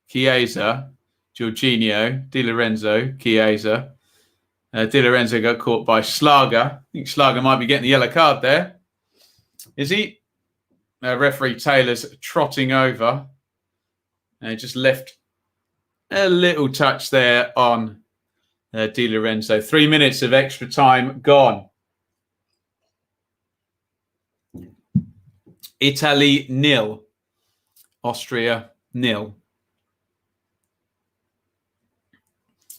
Speaker 1: Chiesa, Jorginho, Di Lorenzo, Chiesa. Di Lorenzo got caught by Schlager. I think Schlager might be getting the yellow card there. Is he? Referee Taylor's trotting over. Just left a little touch there on Di Lorenzo. 3 minutes of extra time gone. Italy 0. Austria 0.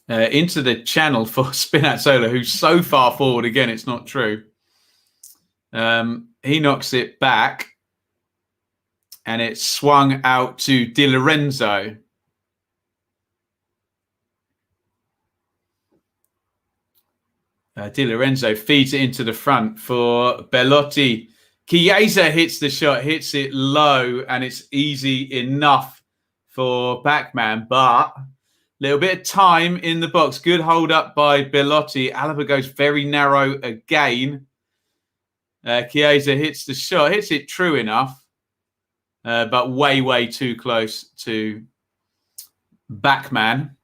Speaker 1: Into the channel for Spinazzola, who's so far forward. Again, it's not true. He knocks it back. And it's swung out to Di Lorenzo. Di Lorenzo feeds it into the front for Bellotti. Chiesa hits the shot, hits it low, and it's easy enough for Backman. But a little bit of time in the box. Good hold up by Bellotti. Alaba goes very narrow again. Chiesa hits the shot, hits it true enough, but way, way too close to Backman.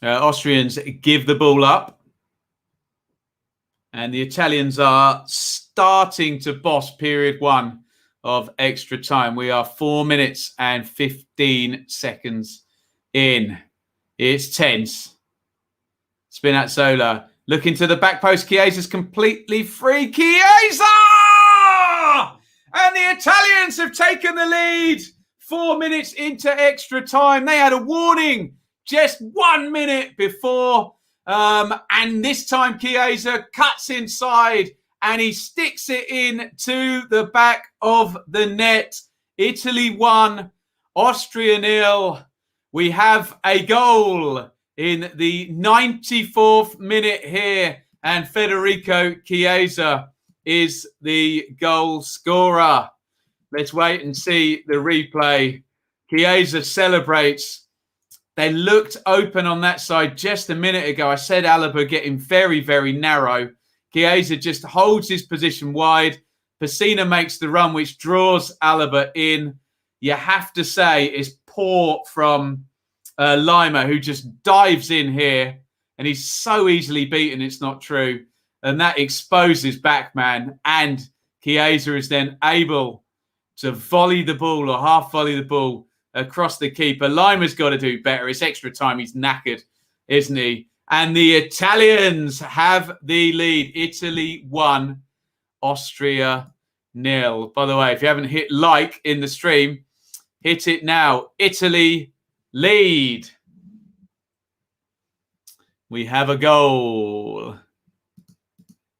Speaker 1: Austrians give the ball up. And the Italians are starting to boss period 1 of extra time. We are 4 minutes and 15 seconds in. It's tense. Spinazzola looking to the back post. Chiesa's completely free. Chiesa! And the Italians have taken the lead 4 minutes into extra time. They had a warning just 1 minute before. And this time Chiesa cuts inside and he sticks it in to the back of the net. Italy 1, Austria 0. We have a goal in the 94th minute here. And Federico Chiesa is the goal scorer. Let's wait and see the replay. Chiesa celebrates. They looked open on that side just a minute ago. I said Alaba getting very, very narrow. Chiesa just holds his position wide. Pessina makes the run, which draws Alaba in. You have to say it's poor from Lima, who just dives in here. And he's so easily beaten, it's not true. And that exposes Backman. And Chiesa is then able to volley the ball or half volley the ball across the keeper. Lima's got to do better. It's extra time. He's knackered, isn't he? And the Italians have the lead. Italy 1, Austria 0. By the way, if you haven't hit like in the stream, hit it now. Italy lead. We have a goal.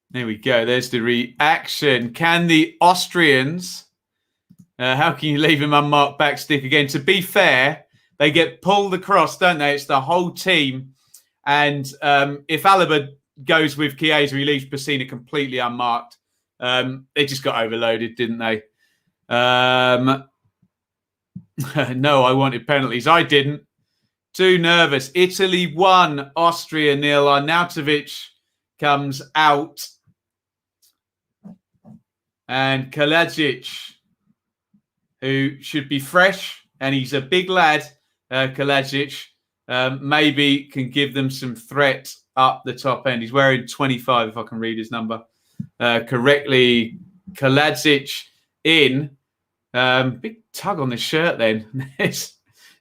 Speaker 1: There we go. There's the reaction. Can the Austrians... how can you leave him unmarked back stick again? To be fair, they get pulled across, don't they? It's the whole team. And if Alaba goes with Chiesa, he leaves Pessina completely unmarked. They just got overloaded, didn't they? No, I wanted penalties. I didn't. Too nervous. Italy 1, Austria 0. Arnautovic comes out. And Kalajic, who should be fresh, and he's a big lad, Kalajic, maybe can give them some threat up the top end. He's wearing 25, if I can read his number correctly. Kalajic in. Big tug on the shirt then. It's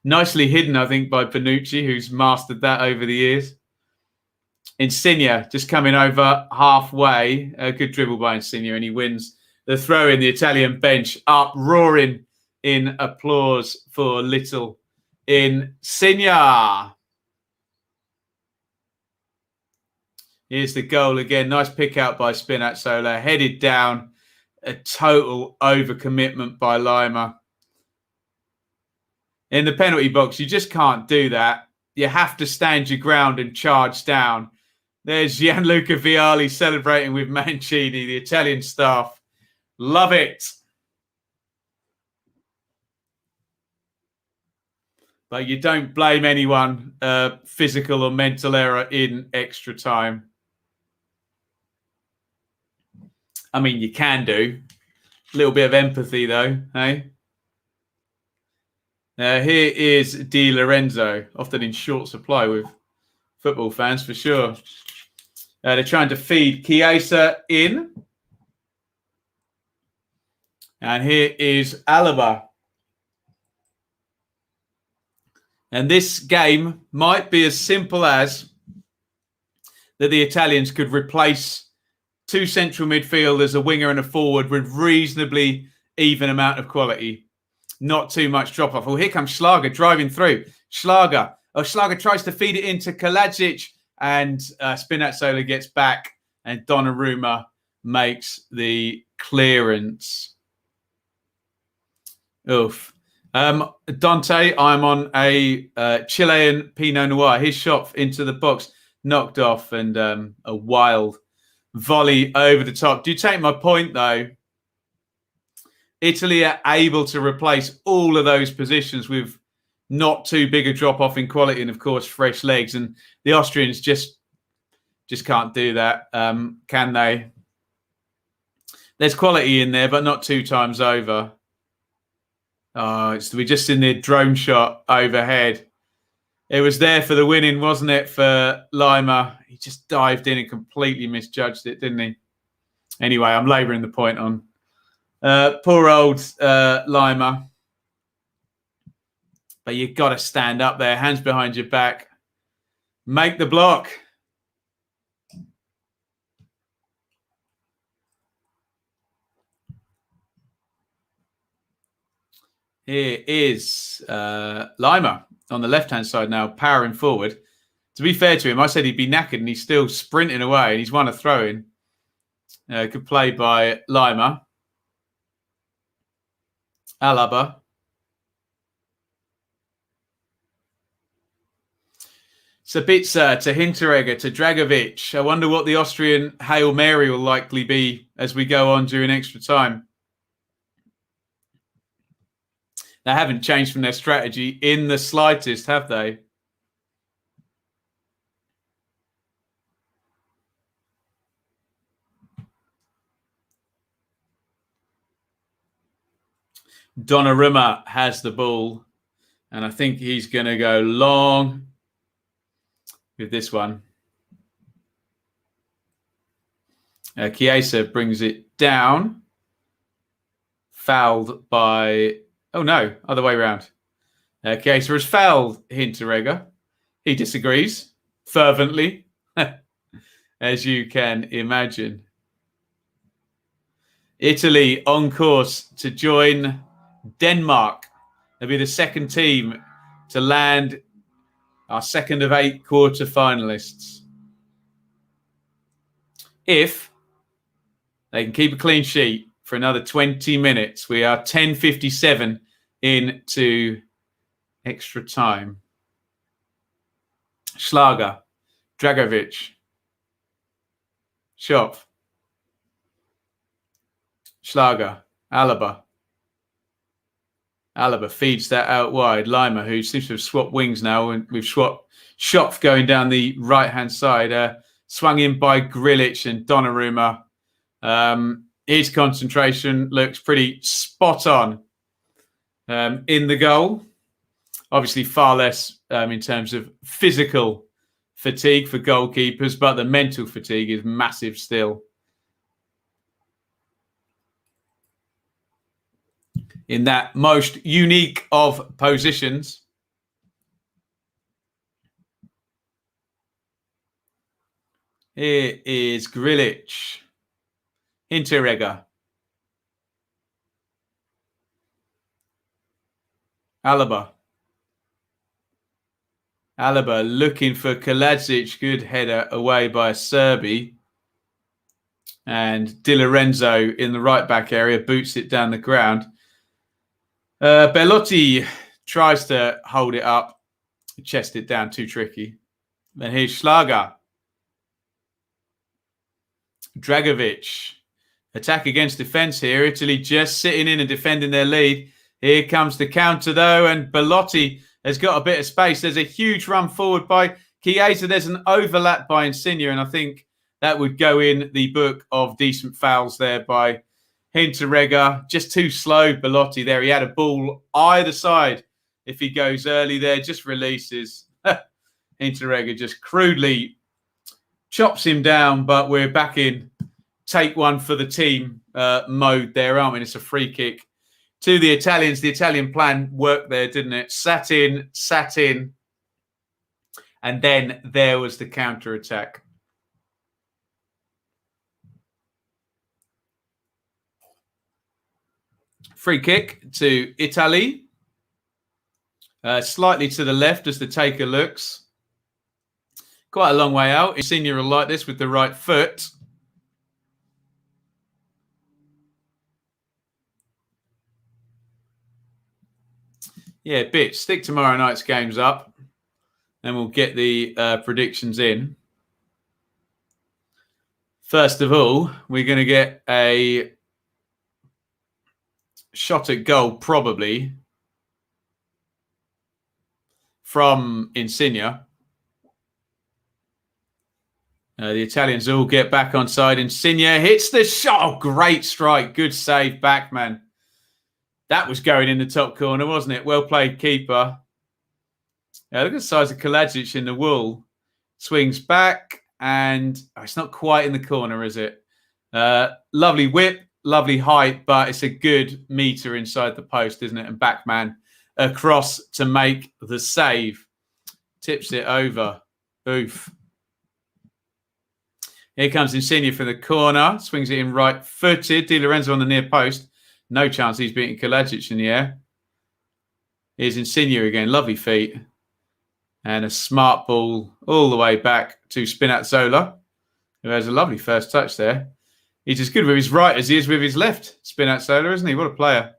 Speaker 1: nicely hidden, I think, by Panucci, who's mastered that over the years. Insigne just coming over halfway. A good dribble by Insigne, and he wins the throw in. The Italian bench uproaring in applause for little Insigne. Here's the goal again. Nice pick out by Spinazzola. Headed down. A total overcommitment by Lima. In the penalty box, you just can't do that. You have to stand your ground and charge down. There's Gianluca Vialli celebrating with Mancini, the Italian staff. Love it. But you don't blame anyone, physical or mental error in extra time. I mean, you can do. A little bit of empathy, though, hey? Here is Di Lorenzo, often in short supply with football fans, for sure. They're trying to feed Chiesa in. And here is Alaba. And this game might be as simple as that the Italians could replace 2 central midfielders, a winger and a forward with reasonably even amount of quality. Not too much drop-off. Oh, here comes Schlager driving through. Schlager. Oh, Schlager tries to feed it into Kalajic, and Spinazzola gets back, and Donnarumma makes the clearance. Oof. Dante, I'm on a Chilean Pinot Noir. His shot into the box, knocked off, and a wild volley over the top. Do you take my point, though? Italy are able to replace all of those positions with not too big a drop-off in quality and, of course, fresh legs. And the Austrians just can't do that, can they? There's quality in there, but not 2 times over. Oh, we're just in the drone shot overhead. It was there for the winning, wasn't it, for Lima? He just dived in and completely misjudged it, didn't he? Anyway, I'm labouring the point on. Poor old Lima. But you've got to stand up there, hands behind your back. Make the block. Here is Lima on the left-hand side now, powering forward. To be fair to him, I said he'd be knackered, and he's still sprinting away, and he's won a throw-in. Good play by Lima. Alaba. Sabitzer to Hinteregger to Dragovic. I wonder what the Austrian Hail Mary will likely be as we go on during extra time. They haven't changed from their strategy in the slightest, have they? Donnarumma has the ball, and I think he's going to go long with this one. Chiesa brings it down. Fouled by... Oh, no, other way around. Chiesa has fouled Hinteregger. He disagrees fervently, as you can imagine. Italy on course to join Denmark. They'll be the second team to land our second of 8 quarter-finalists. If they can keep a clean sheet for another 20 minutes. We are 10:57 into extra time. Schlager, Dragovic, Schopf, Schlager, Alaba. Alaba feeds that out wide. Lima, who seems to have swapped wings now, and we've swapped Schopf going down the right-hand side. Swung in by Grilic and Donnarumma. His concentration looks pretty spot on in the goal. Obviously, far less in terms of physical fatigue for goalkeepers, but the mental fatigue is massive still. In that most unique of positions. Here is Grilic. Hinteregger. Alaba. Alaba looking for Kalajic. Good header away by Serbi. And Di Lorenzo in the right back area boots it down the ground. Bellotti tries to hold it up. Chest it down, too tricky. Then here's Schlager. Dragovic. Attack against defence here. Italy just sitting in and defending their lead. Here comes the counter, though, and Bellotti has got a bit of space. There's a huge run forward by Chiesa. There's an overlap by Insigne, and I think that would go in the book of decent fouls there by Hinteregger. Just too slow, Bellotti there. He had a ball either side. If he goes early there, just releases. Hinteregger just crudely chops him down, but we're back in take one for the team mode there, aren't we? And it's a free kick to the Italians. The Italian plan worked there, didn't it? Sat in, and then there was the counter-attack. Free kick to Italy. Slightly to the left as the taker looks. Quite a long way out. Insigne will like this with the right foot. Yeah, bitch. Stick tomorrow night's games up. And we'll get the predictions in. First of all, we're going to get a shot at goal, probably, from Insigne. The Italians all get back on side. Insigne hits the shot. Oh, great strike. Good save back, man. That was going in the top corner, wasn't it? Well played, keeper. Look at the size of Kalajic in the wool. Swings back, and it's not quite in the corner, is it? Lovely whip, lovely height, but it's a good metre inside the post, isn't it? And backman across to make the save. Tips it over. Oof. Here comes Insigne from the corner. Swings it in right-footed. Di Lorenzo on the near post. No chance he's beating Kalajic in the air. Here's Insigne again. Lovely feet. And a smart ball all the way back to Spinazzola, who has a lovely first touch there. He's as good with his right as he is with his left, Spinazzola, isn't he? What a player.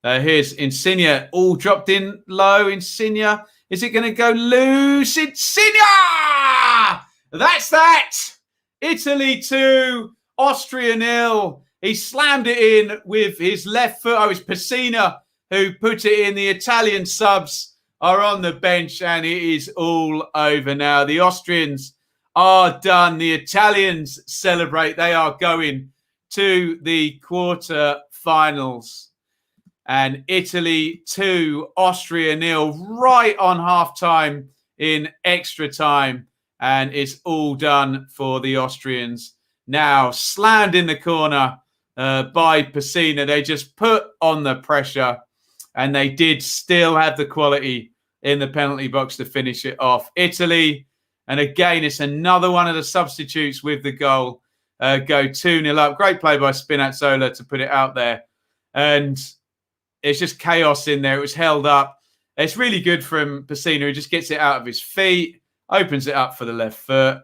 Speaker 1: Here's Insigne, all dropped in low. Insigne, is it going to go loose? Insigne! That's that! Italy 2, Austria 0. He slammed it in with his left foot. Oh, it's Pessina who put it in. The Italian subs are on the bench, and it is all over now. The Austrians are done. The Italians celebrate. They are going to the quarter-finals. And Italy 2, Austria 0, right on half-time in extra time. And it's all done for the Austrians. Now, slammed in the corner by Pessina. They just put on the pressure, and they did still have the quality in the penalty box to finish it off. Italy, and again, it's another one of the substitutes with the goal, go 2-0 up. Great play by Spinazzola to put it out there. And it's just chaos in there. It was held up. It's really good from Pessina, who just gets it out of his feet, opens it up for the left foot,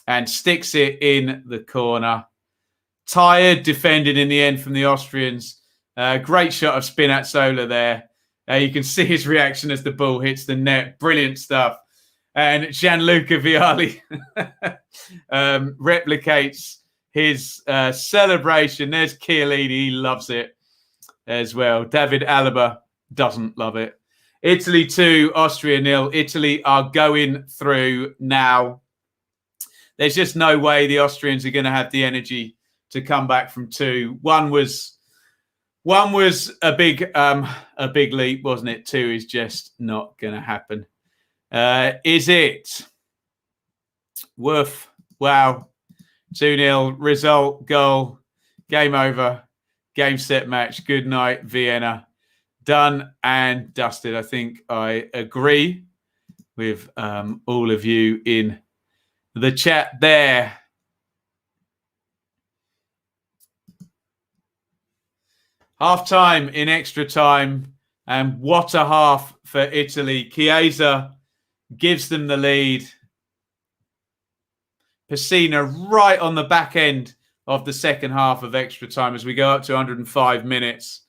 Speaker 1: and sticks it in the corner. Tired defending in the end from the Austrians. Great shot of Spinazzola there. You can see his reaction as the ball hits the net. Brilliant stuff. And Gianluca Vialli replicates his celebration. There's Chiellini. He loves it as well. David Alaba doesn't love it. Italy 2, Austria 0. Italy are going through now. There's just no way the Austrians are going to have the energy to come back from 2. One was a big leap, wasn't it? 2 is just not going to happen. Is it? Woof. Wow. 2-0 result, goal, game over, game, set, match. Good night, Vienna. Done and dusted. I think I agree with all of you in the chat there. Half time in extra time, and what a half for Italy. Chiesa gives them the lead. Pessina right on the back end of the second half of extra time as we go up to 105 minutes.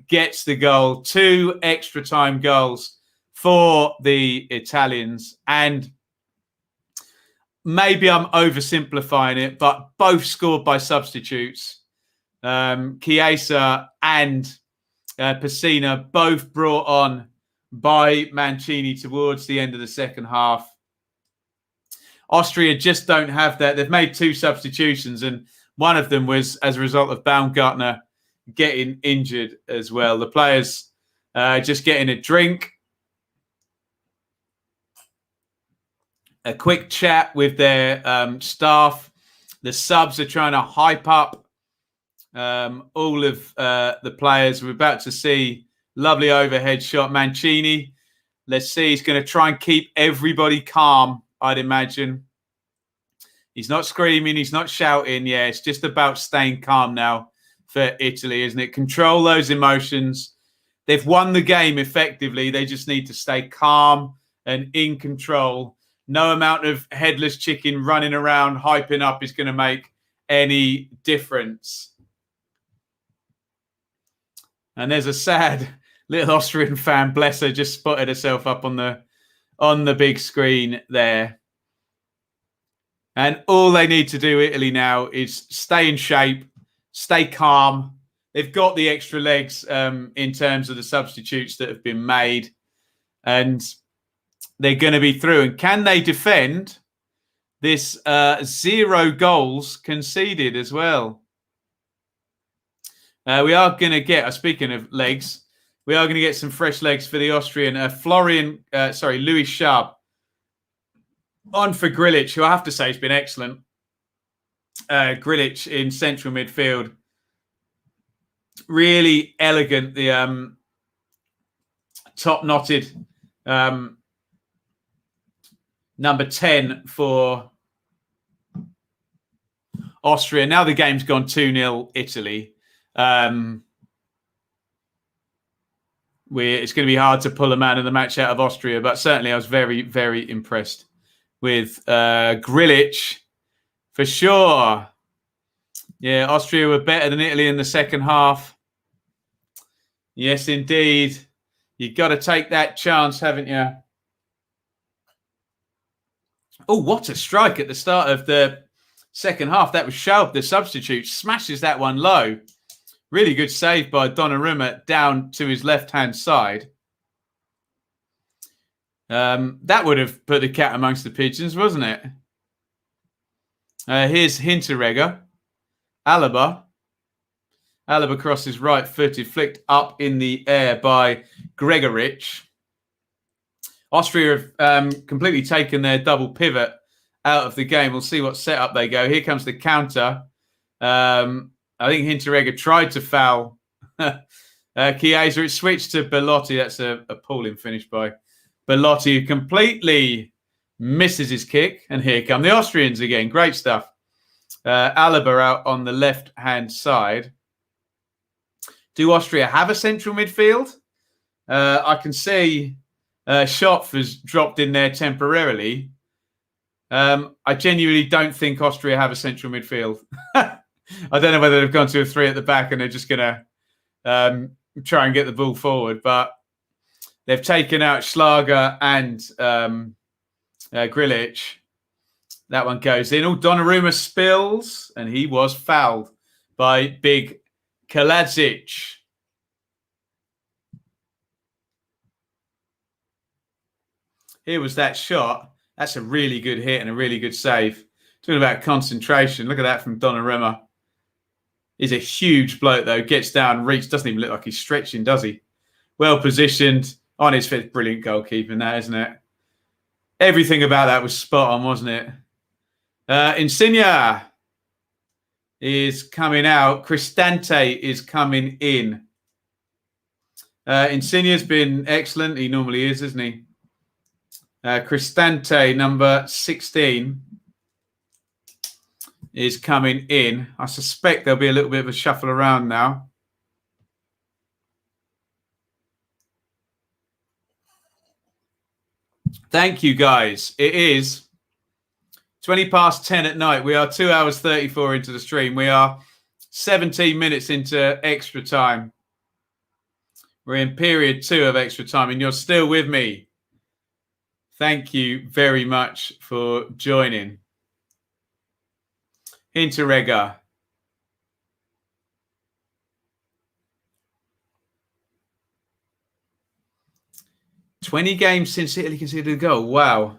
Speaker 1: Gets the goal. 2 extra time goals for the Italians. And maybe I'm oversimplifying it, but both scored by substitutes. Chiesa and Pessina both brought on by Mancini towards the end of the second half. Austria just don't have that. They've made 2 substitutions, and one of them was as a result of Baumgartner getting injured as well. The players just getting a drink, a quick chat with their staff. The subs are trying to hype up all of the players. We're about to see lovely overhead shot. Mancini, let's see. He's going to try and keep everybody calm, I'd imagine. He's not screaming. He's not shouting. Yeah, it's just about staying calm now for Italy, isn't it? Control those emotions. They've won the game effectively. They just need to stay calm and in control. No amount of headless chicken running around, hyping up is going to make any difference. And there's a sad little Austrian fan, bless her, just spotted herself up on the big screen there. And all they need to do, Italy, now is stay in shape, stay calm. They've got the extra legs in terms of the substitutes that have been made. And they're going to be through. And can they defend this 0 goals conceded as well? We are going to get, speaking of legs, we are going to get some fresh legs for the Austrian. Louis Sharp on for Grilic, who I have to say has been excellent. Grilic in central midfield. Really elegant, the top knotted number 10 for Austria. Now the game's gone 2-0 Italy. It's going to be hard to pull a man of the match out of Austria, but certainly I was very, very impressed with Grilic for sure. Yeah, Austria were better than Italy in the second half. Yes, indeed. You've got to take that chance, haven't you? Oh, what a strike at the start of the second half. That was Schaub, the substitute, smashes that one low. Really good save by Donnarumma down to his left-hand side. That would have put the cat amongst the pigeons, wasn't it? Here's Hinteregger. Alaba crosses right-footed, flicked up in the air by Gregorich. Austria have completely taken their double pivot out of the game. We'll see what setup they go. Here comes the counter. I think Hinteregger tried to foul Chiesa. It switched to Bellotti. That's a appalling finish by Bellotti, who completely misses his kick. And here come the Austrians again. Great stuff. Alaba out on the left-hand side. Do Austria have a central midfield? I can see Schopf has dropped in there temporarily. I genuinely don't think Austria have a central midfield. I don't know whether they've gone to a 3 at the back and they're just going to try and get the ball forward. But they've taken out Schlager and Grilic. That one goes in. Donnarumma spills, and he was fouled by big Kaladzic. Here was that shot. That's a really good hit and a really good save. Talking about concentration. Look at that from Donnarumma. He's a huge bloke, though. Gets down, reach. Doesn't even look like he's stretching, does he? Well positioned. On his feet. Brilliant goalkeeping, that, isn't it? Everything about that was spot on, wasn't it? Insigne is coming out. Cristante is coming in. Insigne's been excellent. He normally is, isn't he? Cristante, number 16, is coming in. I suspect there'll be a little bit of a shuffle around now. Thank you, guys. It is 20 past 10 at night. We are 2 hours 34 into the stream. We are 17 minutes into extra time. We're in period 2 of extra time, and you're still with me. Thank you very much for joining. Hinteregger. "20 games since Italy conceded a goal." Wow.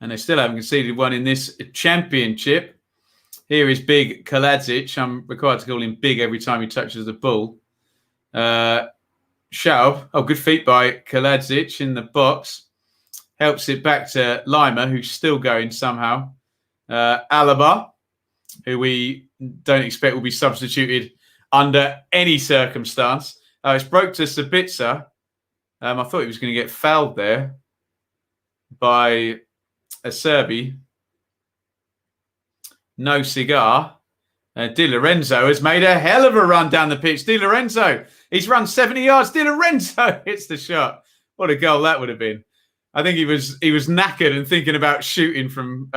Speaker 1: And they still haven't conceded one in this championship. Here is big Kaladzic. I'm required to call him big every time he touches the ball. Schaub. Oh, good feet by Kaladzic in the box. Helps it back to Lima, who's still going somehow. Alaba. who we don't expect will be substituted under any circumstance. It's broke to Sabitzer. I thought he was going to get fouled there by a Serbi. No cigar. Di Lorenzo has made a hell of a run down the pitch. Di Lorenzo, he's run 70 yards. Di Lorenzo hits the shot. What a goal that would have been. I think he was knackered and thinking about shooting from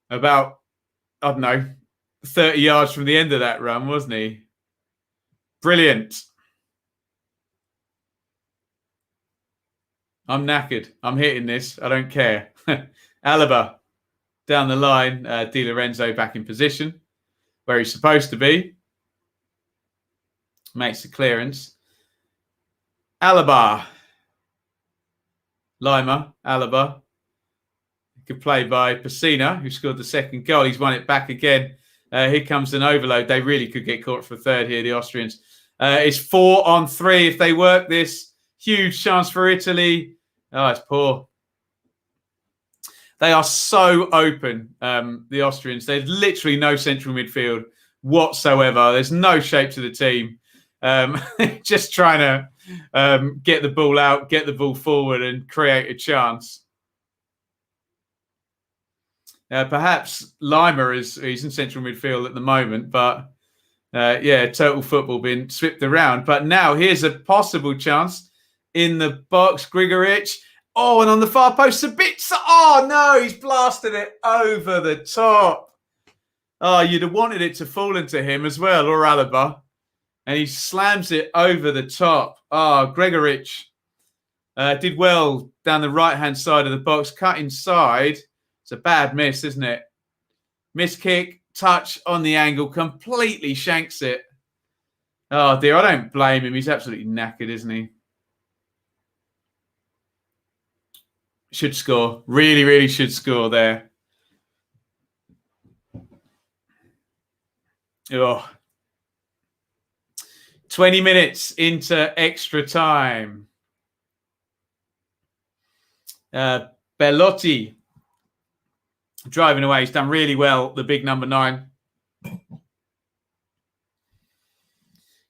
Speaker 1: about, I don't know, 30 yards from the end of that run, wasn't he? Brilliant. I'm knackered. I'm hitting this. I don't care. Alaba down the line. Di Lorenzo back in position where he's supposed to be. Makes the clearance. Alaba. Lima. Alaba. Good play by Pacina, who scored the second goal. He's won it back again. Here comes an overload. They really could get caught for a third here, the Austrians. It's 4-on-3 if they work this. Huge chance for Italy. Oh, it's poor. They are so open, the Austrians. There's literally no central midfield whatsoever. There's no shape to the team. Just trying to get the ball out, get the ball forward and create a chance. Perhaps Lima he's in central midfield at the moment, but total football being swept around. But now here's a possible chance in the box. Grigorich. Oh, and on the far post, Sabitzer. Oh, no, he's blasted it over the top. Oh, you'd have wanted it to fall into him as well, or Alaba. And he slams it over the top. Oh, Grigorich did well down the right-hand side of the box, cut inside. It's a bad miss, isn't it? Miss kick, touch on the angle, completely shanks it. Oh, dear, I don't blame him. He's absolutely knackered, isn't he? Should score. Really, really should score there. Oh. 20 minutes into extra time. Bellotti driving away. He's done really well, the big number 9.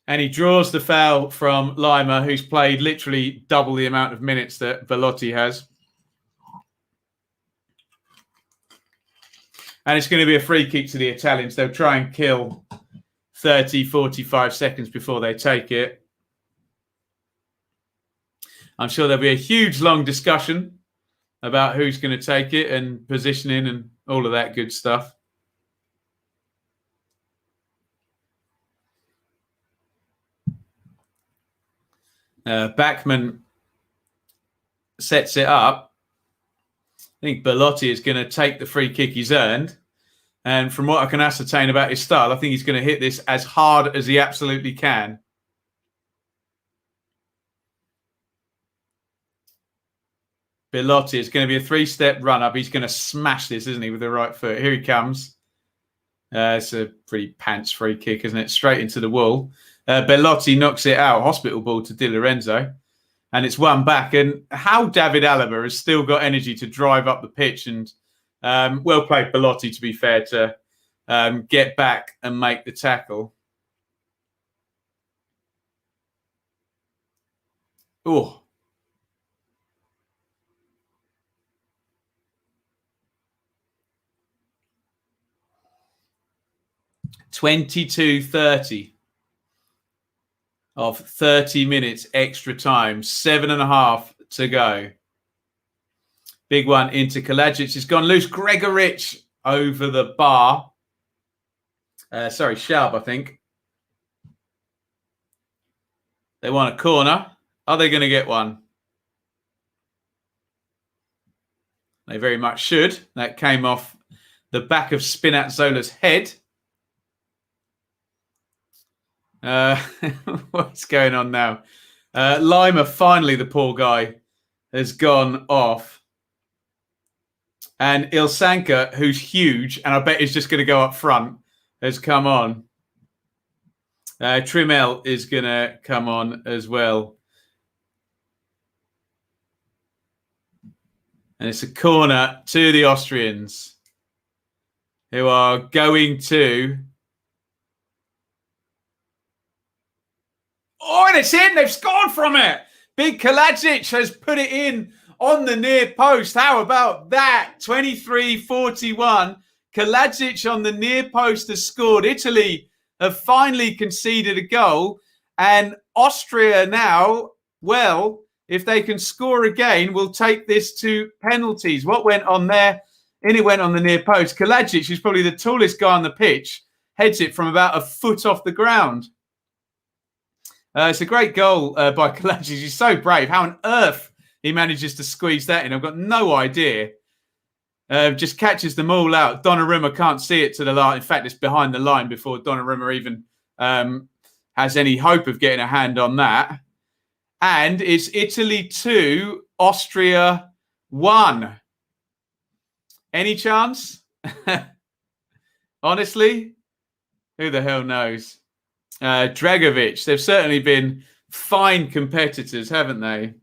Speaker 1: And he draws the foul from Lima, who's played literally double the amount of minutes that Bellotti has. And it's going to be a free kick to the Italians. They'll try and kill 30, 45 seconds before they take it. I'm sure there'll be a huge, long discussion about who's going to take it and positioning and all of that good stuff. Bachmann sets it up. I think Bellotti is going to take the free kick he's earned. And from what I can ascertain about his style, I think he's going to hit this as hard as he absolutely can. Bellotti is going to be a 3-step run-up. He's going to smash this, isn't he, with the right foot. Here he comes. It's a pretty pants free kick, isn't it? Straight into the wall. Bellotti knocks it out. Hospital ball to Di Lorenzo. And it's one back. And how David Alaba has still got energy to drive up the pitch. And well played, Bellotti, to be fair, to get back and make the tackle. Oh. $22.30 of 30 minutes extra time. 7.5 to go. Big one into Kalajic. It's gone loose. Grigorich over the bar. Schaub, I think. They want a corner. Are they going to get one? They very much should. That came off the back of Spinazzola's head. What's going on now? Lima, finally, the poor guy, has gone off. And Ilsanka, who's huge, and I bet he's just going to go up front, has come on. Trimmel is going to come on as well. And it's a corner to the Austrians. who are going to... Oh, and it's in. They've scored from it. Big Kalajic has put it in on the near post. How about that? 23-41. Kalajic on the near post has scored. Italy have finally conceded a goal. And Austria now, well, if they can score again, will take this to penalties. What went on there? In it went on the near post. Kalajic, who's probably the tallest guy on the pitch, heads it from about a foot off the ground. It's a great goal by Kalajic. He's so brave. How on earth he manages to squeeze that in, I've got no idea. Just catches them all out. Donnarumma can't see it to the line. In fact, it's behind the line before Donnarumma even has any hope of getting a hand on that. And it's Italy 2, Austria 1. Any chance? Honestly? Who the hell knows? Dragovic, they've certainly been fine competitors, haven't they?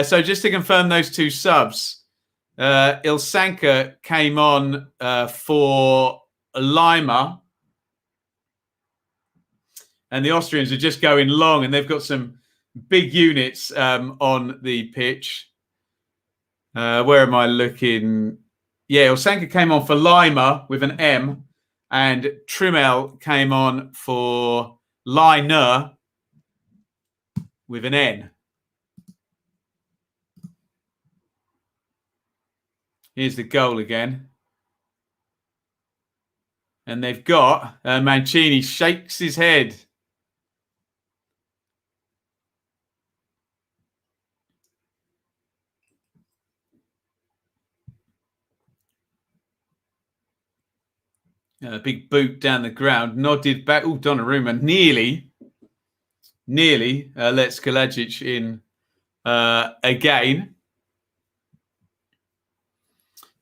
Speaker 1: So just to confirm those two subs, Ilsanka came on for Lima, and the Austrians are just going long, and they've got some big units on the pitch. Where am I looking? Yeah, Ilsanka came on for Lima with an M, and Trimmel came on for Liner with an N. Here's the goal again. And they've got Mancini shakes his head. A big boot down the ground, nodded back. Oh, Donnarumma nearly lets Kalajic in again.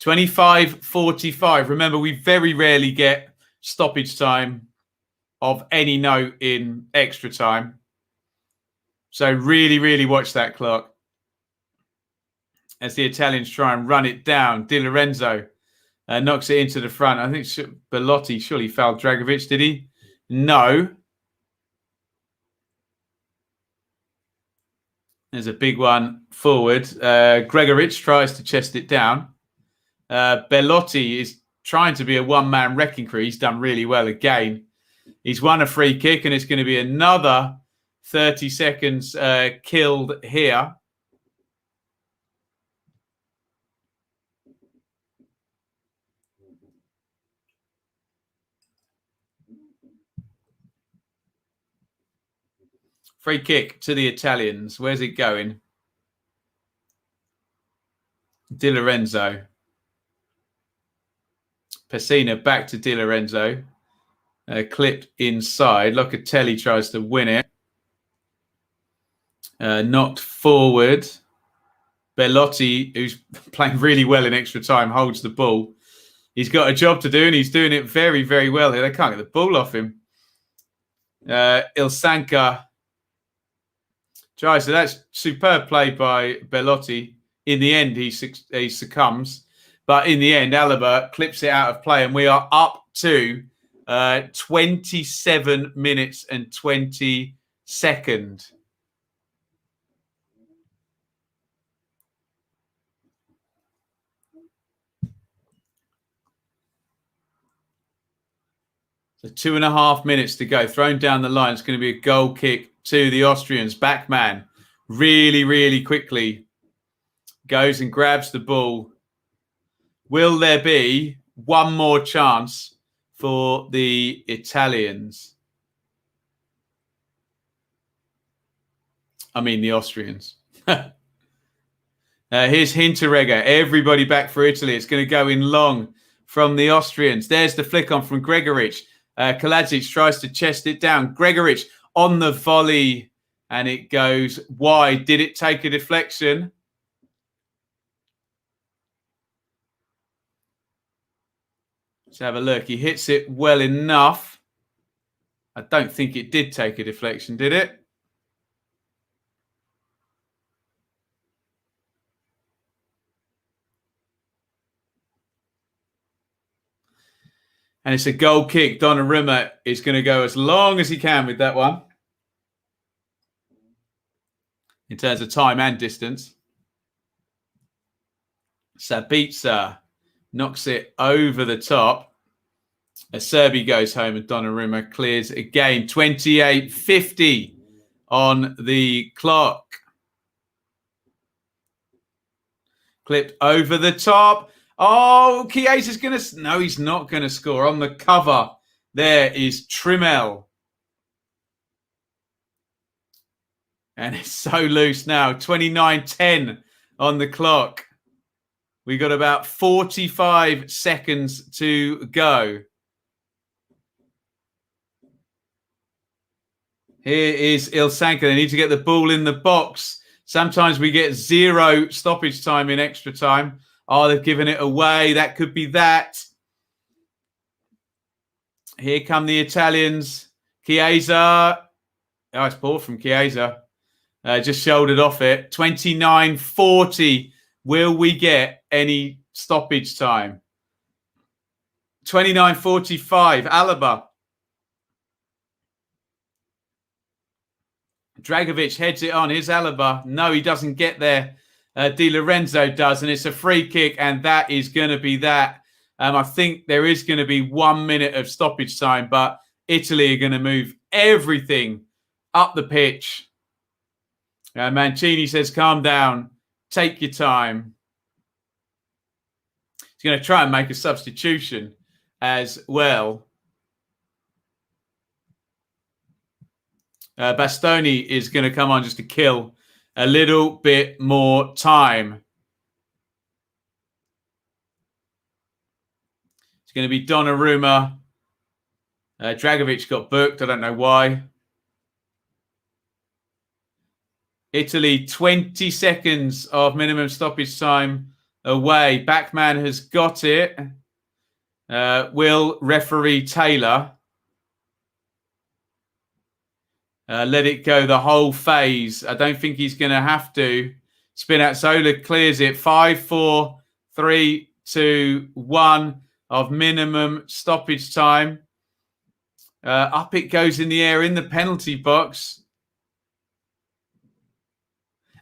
Speaker 1: 25-45. Remember, we very rarely get stoppage time of any note in extra time. So really, really watch that clock as the Italians try and run it down. Di Lorenzo knocks it into the front. I think Bellotti surely fouled Dragovic, did he? No. There's a big one forward. Gregoric tries to chest it down. Bellotti is trying to be a one-man wrecking crew. He's done really well again. He's won a free kick, and it's going to be another 30 seconds killed here. Free kick to the Italians. Where's it going? Di Lorenzo. Pessina back to Di Lorenzo. Clipped inside. Locatelli tries to win it. Knocked forward. Bellotti, who's playing really well in extra time, holds the ball. He's got a job to do, and he's doing it very, very well here. They can't get the ball off him. Ilsanka tries. So that's superb play by Bellotti. In the end, he succumbs. But in the end, Alaba clips it out of play, and we are up to 27 minutes and 20 seconds. So 2.5 minutes to go. Thrown down the line. It's going to be a goal kick to the Austrians. Backman really, really quickly goes and grabs the ball. Will there be one more chance for the Italians? I mean, the Austrians. Here's Hinteregger. Everybody back for Italy. It's going to go in long from the Austrians. There's the flick on from Gregoric. Kalajic tries to chest it down. Gregoric on the volley, and it goes wide. Did it take a deflection? Let's have a look. He hits it well enough. I don't think it did take a deflection, did it? And it's a goal kick. Donnarumma is going to go as long as he can with that one, in terms of time and distance. Sabitzer knocks it over the top. Serbi goes home and Donnarumma clears again. 28:50 on the clock. Clipped over the top. Oh, Chiesa's going to... No, he's not going to score. On the cover, there is Trimmel. And it's so loose now. 29:10 on the clock. We got about 45 seconds to go. Here is Ilsanka. They need to get the ball in the box. Sometimes we get 0 stoppage time in extra time. Oh, they've given it away. That could be that. Here come the Italians. Chiesa. Oh, it's poor from Chiesa. Just shouldered off it. 29:40. Will we get any stoppage time? 29:45. Alaba. Dragovic heads it on. Here's Alaba. No, he doesn't get there. Di Lorenzo does, and it's a free kick, and that is going to be that. I think there is going to be 1 minute of stoppage time, but Italy are going to move everything up the pitch. Mancini says, calm down. Take your time. He's going to try and make a substitution as well. Bastoni is going to come on just to kill a little bit more time. It's going to be Donnarumma. Dragovic got booked. I don't know why. Italy, 20 seconds of minimum stoppage time away. Backman has got it. Will referee Taylor let it go the whole phase? I don't think he's going to have to. Spinazzola clears it. 5, 4, 3, 2, 1 of minimum stoppage time. Up it goes in the air in the penalty box.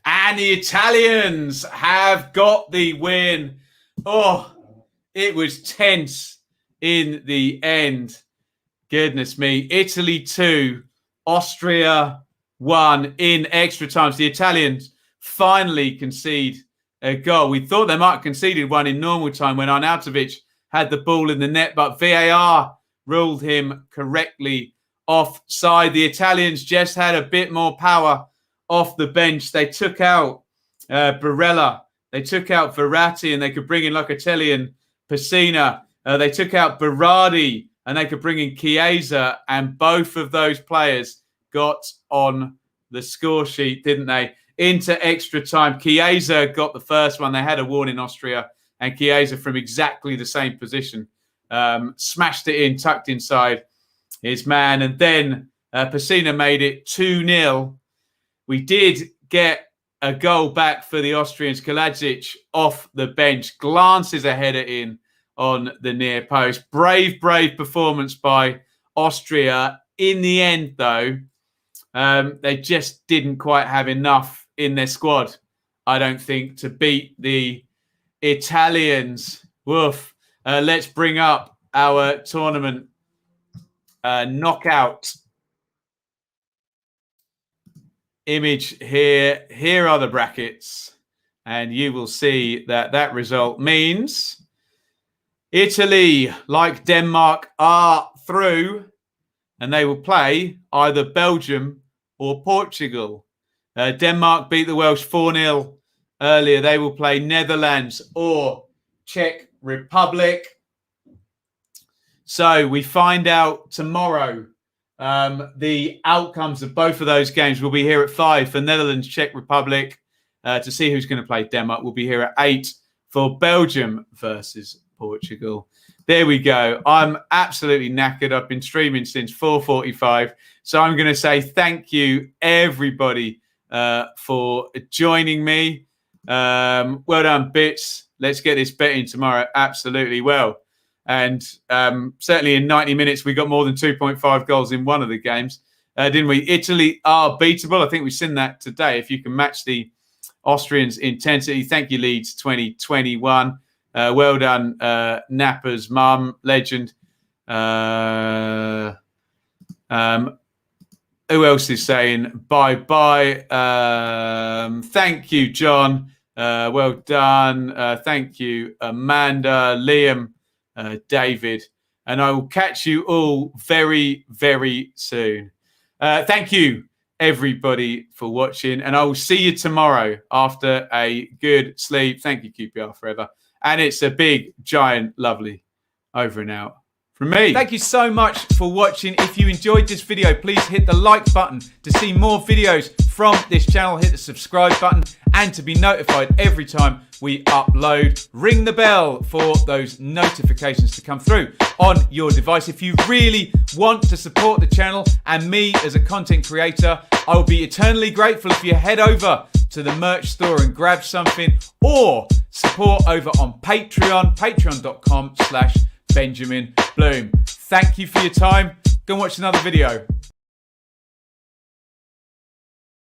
Speaker 1: And the Italians have got the win. Oh, it was tense in the end. Goodness me. Italy 2, Austria 1 in extra time. So the Italians finally concede a goal. We thought they might have conceded one in normal time when Arnautovic had the ball in the net, but VAR ruled him correctly offside. The Italians just had a bit more power off the bench. They took out Barella. They took out Verratti, and they could bring in Locatelli and Pessina. They took out Berardi, and they could bring in Chiesa, and both of those players got on the score sheet, didn't they? Into extra time. Chiesa got the first one. They had a warning, Austria, and Chiesa from exactly the same position smashed it in, tucked inside his man, and then Pessina made it 2-0. We did get a goal back for the Austrians. Kalajic off the bench, glances a header in on the near post. Brave performance by Austria. In the end, though, they just didn't quite have enough in their squad, I don't think, to beat the Italians. Woof. Let's bring up our tournament knockout image here. Here are the brackets, and you will see that result means Italy, like Denmark, are through, and they will play either Belgium or Portugal. Denmark beat the Welsh 4-0 earlier. They will play Netherlands or Czech Republic. So we find out tomorrow the outcomes of both of those games. We'll be here at 5 for Netherlands, Czech Republic to see who's going to play Denmark. We'll be here at 8 for Belgium versus Portugal. There we go. I'm absolutely knackered. I've been streaming since 4:45. So I'm going to say thank you, everybody, for joining me. Well done, Bits. Let's get this betting tomorrow. Absolutely. Well, And certainly in 90 minutes, we got more than 2.5 goals in one of the games, didn't we? Italy are beatable. I think we've seen that today. If you can match the Austrians' intensity. Thank you, Leeds 2021. Well done, Napper's mum, legend. Who else is saying bye-bye? Thank you, John. Well done. Thank you, Amanda, Liam, David. And I will catch you all very, very soon. Thank you, everybody, for watching. And I will see you tomorrow after a good sleep. Thank you, QPR Forever. And it's a big, giant, lovely over and out from me. Thank you so much for watching. If you enjoyed this video, please hit the like button to see more videos from this channel. Hit the subscribe button and to be notified every time we upload. Ring the bell for those notifications to come through on your device. If you really want to support the channel and me as a content creator, I will be eternally grateful if you head over to the merch store and grab something, or support over on Patreon, patreon.com/Benjamin Bloom. Thank you for your time. Go and watch another video.